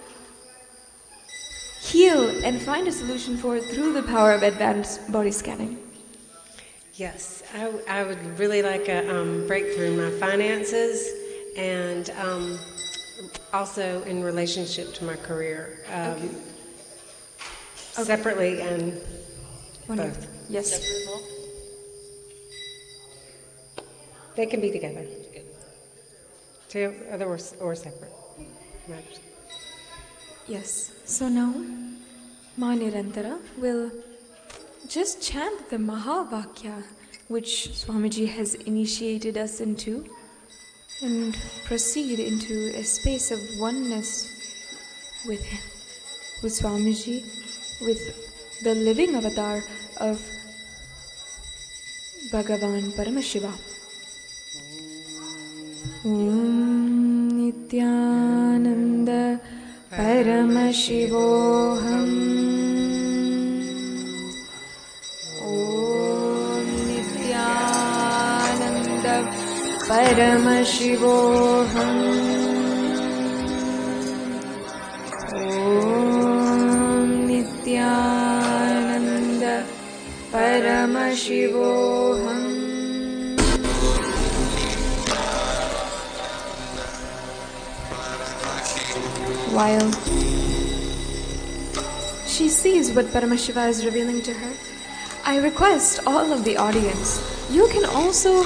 heal and find a solution for through the power of advanced body scanning? Yes, I would really like a breakthrough in my finances, and also in relationship to my career. Okay. Separately and wonderful. Both. Yes. They can be together. Together or separate. Yes. So now, Ma Nirantara will just chant the Mahavakya, which Swamiji has initiated us into, and proceed into a space of oneness with him, with Swamiji, with the living avatar of Bhagavan Paramashiva. Om Nithyananda Paramashivoham. Om Nithyananda Paramashivoham. Om Nithyananda Paramashivoham. While she sees what Paramashiva is revealing to her, I request all of the audience, you can also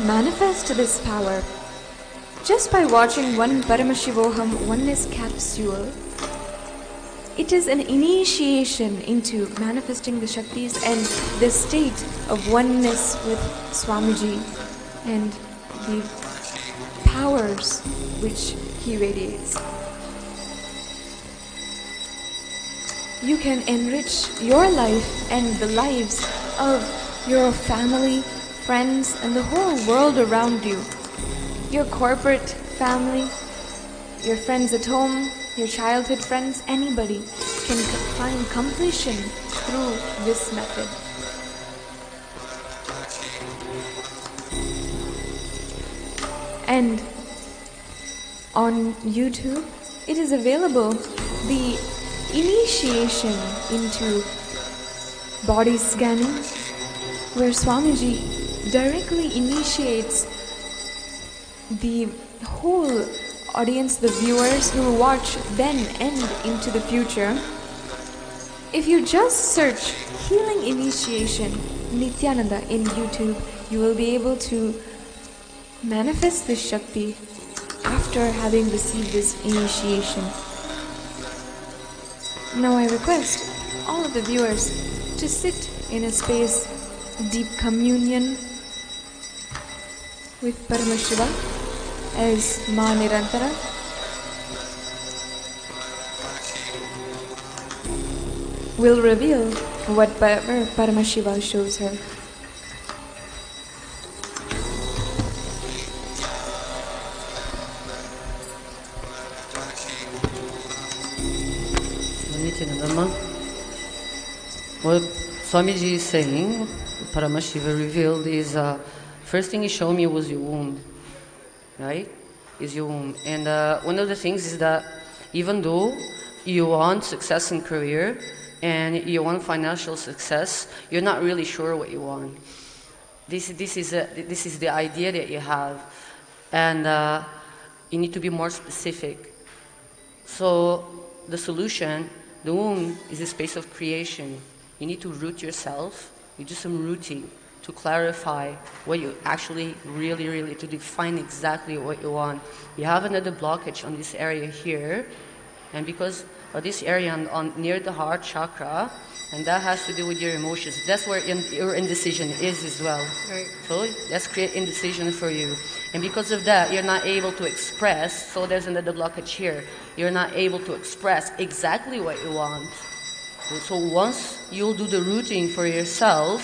manifest this power just by watching one Paramashivoham Oneness capsule. It is an initiation into manifesting the Shaktis and the state of oneness with Swamiji and the powers which he radiates. You can enrich your life and the lives of your family, friends, and the whole world around you. Your corporate family, your friends at home, your childhood friends, anybody can find completion through this method. And on YouTube, it is available, the initiation into body scanning, where Swamiji directly initiates the whole audience, the viewers who watch then and into the future. If you just search Healing Initiation Nithyananda in YouTube, you will be able to manifest this Shakti after having received this initiation. Now I request all of the viewers to sit in a space of deep communion with Paramashiva as Ma Nirantara. Will reveal whatever Paramashiva shows her. What Swamiji is saying, Paramashiva revealed, is first thing he showed me was your womb, right? Is your womb. And one of the things is that even though you want success in career and you want financial success, you're not really sure what you want. This is the idea that you have, and you need to be more specific. So the solution, the womb, is a space of creation. You need to root yourself. You do some rooting to clarify what you actually really, to define exactly what you want. You have another blockage on this area here, and because of this area on near the heart chakra, and that has to do with your emotions. That's where your indecision is as well. Right. So let's create indecision for you. And because of that, you're not able to express, so there's another blockage here. You're not able to express exactly what you want. So once you'll do the rooting for yourself,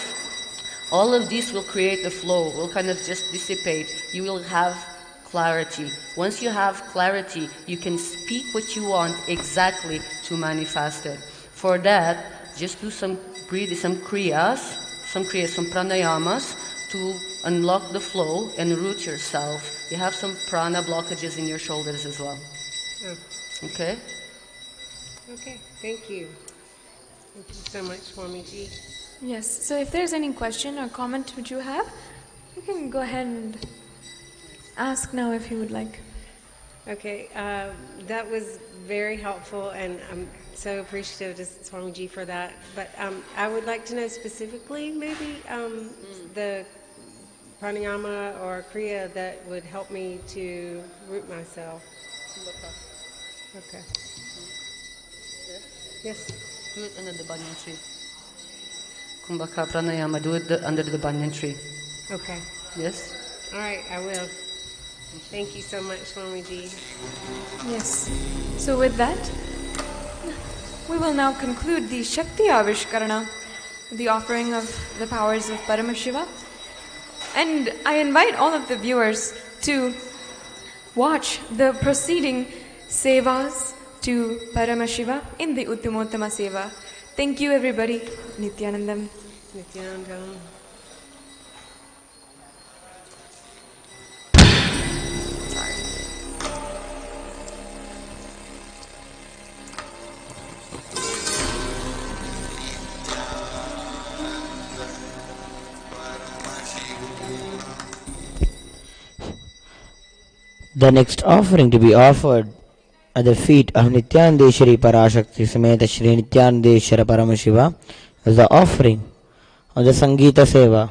all of this will create the flow, will kind of just dissipate. You will have clarity. Once you have clarity, you can speak what you want exactly to manifest it. For that, just do some breathing, some kriyas, some pranayamas to unlock the flow and root yourself. You have some prana blockages in your shoulders as well. Oh. Okay? Okay, thank you. Thank you so much, Swamiji. Yes, so if there's any question or comment which you have, you can go ahead and ask now if you would like. Okay, that was very helpful, and I'm so appreciative to Swamiji for that. But I would like to know specifically, maybe the pranayama or kriya that would help me to root myself. Okay. Yes. Do it under the banyan tree. Kumbhaka pranayama, do it under the banyan tree. Okay. Yes? All right, I will. Thank you so much, Swamiji. Yes. So with that, we will now conclude the Shakti Avishkarana, the offering of the powers of Paramashiva. And I invite all of the viewers to watch the proceeding sevas to Paramashiva in the Uttumottama Seva. Thank you everybody. Nithyanandam. Nithyananda. The next offering to be offered at the feet of Nithyanandeshwari Parashakti Sameta Shri Nithyanandeshwara Paramashiva is the offering of the Sangeeta Seva.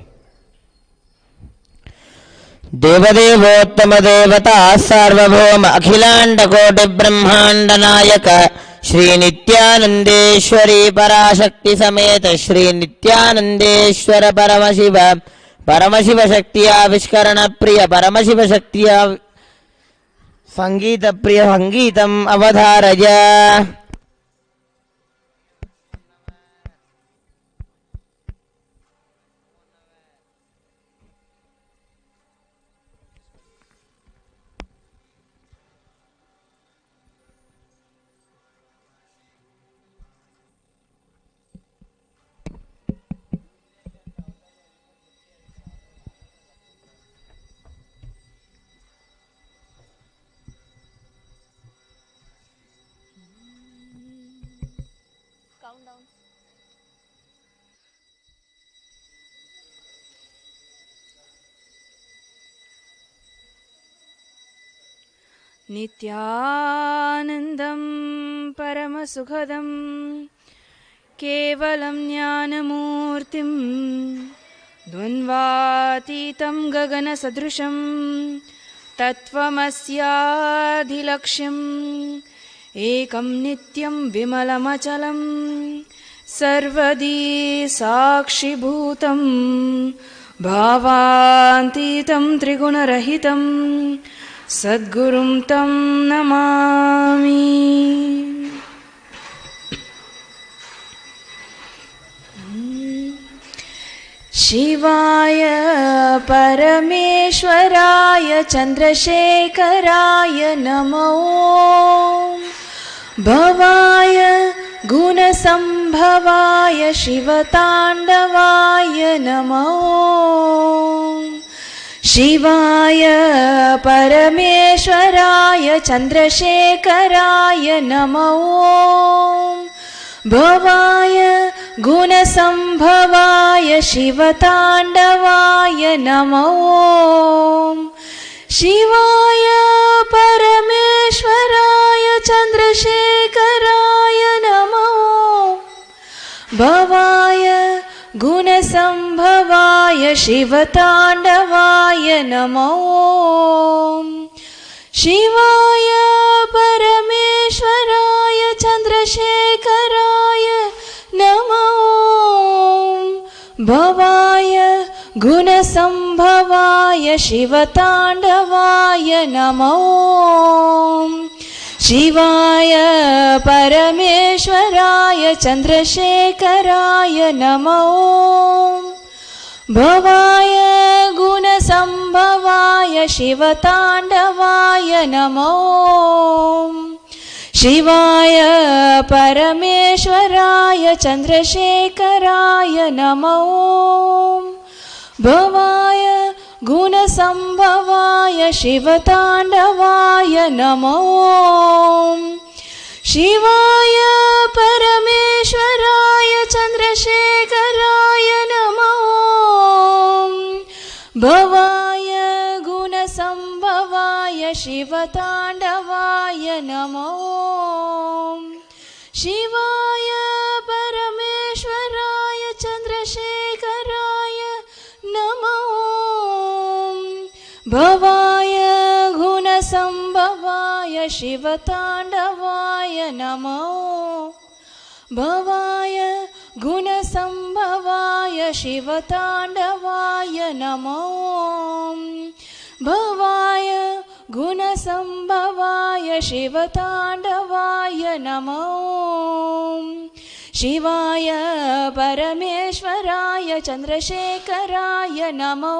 Devadevottama Devata Sarvabhauma Akhilanda Koti Brahmanda Nayaka Shri Nithyanandeshwari Parashakti Sameta Shri Nithyanandeshwara Paramashiva Paramashiva Shaktiya Vishkarana Priya Paramashiva Shaktiya Sangeeta Priya Sangeetam Avadharaya. Nithyanandam Paramasukhadam Kevalam Jnanamurtim Dvandvatitam Gagana Sadrusham Tattvamasyadhilaksham Ekam Nityam Vimalamachalam Sarvadi Sakshi Bhutam Bhavantitam Trigunarahitam Sadgurum Tam Namami. Shivaya Parameshwaraya Chandrasekharaya Namo Bhavaya Gunasambhavaya Shivatandavaya Namo Shivaya Parameshwaraya Chandrasekharaya Namo Bhavaya Gunasambhavaya Shivatandavaya Namo Shivaya Parameshwaraya Chandrasekharaya Namo Bhavaya Gunasambhavaya Shivatandavaya Namo Shivaya Parameshwaraya Chandrasekharaya Namo Bhavaya Gunasambhavaya Shivatandavaya Namo Shivaya Parameshwaraya Chandrasekharaya Namo Bhavaya Gunasambhavaya Shivatandavaya Namo Shivaya Parameshwaraya Chandrasekharaya Namo Bhavaya Gunasambhavaya Shivatandavaya Namo Shivaya Parameshwaraya Chandrasekharaya Namo Bhavaya Gunasambhavaya Shivatandavaya Namo Shivaya Parameshwaraya Chandrasekharaya Namo Bhavaya Gunasambhavaya Shivatandavaya Namo Bhavaya Gunasambhavaya Shivatandavaya Namo Bhavaya Gunasambhavaya Shivatandavaya Namo Shivaya Parameshwaraya Chandrasekharaya Namo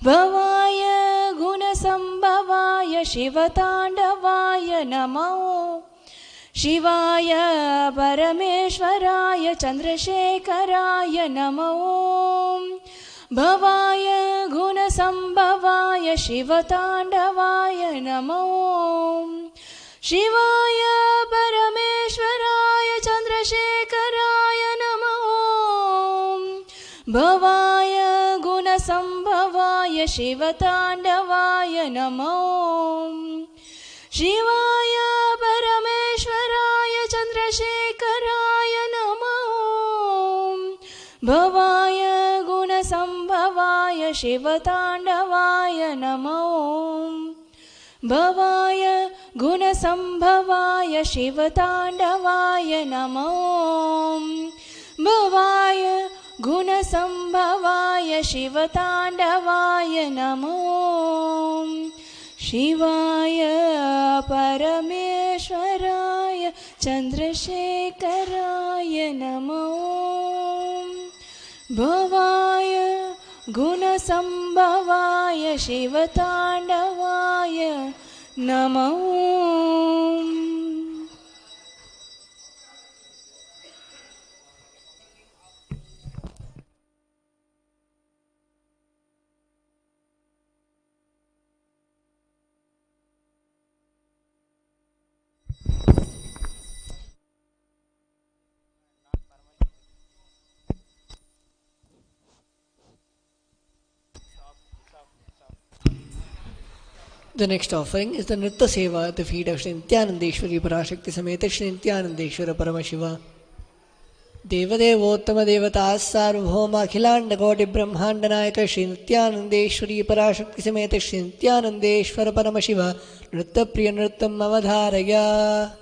Bhavaya Gunasambhavaya गुणसम्भवाय शिवताण्डवाय नमो शिवाय परमेश्वराय चन्द्रशेखराय नमो भवाय गुणसम्भवाय शिवताण्डवाय नमो शिवाय परमेश्वराय चन्द्रशेखराय नमो भवाय गुणसम्भवाय शिवताण्डवाय नमो शिवाय परमेश्वराय चन्द्रशेखराय नमो भवाय गुणसम्भवाय शिवताण्डवाय नमो भवाय गुणसम्भवाय शिवताण्डवाय नमो भवाय गुणसम्भवाय शिवताण्डवाय नमो शिवाय परमेश्वराय चन्द्रशेखराय नमो भवाय गुणसम्भवाय शिवताण्डवाय नमो The next offering is the Nritta Seva at the feet of Shri Nithyanandeshwari Parashakti Sameta Shri Nithyanandeshwara Paramashiva. Devadevottama Devatas Sarvabhauma Akhilanda Koti Brahmanda Nayaka Shri Nithyanandeshwari Parashakti Sameta Shri Nithyanandeshwara Paramashiva Nritta Priya Nrittam Avadharaya.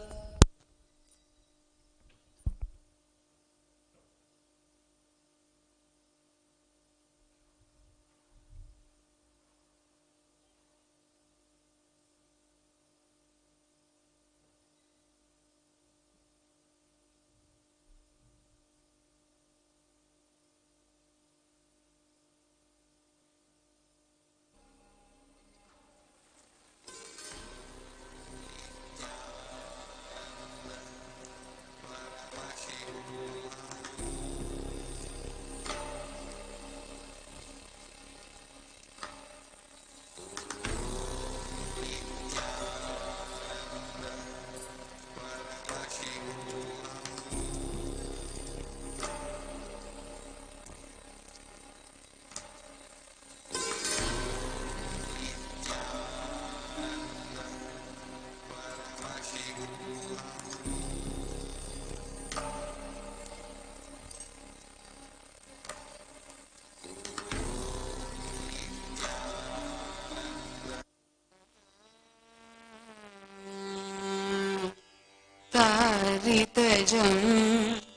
तजं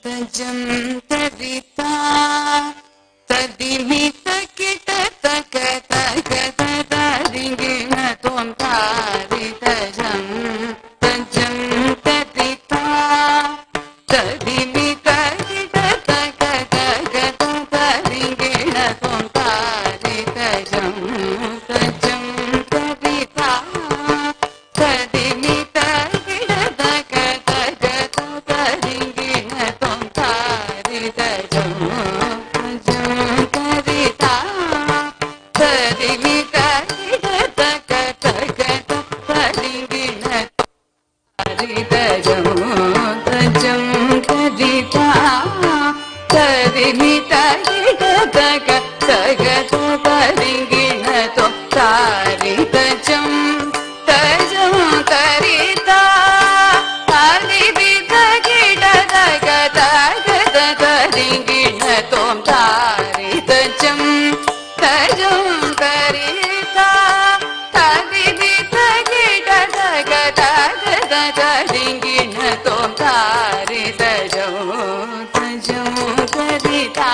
तजं तदिता तदिमित किट तक तक तदिगिण त्वं तारि तजं तजं तदिता तदिमित किट तक तक तदिगिण त्वं तारि तजं तजं तदिता तदिमित किट तक तक तदिगिण त्वं तारि तजं तजं तदिता तदिमित किट तक तक तदिगिण तजं तजं तदिता तदिमित किट तक तक तदिगिण त्वं तारि तजं तजं तरिता तदिमित किट तक तक तदिगिण त्वं तारि तजं तजं तरिता तदिमित किट तक तक तदिगिण त्वं तारि तजं तजं तरिता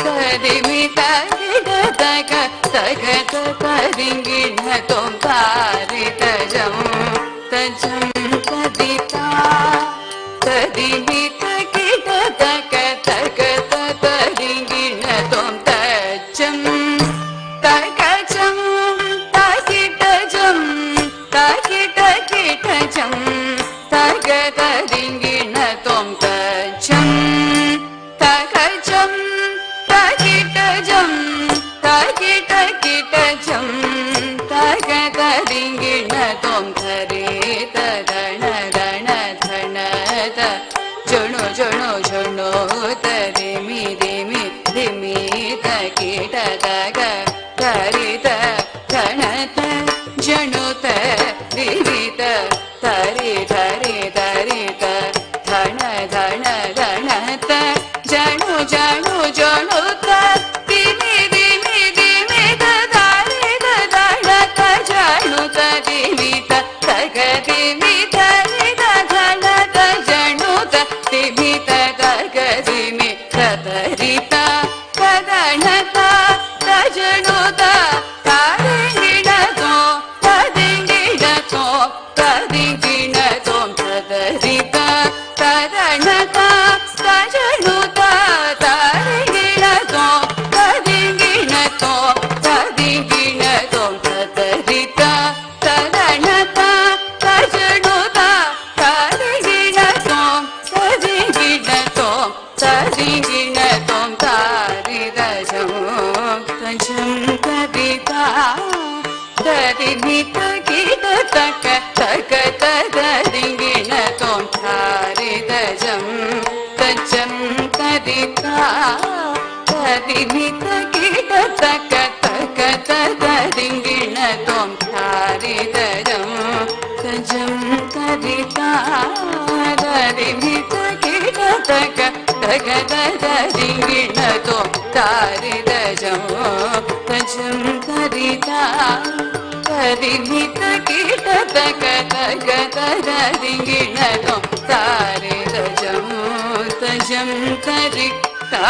तदिमित किट तक तक तदिगिण त्वं तारि तजं तजं तदिता तदिमित किट तक तक तदिगिण त्वं तजं तकचं तजं ததிங்கிண தோம் தச்சம் தகஜம் தகிடஜம் தகிட கிடஜம் தக ததிங்கிண தோம் தரே ததண தண தண த ஜணு ஜணு ஜணு தரிமி திமி திமி தகிட தக தரித தணத ஜணுத திரித தரி தரி தரித தண தண தணத ஜணு ஜணு ஜணுத திமி திமி திமி தரித தணத ஜணுத திமித தக திமி தரித தணத ஜணுத திமித தக திமி தரித ததணத தஜணுத ததிங்கிணதோ ததிங்கிணதோ ததிங்கிணதோ ததரித ததணத தஜணுத ததிங்கிணதோ ததிங்கிணதோ ததிங்கிணதோ ததரித ததணத தஜணுத ததிங்கிணதோ ததிங்கிணதோ ததிங்கிணதோ தாரிதஜம் தஜம் ததிதா ததிமித கிட தக தக ததிங்கிணதோ தாரிதஜம் தஜம் ததிதா ததிமித கிட தக தக ததிங்கிணதோ தாரிதஜம் தஜம் ததிதா ததிமித கிட தக தக ததிங்கிணதோ தாரிதஜம் தஜம் தரிதா ததிமித கிட தக தக ததிங்கிணதோ தாரிதஜம் தஜம் தரிதா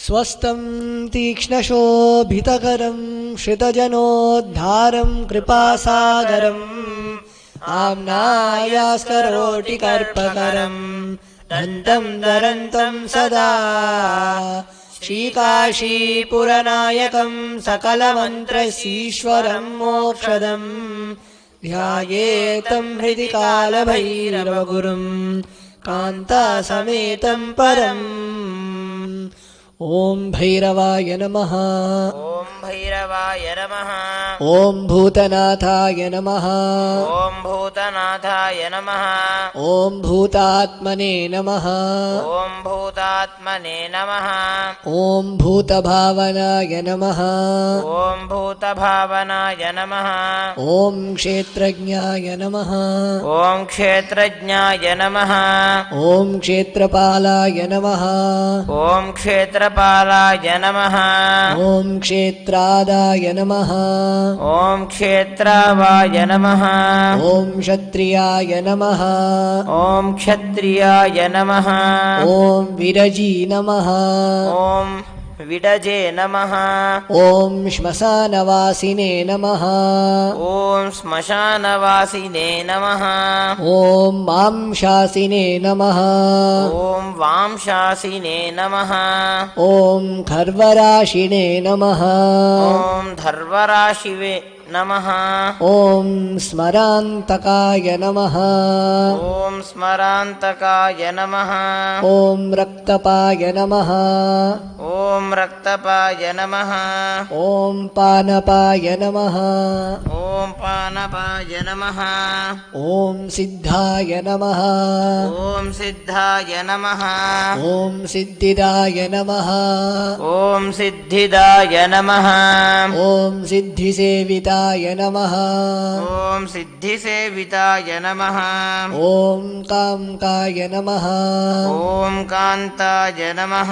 स्वस्थं तीक्ष्णशोभितकरं श्रितजनोद्धारं कृपासागरम् आम्नायास्करोटिकर्पकरं दन्तं दरन्तं सदा श्रीकाशीपुरनायकं सकलमन्त्रसीश्वरं मोक्षदं ध्यायेतं हृदि कालभैरवगुरुं कान्तासमेतं परम्। ॐ भैरवाय नमः। ॐ भैरवाय नमः। ॐ भूतनाथाय नमः। ॐ भूतनाथाय नमः। ॐ भूतात्मने नमः। ॐ भूतात्मने नमः। ॐ भूतभावनाय नमः। ॐ भूतभावनाय नमः। ॐ क्षेत्रज्ञाय नमः। ॐ क्षेत्रज्ञाय नमः। ॐ क्षेत्रपालाय नमः। ॐ क्षेत्रपालाय नमः। ॐ क्षेत्रादाय नमः। ॐ क्षेत्रावाय नमः। ॐ क्षत्रियाय नमः। ॐ क्षत्रियाय नमः। ॐ विरजी नमः। ॐ विडजे नमः। ॐ श्मशानवासिने नमः। ॐ श्मशानवासिने नमः। ॐ मांशासिने नमः। ॐ वांशासिने नमः। ॐ खर्वराशिने नमः। ॐ धर्वराशिवे नमः। ॐ स्मरान्तकाय नमः। ॐ स्मरान्तकाय नमः। ॐ रक्तपाय नमः। ॐ रक्तपाय नमः। ॐ पानपाय नमः। ॐ पानपाय नमः। ॐ सिद्धाय नमः। ॐ सिद्धाय नमः। ॐ सिद्धिदाय नमः। ॐ सिद्धिदाय नमः। ॐ सिद्धिसेविताय नमः। ॐ सिद्धिसेविताय नमः। ॐ काङ्काय नमः। ॐ कान्ताय नमः।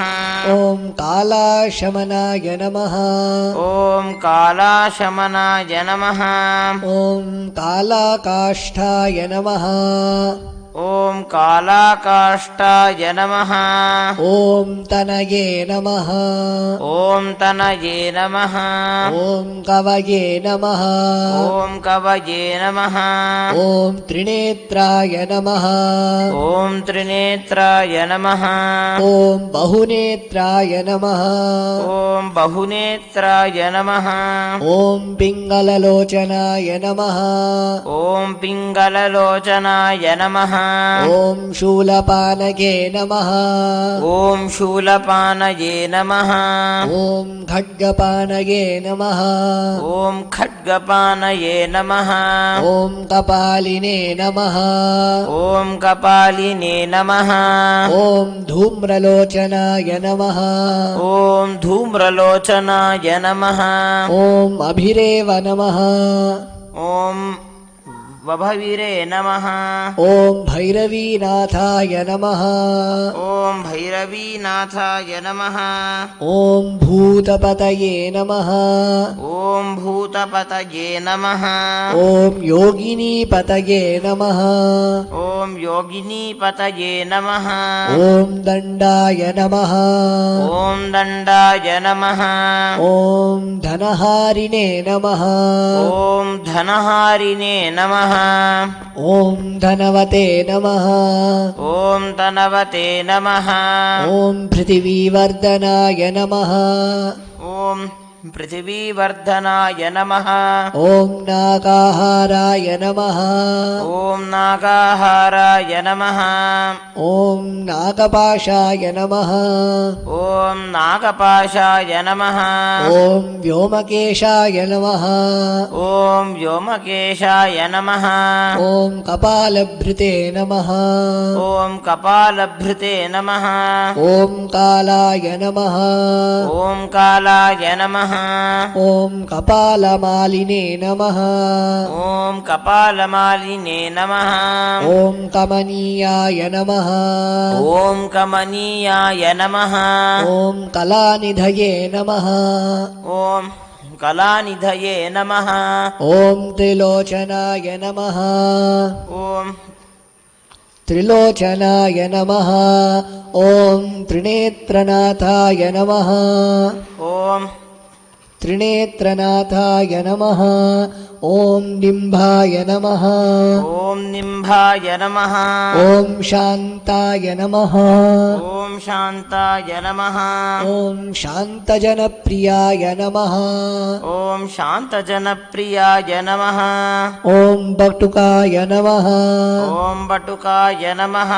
ॐ कालाशमनाय नमः। ॐ कालाशमनाय नमः। ॐ कालाकाष्ठाय नमः। ॐ कालाकाष्ठाय नमः। ॐ तनये नमः। ॐ तनये नमः। ॐ कवये नमः। ॐ कवये नमः। ॐ त्रिनेत्राय नमः। ॐ त्रिनेत्राय नमः। ॐ बहुनेत्राय नमः। ॐ बहुनेत्राय नमः। ॐ पिङ्गललोचनाय नमः। ॐ पिङ्गललोचनाय नमः। ॐ शूलपानगे नमः। ॐ शूलपानये नमः। ॐ खड्गपानगे नमः। ॐ खड्गपानये नमः। ॐ कपालिने नमः। ॐ कपालिने नमः। ॐ धूम्रलोचनाय नमः। ॐ धूम्रलोचनाय नमः। ॐ अभिरेव नमः। ॐ वभविरे नमः। ॐ भैरवीनाथाय नमः। ॐ भैरवीनाथाय नमः। ॐ भूतपतये नमः। ॐ भूतपतये नमः। ॐ योगिनीपतये नमः। ॐ योगिनीपतये नमः। ॐ दण्डाय नमः। ॐ दण्डाय नमः। ॐ धनहारिणे नमः। ॐ धनहारिणे नमः। ॐ धनवते नमः। ॐ धनवते नमः। ॐ पृथिवीवर्धनाय नमः। ॐ पृथिवीवर्धनाय नमः। ॐ नागाहाराय नमः। ॐ नागाहाराय नमः। ॐ नागपाशाय नमः। ॐ नागपाशाय नमः। ॐ व्योमकेशाय नमः। ॐ व्योमकेशाय नमः। ॐ कपालभृते नमः। ॐ कपालभृते नमः। ॐ कालाय नमः। ॐ कालाय नमः। ॐ कपालमालिने नमः। ॐ कपालमालिने नमः। ॐ कमनीयाय नमः। ॐ कमनीयाय नमः। ॐ कलानिधये नमः। ॐ कलानिधये नमः। ॐ त्रिलोचनाय नमः। ॐ त्रिलोचनाय नमः। ॐ त्रिनेत्रनाथाय नमः। ॐ त्रिनेत्रनाथाय नमः। ॐ निम्भाय नमः। ॐ निम्भाय नमः। ॐ शान्ताय नमः। ॐ शान्ताय नमः। ॐ शान्तजनप्रियाय नमः। ॐ शान्तजनप्रियाय नमः। ॐ बटुकाय नमः। ॐ बटुकाय नमः।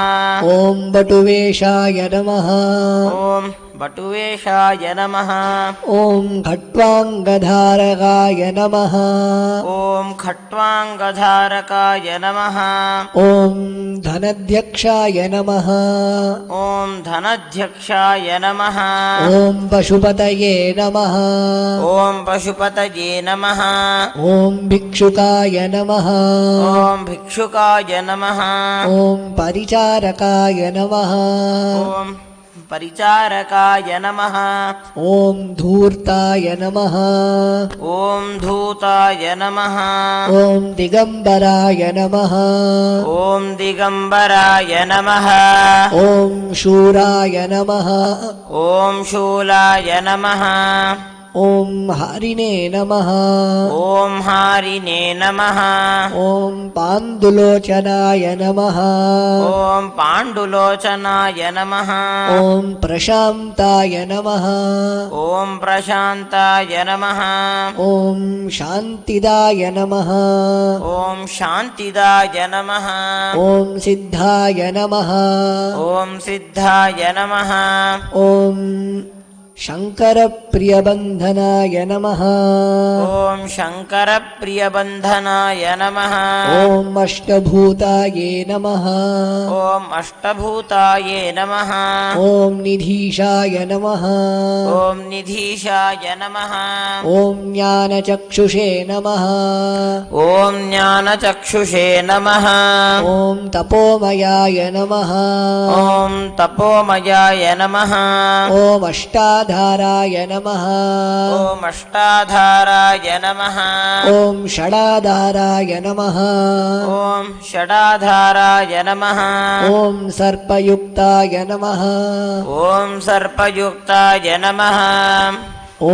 ॐ बटुवेशाय नमः। ॐ बटुवेशाय नमः। ॐ खट्वाङ्गधारकाय नमः। ॐ खट्वाङ्गधारकाय नमः। ॐ धनध्यक्षाय नमः। ॐ धनध्यक्षाय नमः। ॐ पशुपतये नमः। ॐ पशुपतये नमः। ॐ भिक्षुकाय नमः। ॐ भिक्षुकाय नमः। ॐ परिचारकाय नमः। ॐ परिचारकाय नमः। ॐ धूर्ताय नमः। ॐ धूताय नमः। ॐ दिगम्बराय नमः। ॐ दिगम्बराय नमः। ॐ शूराय नमः। ॐ शूलाय नमः। ॐ हरिणे नमः। ॐ हारिणे नमः। ॐ पाण्डुलोचनाय नमः। ॐ पाण्डुलोचनाय नमः। ॐ प्रशान्ताय नमः। ॐ प्रशान्ताय नमः। ॐ शान्तिदाय नमः। ॐ शान्तिदाय नमः। ॐ सिद्धाय नमः। ॐ सिद्धाय नमः। ॐ शङ्करप्रियबन्धनाय नमः। ॐ शङ्करप्रियबन्धनाय नमः। ॐ अष्टभूताये नमः। ॐ अष्टभूताये नमः। ॐ निधीशाय नमः। ॐ निधीशाय नमः। ॐ ज्ञानचक्षुषे नमः। ॐ ज्ञानचक्षुषे नमः। ॐ तपोमयाय नमः। ॐ तपोमयाय नमः। ॐ अष्टाधाराय नमः। ॐ अष्टाधाराय नमः। ॐ षडाधाराय नमः। ॐ षडाधाराय नमः। ॐ सर्पयुक्ताय नमः। ॐ सर्पयुक्ताय नमः। ॐ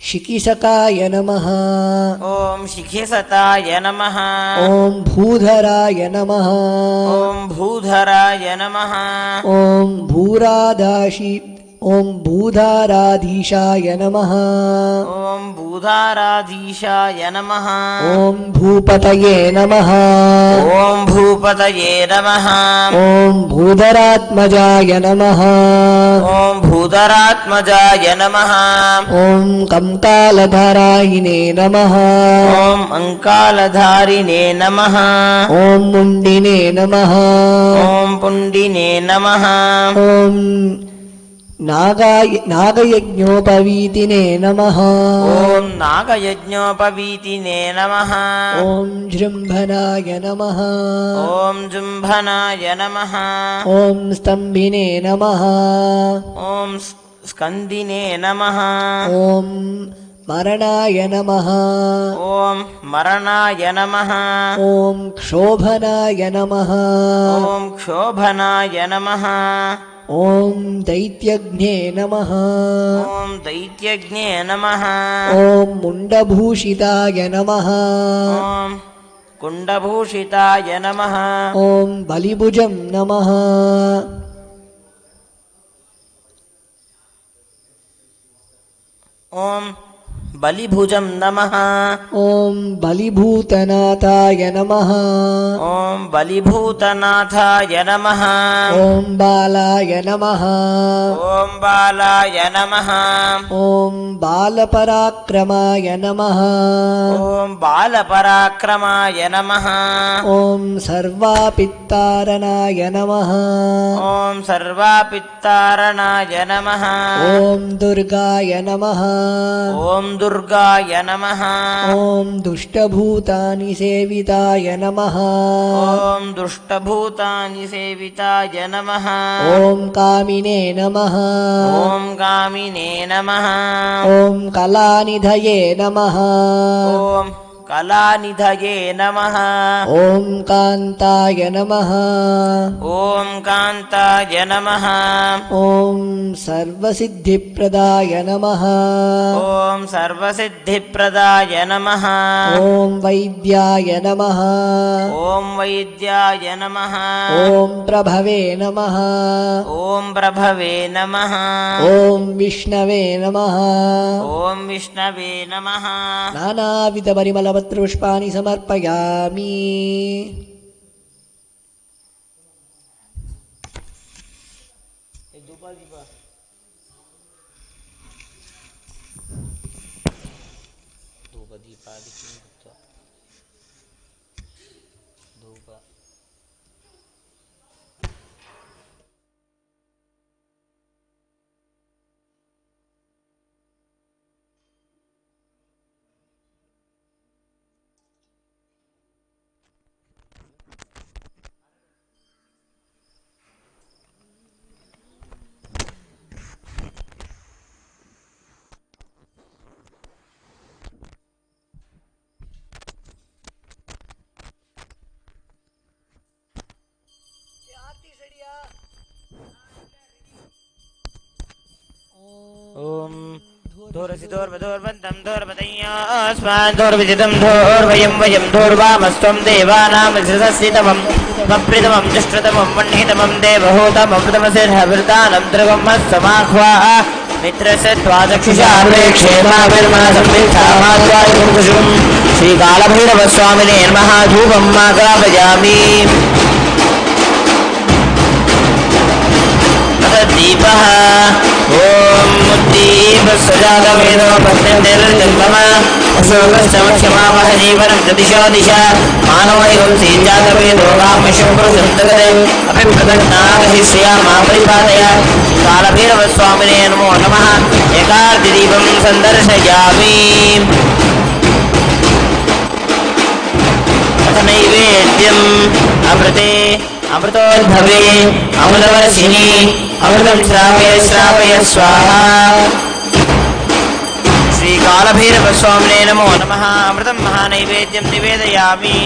शिकिसकाय नमः। ॐ शिखिसताय नमः। ॐ भूधराय नमः। ॐ भूधराय नमः। ॐ भूधाराधीशाय नमः। ॐ भूधाराधीशाय नमः। ॐ भूपतये नमः। ॐ भूपतये नमः। ॐ भूधरात्मजाय नमः। ॐ भूधरात्मजाय नमः। ॐ कंकालधारायिने नमः। ॐ अङ्कालधारिणे नमः। ॐ मुण्डिने नमः। ॐ पुण्डिने नमः। ॐ नागयज्ञोपवीतिने नमः। ॐ नागयज्ञोपवीतिने नमः। ॐ जृम्भनाय नमः। ॐ जुम्भनाय नमः। ॐ स्तम्भिने नमः। ॐ स्कन्दिने नमः। ॐ मरणाय नमः। ॐ मरणाय नमः। ॐ क्षोभनाय नमः। ॐ क्षोभनाय नमः। ॐ दैत्यज्ञे नमः। ॐ दैत्यज्ञे नमः। ॐ मुण्डभूषिताय नमः। ॐ कुण्डभूषिताय नमः। ॐ बलिभुजं नमः। ॐ बलिभुजं नमः। ॐ बलिभूतनाथाय नमः। ॐ बलिभूतनाथाय नमः। ॐ बालाय नमः। ॐ बालाय नमः। ॐ बालपराक्रमाय नमः। ॐ बालपराक्रमाय नमः। ॐ सर्वापित्तारणाय नमः। ॐ सर्वापित्तारणाय नमः। ॐ दुर्गाय नमः। ॐ दुर्गाय नमः। ॐ दुष्टभूतानि सेविताय नमः। ॐ दुष्टभूतानि सेविताय नमः। ॐ कामिने नमः। ॐ कामिने नमः। ॐ कलानिधये नमः। ॐ कलानिधये नमः। ॐ कान्ताय नमः। ॐ कान्ताय नमः। ॐ सर्वसिद्धिप्रदाय नमः। ॐ सर्वसिद्धिप्रदाय नमः। ॐ वैद्याय नमः। ॐ वैद्याय नमः। ॐ प्रभवे नमः। ॐ प्रभवे नमः। ॐ विष्णवे नमः। ॐ विष्णवे नमः। नानाविधपरिमलपत्रपुष्पाणि समर्पयामि। ॐ धूरसिधोर्वधोर्वन्तं धोर्वदय्यास्मान् धोर्विदितं धोर्वयं वयं धोर्वामस्त्वं देवानामसृतस्थितमं मप्रितमं जुष्टतमं वह्नितमं देवहूतममृतमसिर्हवृतानं ध्रुवं हस्तमाह्वा मित्रस्य त्वादक्षिषार्वेक्षेमाभिर्मासंवित्थामात्वायुकुशुं श्रीकालभैरवस्वामिने नमः। धूपं माग्रापयामि। दीपः ॐ मुद्दीपस्वजातवेदो भक्तिर्निर्जन्मः अशोकश्चमक्षमावह जीवनं दिशो दिशा मानवैवं सीजातवेदो वामशुभ्रसन्तगते अपि प्रदग्नाहि श्रियामा परिपादय। कालभैरवस्वामिने नमो नमः। एकार्तिदीपं सन्दर्शयामि। अथ नैवेद्यम् अमृते अमृतोद्भवे अमृतवर्षिणि अमृतं श्रावय श्रावय स्वाहा। श्रीकालभैरवस्वामिने नमो नमः। अमृतं महानैवेद्यं निवेदयामि।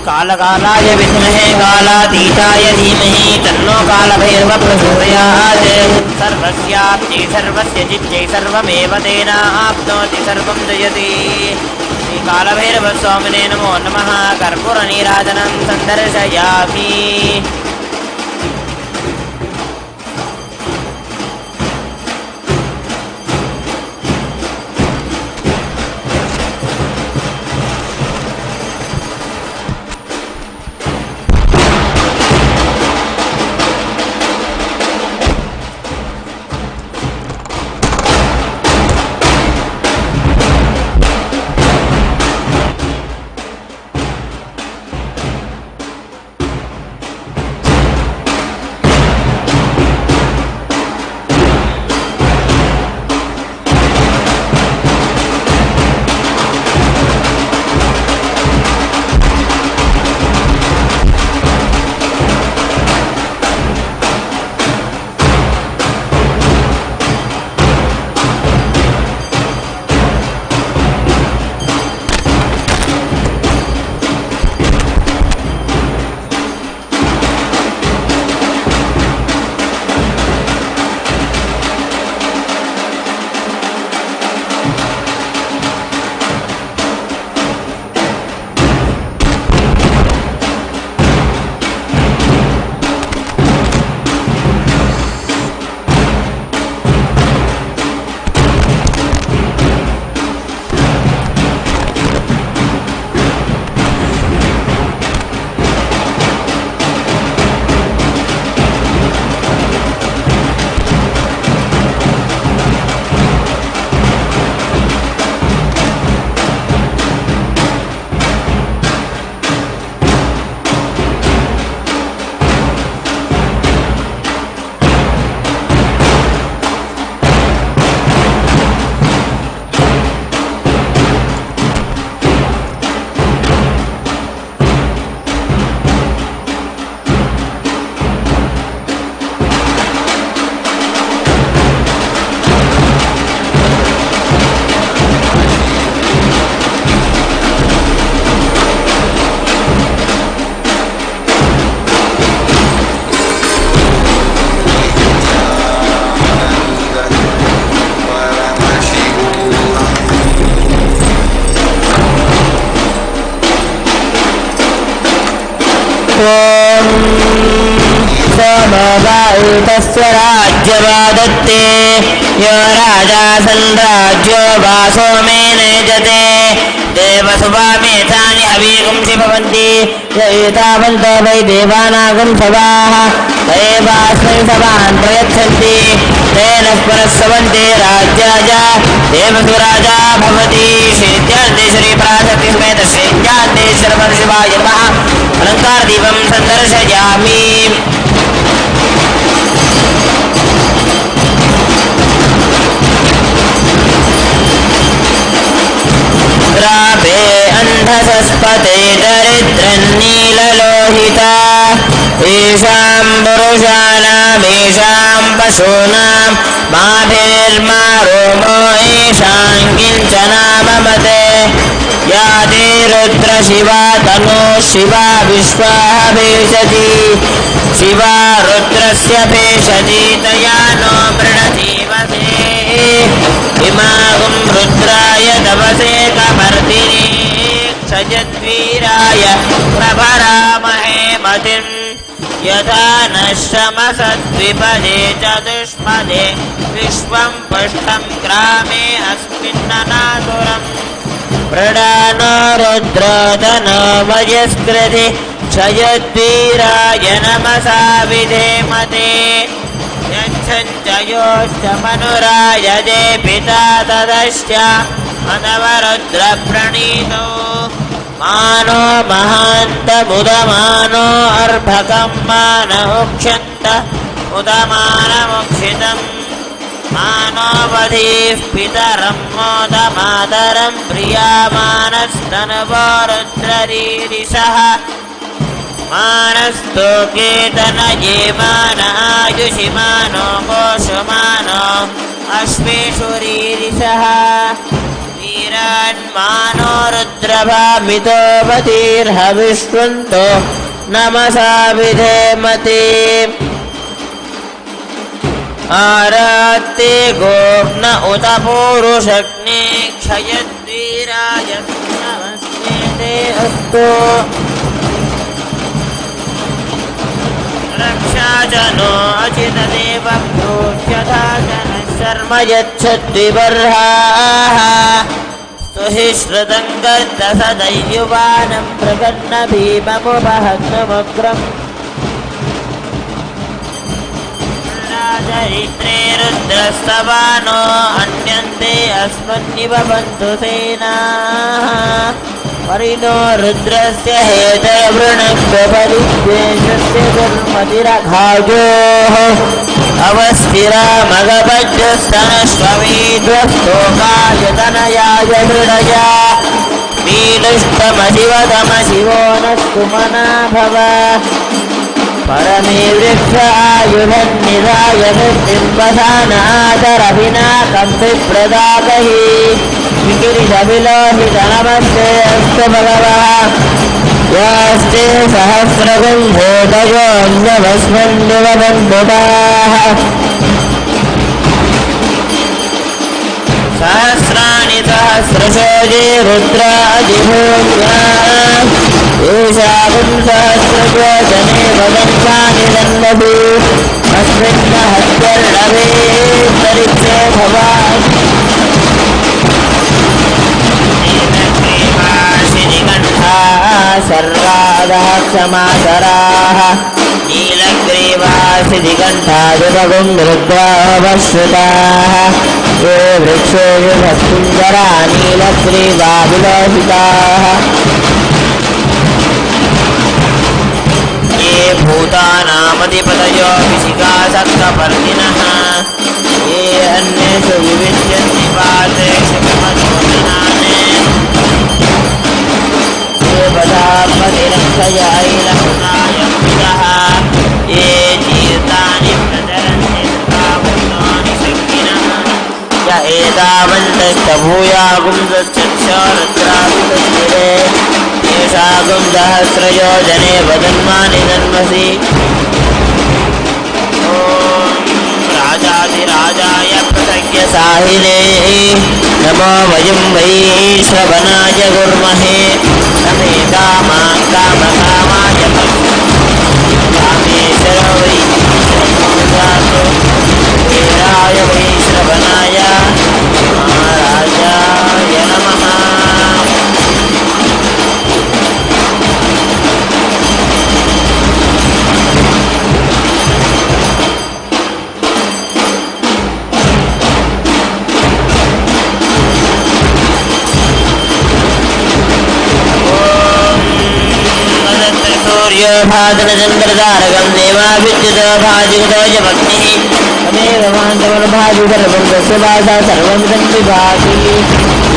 कालकालाय विद्महे कालातीताय धीमहि तन्नो कालभैरवः प्रचोदयात्। सर्वस्याप्त्यै सर्वस्य जित्यै सर्वमेव तेनाप्नोति सर्वं जयति। श्रीकालभैरवस्वामिने नमो नमः। कर्पूरनीराजनं सन्दर्शयामि। सोमवायुतस्य राज्यवादत्ते यो राजा सन्राज्यो वा सोमेन यजते देवसुभामेतानि अवीगुंसि भवन्ति एतावन्तो वै देवानागं सभाः देवास्मै सभान् प्रयच्छन्ति तेन पुनस्सवन्ति राज्याय देवसुराजा भवति श्रीनित्यानन्देश्वरी पराशक्ति समेत श्रीनित्यानन्देश्वर परमशिवाय नमः अलङ्कारदीपं सन्दर्शयामि ग्राभे अन्धसस्पते दरिद्रन्नीललोहिता येषां पुरुषाणामेषां पशूनां माभिर्मा रोमो येषां किञ्चनाममते या ते रुद्रशिवा तनो शिवा विश्वाः भेषति शिवा रुद्रस्य भेषति तया नो मृणजीवसे इमागुं रुद्राय तवसे कमर्दिनी क्षयद्वीराय प्रभरामहे मतिम् यथा नश्रमसद्विपदे चतुष्पदे विश्वं पुष्टं ग्रामे अस्मिन्ननासुरम् प्रणानो रुद्रोदनो वयस्कृति क्षयद्वीराय नमसा विधेमते यच्छञ्चयोश्च मनुरायजे पिता तदश्च मदवरुद्रप्रणीतो मानो महान्तमुदमानो अर्भकं मान उक्षन्त उदमानमुक्षितम् मानोवधीः पितरं मोदमातरं प्रियामानस्तनवो रुद्ररीरिषः मानस्तोकेतनये मान आयुषि मानो कोशमानो अश्वेषुरीरिषः वीरान्मानो रुद्रभामितो मतिर्हविष्वन्तो नमसा विधेमते आरात्ते गोप्न उत पूरुषग्ने क्षयद्वीराय नमस्ते अस्तु रक्षाजनो अचितदेव प्रोच्यथा जनः शर्म यच्छद्विबर्हाः स्तुहि श्रुतं गर्दसदैयुवानं प्रगन्न भीममुपहग्नमग्रम् चरित्रे रुद्रस्तवानो अन्यन्ते अस्मन्निव बन्धु सेनाः परिणो रुद्रस्य हेतवृणक्वपरिद्वेषस्य दुर्मतिरघाजोः अवस्थिरा मगभज्यस्तनश्वमेध्वस्तोकायतनयाय हृदया मीनुष्टमशिवतमशिवो नस्तु मना भव परमे वृक्षायुधन्निधाय मृत्युम्बसानादरभिनाकं विप्रदाकहि विकिरितविलोहितनमस्ते अस्तु भगवः यास्ते सहस्रगुम्भोदयोऽन्यवस्मन्निवबन्धुताः सहस्राणि सहस्रशोजे रुद्रादिभूम्या येषां सहस्रयोजने वदन्तानि दन्नभि अस्मिन् हत्यर्णवे तरिक्षो भवान् नीलग्रीवाशिनिकण्ठाः सर्वादाक्षमातराः नीलग्रीवाशिनिकण्ठायुधगुं रुद्रावश्रुताः ये वृक्षो युधसुन्दरा नीलग्रीवा विलोहिताः ये भूतानामधिपतयो विशिखासक्तपर्दिनः ये अन्येषु विविध्यन्ति पात्रेषु विमधोजनाने ये पदापतिरक्षयायिलहुताय मृगः ये तीर्थानि प्रचरन्ति तथावृतानि शक्तिनः य एतावन्तस्तभूयागुंसश्चक्षुरुद्राभितस्थिरे येषागुं सहस्रयोजने वदन्मानि जन्मसि ॐ राजाधिराजाय प्रसज्ञसाहिने नमो वयं वै श्रवणाय कुर्महे नमे कामां कामकामाय महाराजाय वैश्रवणाय महाराजाय नमः। भादनचन्द्रतारकं देवाभिद्युत भाजुगतो च भक्तिः तमेव मान्तमनुभाजुगर्भं तस्य भाषा सर्वमिदं विभाति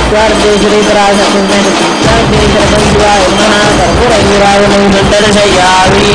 स्वार्थे श्रीपराशक्तिमेतराशक्तिं शिवाय नमः। कर्पूरविराजनं दर्शयामि।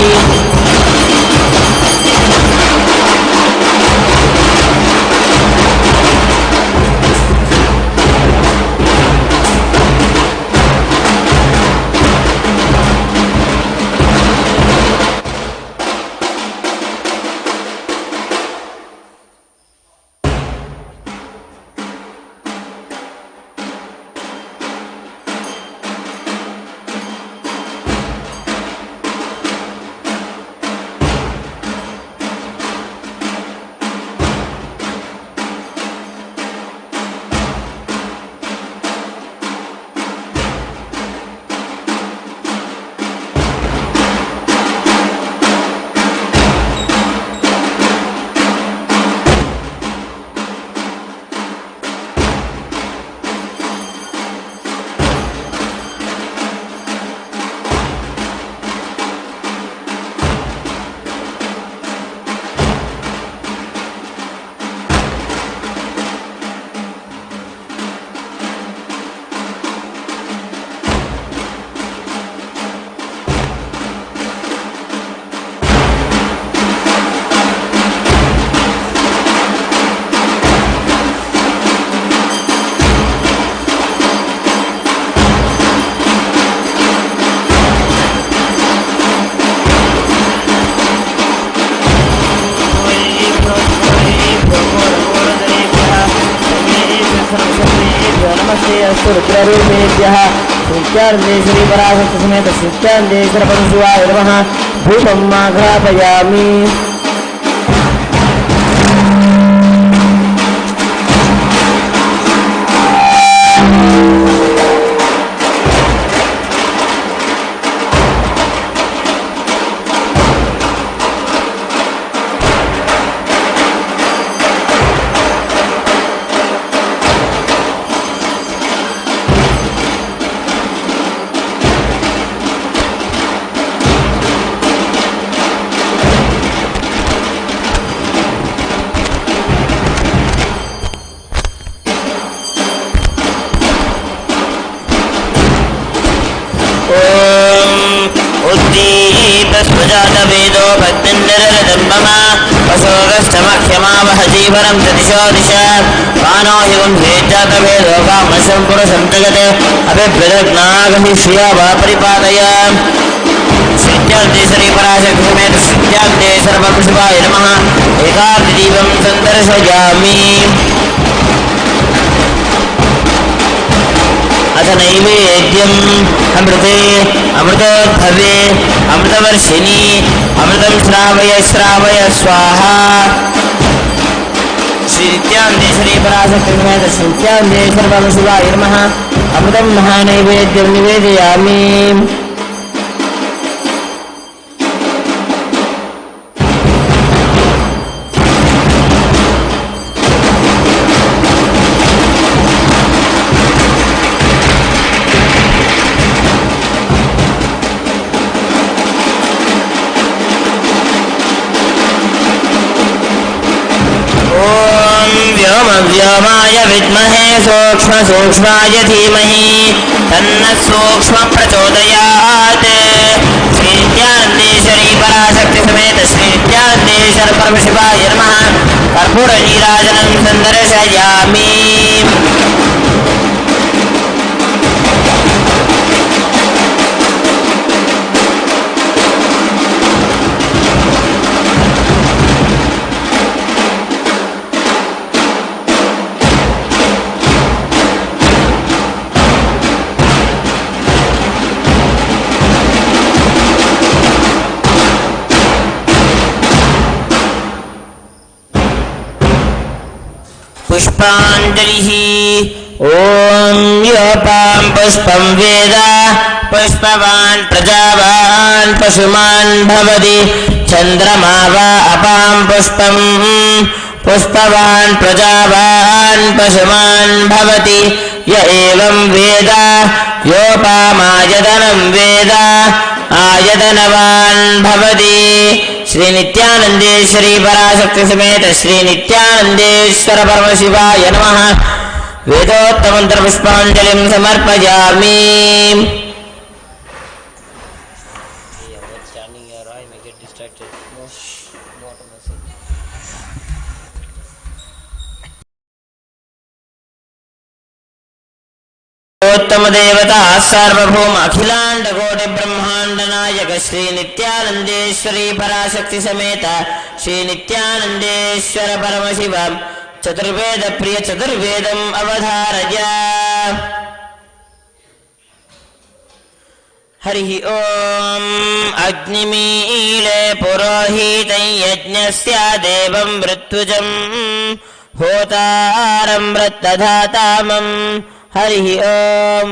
रुद्ररूपेभ्यः नित्यानन्दे श्रीपराशक्तिसमेत नित्यानन्देश्वर परमशिवाय नमः। धूपं आघ्रापयामि। वेदो भक्तिन्दरदम्बमा वसोगस्थमख्यमावह जीवनं तदिशो दिश पानो हिवं भेज्जातवेदो कामशं पुरुषं जगत् अभिभ्रदग्नागहिष्या वा परिपादय। श्रीत्यान्ते श्रीपराशक्तिसमेत श्रीत्यान्ते सर्वशिवाय नमः। एकाग्रदीपं सन्दर्शयामि। अथ नैवेद्यम् अमृते अमृतोद्भवे अमृतवर्षिणी अमृतं श्रावय श्रावय स्वाहा। श्रीत्यान्ते श्रीपराशक्तिसमेत श्रीत्यान्ते सर्वशिवाय नमः। अमृतं महानैवेद्यं निवेदयामि। व्योमाय विद्महे सूक्ष्मसूक्ष्माय धीमहि तन्नः सूक्ष्मः प्रचोदयात्। श्रीत्यानन्दे श्रीपराशक्तिसमेत श्रीत्यानन्देश्वर परमशिवाय नमः। कर्पूरनीराजनं सन्दर्शयामि। पुष्पाञ्जलिः ॐ योपां पुष्पं वेद पुष्पवान् प्रजावान् पशुमान् भवति चन्द्रमा वा अपां पुष्पं पुष्पवान् प्रजावान् पशुमान् भवति य एवं वेद योपामायतनं वेद आयतनवान् भवति। श्री नित्यानंदेश्वरी पराशक्ति समेत श्री नित्यानंदेश्वर परमशिवाय नमः। वेदोत्तमंत्र पुष्पांजलिं समर्पयामि। उत्तम देवता सार्वभौम अखिलांड कोटि ब्रह्मांड नायक श्री नित्यानंदेश्वरी पराशक्ति समेत श्री नित्यानंदेश्वर परमशिव चतुर्वेद प्रिय चतुर्वेदम अवधारय। हरि ओम अग्निमीले पुरोहितं यज्ञस्य देवं मृत्युजं होतारं मृत्तधातामं हरि ओम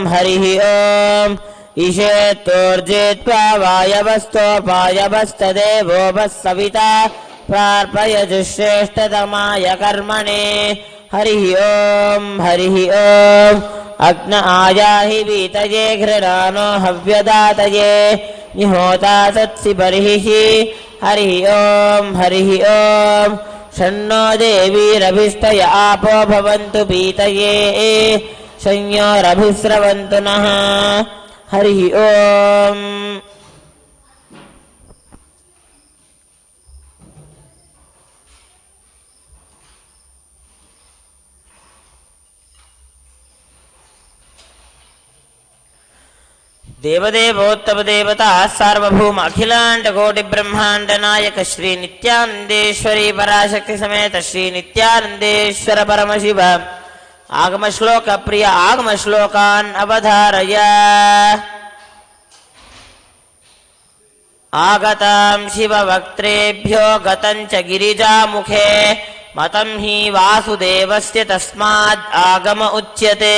ईशेत्तोर्जित्वा वायवस्तोपायवस्तदेवो वस्सविता प्रार्पयजुश्रेष्ठतमाय कर्मणे। हरि ओम अग्न आयाहि वीतये घृणानो हव्यदातये निहोता तत्सि बर्हिः। हरि ओम शन्नो देवीरभिष्टय आपो भवन्तु पीतये संयोरभिस्रवन्तु नः। हरि ओम देवदेवोत्तम देवता सार्वभौम अखिलांड कोटि ब्रह्मांड नायक श्री नित्यानंदेश्वरी पराशक्ति समेत श्री नित्यानंदेश्वर परमशिव आगम श्लोक प्रिय आगम श्लोकान् अवधारय। आगतां शिववक्त्रेभ्यो गतं च गिरिजामुखे मतं हि वासुदेवस्य तस्माद् आगम उच्यते।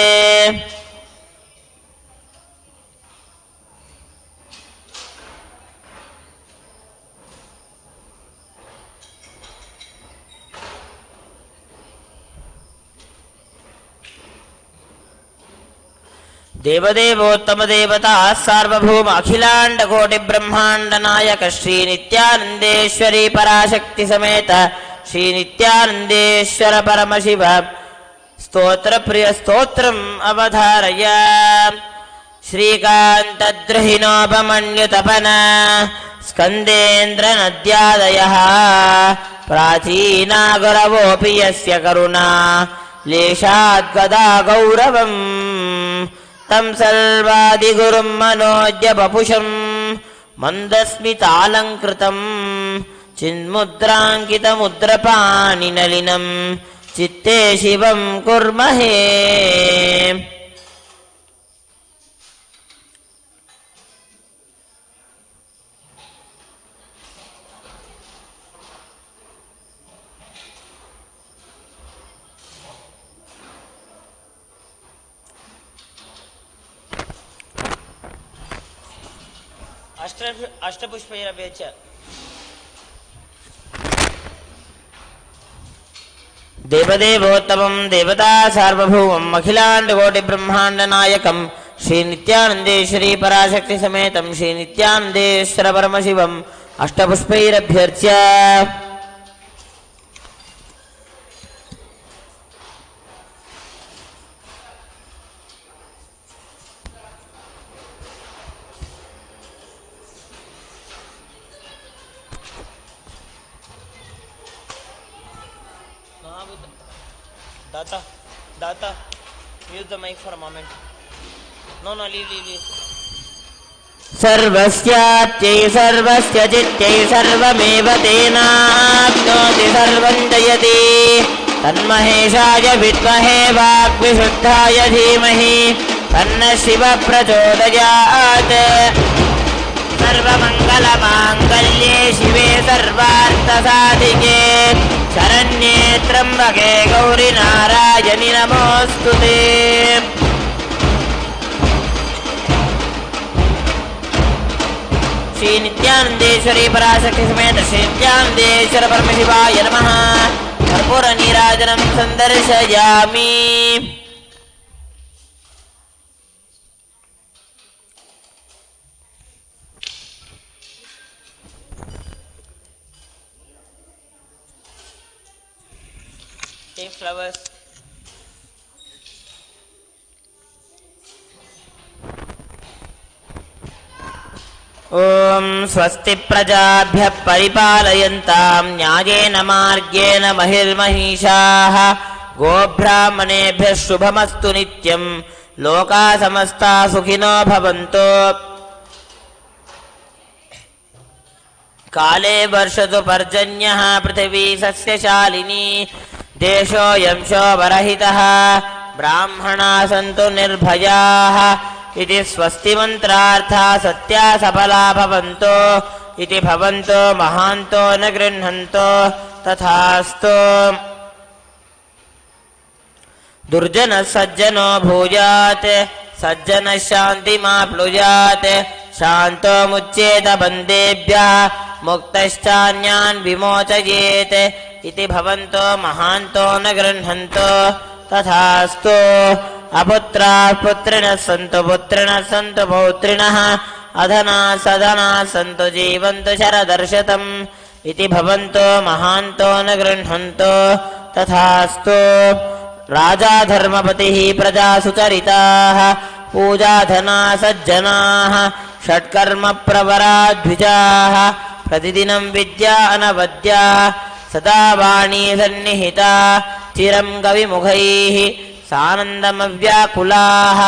देवदेवोत्तम देवता सार्वभौम अखिलांड कोटि ब्रह्मांड नायक श्री नित्यानंदेश्वरी पराशक्ति समेत श्री नित्यानंदेश्वर परमशिव स्तोत्र प्रिय स्तोत्रम् अवधारय। श्रीकान्तद्रुहिणोपमन्युतपन स्कन्देन्द्र नद्यादयः प्राचीना गुरवोऽपि यस्य करुणा लेशाद्गदा गौरवम् तं सर्वादिगुरुं मनोज्य वपुषं मन्दस्मितालङ्कृतं चिन्मुद्राङ्कितमुद्रपाणिनलिनं चित्ते शिवं कुर्महे। अष्टपुष्पैरभ्यच देवदेवोत्तमं देवता सार्वभौमम् अखिलांड कोटि ब्रह्मांड नायकं श्री नित्यानंदेश्वरी पराशक्ति समेतं Shri नित्यानंदेश्वर Paramashivam अष्टपुष्पैरभ्यर्च्य। Data, mute the mic for a moment. No, leave. सर्वस्याप्त्यै सर्वस्य चित्यै सर्वमेव तेनाप्नोति सर्वं जयति तन्महेशाय विद्महे वाग्विशुद्धाय धीमहि तन्नः शिवः प्रचोदयात्। सर्वमङ्गलमाङ्गल्ये शिवे सर्वार्थसाधिके शरण्ये त्र्यम्बके गौरि नारायणि नमोऽस्तुते। श्री नित्यानंदेश्वरी पराशक्ति समेत श्री नित्यानंदेश्वर परमशिवाय नमः। कर्पूर नीराजनं संदर्शयामि। Take flowers. ॐ स्वस्ति प्रजाभ्यः परिपालयन्तां न्यायेन मार्गेण महिर्महिषाः गोब्राह्मणेभ्यः शुभमस्तु नित्यं लोकाः समस्ताः सुखिनो भवन्तु। काले वर्षतु पर्जन्यः पृथिवी सस्यशालिनी देशोऽयं शोभरहितः ब्राह्मणाः सन्तु निर्भयाः इति स्वस्ति मन्त्रार्था सत्या सफला भवन्तु इति भवन्तो महान्तो न गृह्णन्तो तथास्तु। दुर्जनः सज्जनो भूयात् सज्जनः शान्तिमाप्नुयात् शान्तो मुच्येत बन्धेभ्यः मुक्तश्चान्यान् विमोचयेत् इति भवन्तो महान्तो न गृह्णन्तो तथास्तु। अपुत्राः पुत्रिणः सन्तु पुत्रिणः सन्तु पौत्रिणः अधनाः सधनाः सन्तु जीवन्तु शरदर्शतम् इति भवन्तो महान्तो न गृह्णन्तो तथास्तु। राजा धर्मपतिः प्रजा सुचरिताः पूजाधना सज्जनाः षट्कर्म प्रवरा द्विजाः प्रतिदिनं विद्या अनवद्या सदा वाणी सन्निहिता चिरं कविमुखैः सानन्दमव्याकुलाः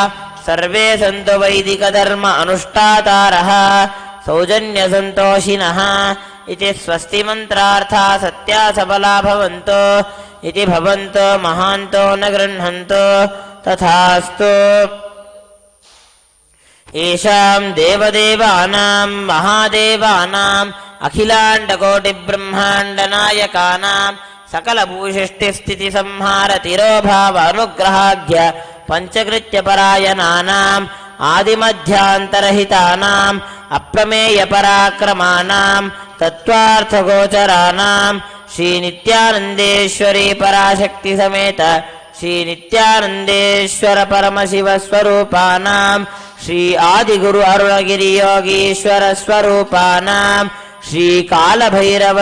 सर्वे सन्तु वैदिकधर्म अनुष्ठातारः सौजन्यसन्तोषिणः इति स्वस्ति मन्त्रार्था सत्या सबला भवन्तो इति भवन्तो महान्तो न गृह्णन्तो तथास्तु। येषां देवदेवानां महादेवानाम् अखिलाण्डकोटिब्रह्माण्डनायकानां सकलभूषिष्टिस्थितिसंहारतिरोभावानुग्रहाढ्य पञ्चकृत्यपरायणानाम् आदिमध्यान्तरहितानाम् अप्रमेयपराक्रमाणां तत्त्वार्थगोचराणां श्रीनित्यानन्देश्वरी पराशक्ति समेत श्रीनित्यानन्देश्वर परमशिवस्वरूपाणां श्री आदिगुरु अरुणगिरि योगीश्वर स्वरूपाणां श्री कालभैरव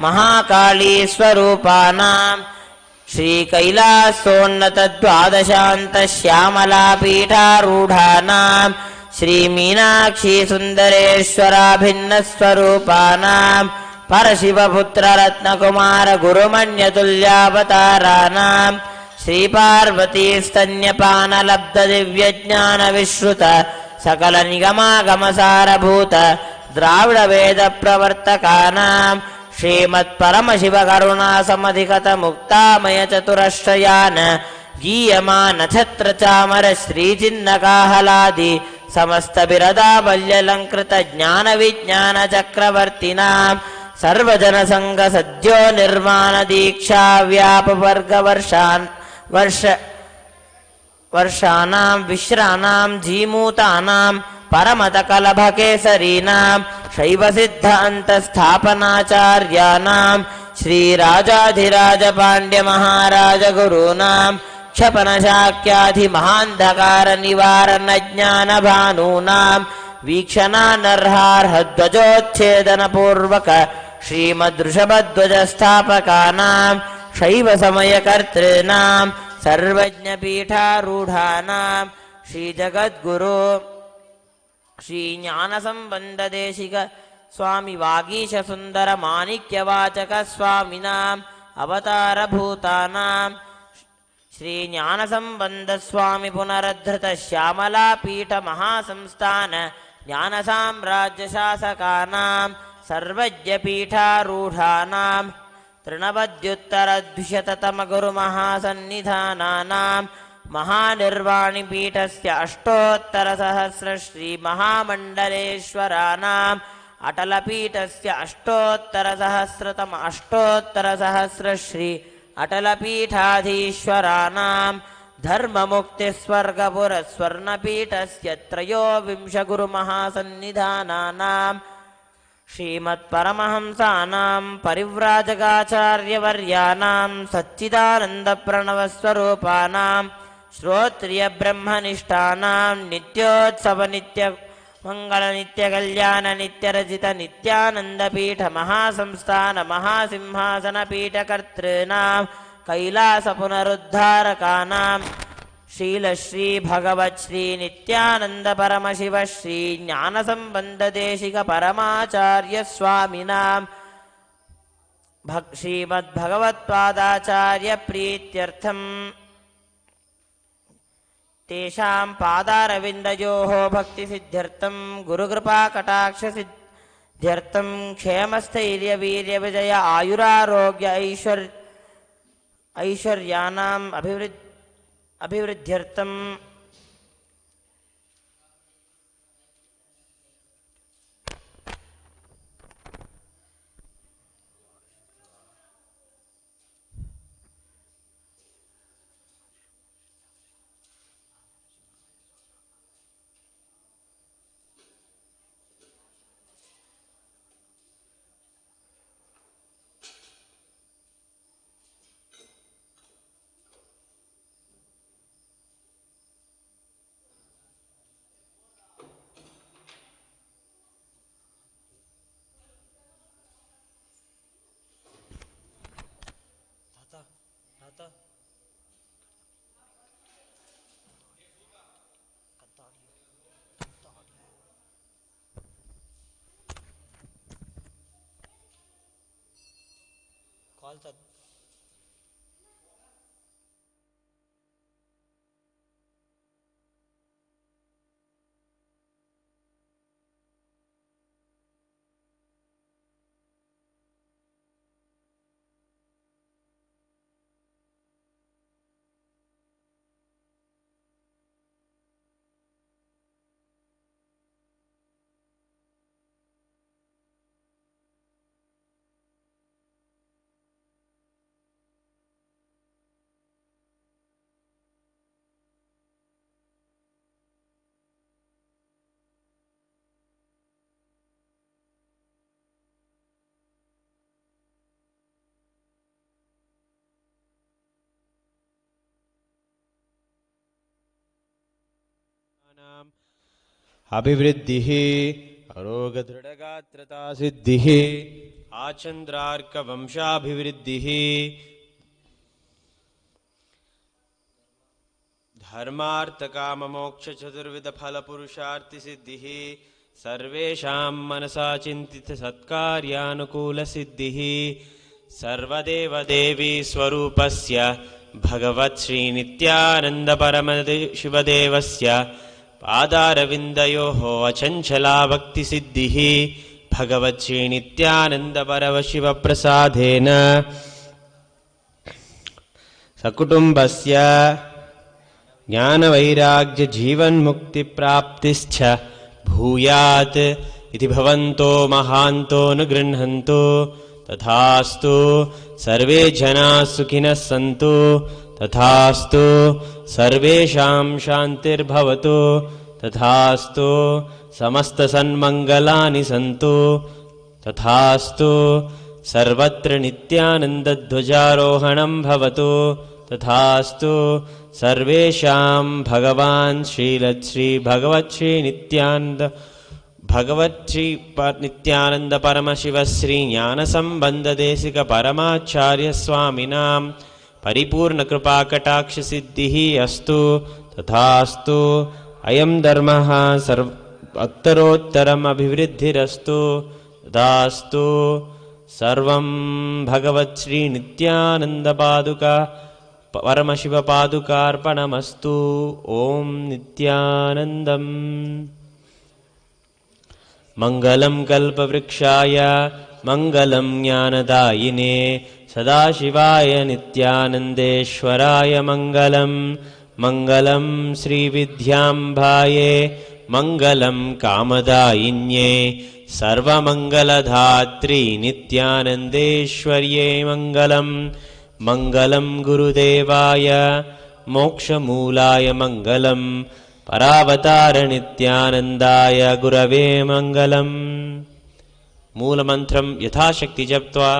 महाकाली स्वरूपाणां श्री कैलासोन्नत द्वादशान्त श्यामला पीठारूढानां श्री मीनाक्षी सुन्दरेश्वराभिन्न स्वरूपाणां परशिवपुत्र रत्नकुमार गुरुमण्यतुल्यावताराणां श्री पार्वती स्तन्यपानलब्ध दिव्यज्ञान विश्रुत सकल निगमागमसारभूत द्राविड वेद प्रवर्तकानां श्रीमत्परमशिव करुणा समधिगत मुक्तामय चतुरश्रयान गीयमान छत्र चामर श्रीचिन्नकाहलादि समस्त बिरदावल्यलंकृत ज्ञान विज्ञान चक्रवर्तिनां सर्वजन संग सद्यो निर्माण दीक्षा व्याप वर्ग वर्षाणां विश्राणां जीमूतानां परमतकलभकेसरीनां शैवसिद्ध अन्तस्थापनाचार्याणां श्रीराजाधिराज पाण्ड्य महाराज गुरूणां क्षपनशाक्याधिमहान्धकार निवारण ज्ञान भानूनां वीक्षणानर्हार्हध्वजोच्छेदन पूर्वक श्रीमद्वृषभध्वज स्थापकानां शैव समयकर्तॄणां सर्वज्ञपीठारूढानां श्रीजगद्गुरु श्री ज्ञानसंबंध देशिक स्वामी वागीश सुंदर माणिक्यवाचक स्वामिनां अवतारभूतानां श्री ज्ञानसंबंध स्वामी पुनरद्धृत श्यामला पीठ महासंस्थान ज्ञान साम्राज्य शासकानां सर्वज्ञपीठारूढानां तृणवद्युत्तरद्विशततम गुरु महासन्निधानानां महानिर्वाणिपीठस्य अष्टोत्तरसहस्रश्रीमहामण्डलेश्वराणाम् अटलपीठस्य अष्टोत्तरसहस्रश्री अटलपीठाधीश्वराणाम् धर्ममुक्तिस्वर्गपुरस्वर्णपीठस्य त्रयोविंशगुरुमहासन्निधानानाम् श्रीमत्परमहंसानां परिव्राजकाचार्यवर्याणां सच्चिदानन्दप्रणवस्वरूपाणां श्रोत्रियब्रह्मनिष्ठानां नित्योत्सवनित्यमङ्गलनित्यकल्याणनित्यरजितनित्यानन्दपीठमहासंस्थानमहासिंहासनपीठकर्तॄणां कैलासपुनरुद्धारकानां शीलश्री भगवत्श्री नित्यानंद परमशिव श्री ज्ञानसंबंधदेशिक परमाचार्य स्वामिनां श्रीमद्भगवत्पादाचार्य प्रीत्यर्थं तेषां पादारविन्दयोः भक्तिसिद्ध्यर्थं गुरुकृपाकटाक्षसिद्ध्यर्थं क्षेमस्थैर्यवीर्यविजय आयुरारोग्य ऐश्वर्याणाम् अभिवृद्ध्यर्थं अभिवृद्धिः अरोगदृढगात्रता सिद्धिः आचन्द्रार्कवंशाभिवृद्धिः धर्मार्थकाममोक्षचतुर्विधफलपुरुषार्थिसिद्धिः सर्वेषां मनसा चिन्तितसत्कार्यानुकूलसिद्धिः सर्वदेवदेवी स्वरूपस्य भगवत्श्रीनित्यानन्दपरमशिवदेवस्य पादारविन्दयोः अचञ्चला भक्तिसिद्धिः भगवत्श्रीनित्यानन्दपरमशिवप्रसादेन सकुटुम्बस्य ज्ञानवैराग्यजीवन्मुक्तिप्राप्तिश्च भूयात् इति भवन्तो महान्तो न गृह्णन्तु तथास्तु सर्वे जनाः सुखिनः सन्तु तथास्तु सर्वेषां शान्तिर्भवतु तथास्तु समस्तसन्मङ्गलानि सन्तु तथास्तु सर्वत्र नित्यानन्दध्वजारोहणं भवतु तथास्तु सर्वेषां भगवान् नित्यानन्द परमशिवश्री ज्ञानसम्बन्धदेशिक परमाचार्य स्वामिनां परिपूर्णकृपाकटाक्षसिद्धिः अस्तु तथास्तु अयं धर्मः उत्तरोत्तरम् अभिवृद्धिरस्तु तथास्तु सर्वं भगवत्श्री नित्यानन्दपादुका परमशिवपादुकार्पणमस्तु ॐ नित्यानन्दम् मङ्गलं कल्पवृक्षाय मङ्गलं ज्ञानदायिने सदाशिवाय नित्यानन्देश्वराय मङ्गलं मङ्गलं श्रीविद्याम्बाये मङ्गलं कामदायिन्ये सर्वमङ्गलधात्री नित्यानन्देश्वर्यै मङ्गलं मङ्गलं गुरुदेवाय मोक्षमूलाय मङ्गलं परावतार नित्यानन्दाय गुरवे मङ्गलम् मूलमन्त्रं यथाशक्ति जप्त्वा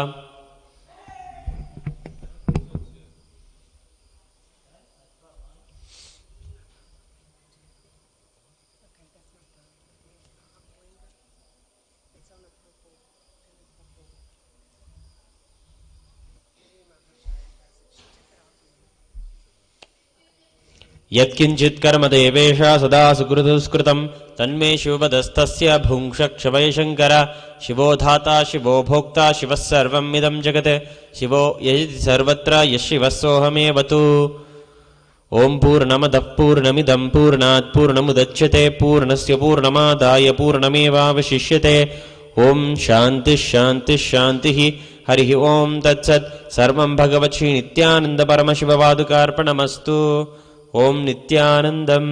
यत्किञ्चित् कर्म देवेश सदा सुकृतुस्कृतं तन्मे शिवपदस्तस्य भुङ्क्षक्षवै शङ्कर शिवो धाता शिवो भोक्ता शिवः सर्वम् इदं जगत् शिवो यजति सर्वत्र यः शिवः सोऽहमेव तु ॐ पूर्णमदः पूर्णमिदं पूर्णात् पूर्णमुदच्यते पूर्णस्य पूर्णमादाय पूर्णमेवावशिष्यते ॐ शान्तिः शान्तिः शान्तिः हरिः ॐ तत्सत् सर्वं भगवत् नित्यानन्द परमशिवपादुकार्पणमस्तु ॐ नित्यानन्दम्।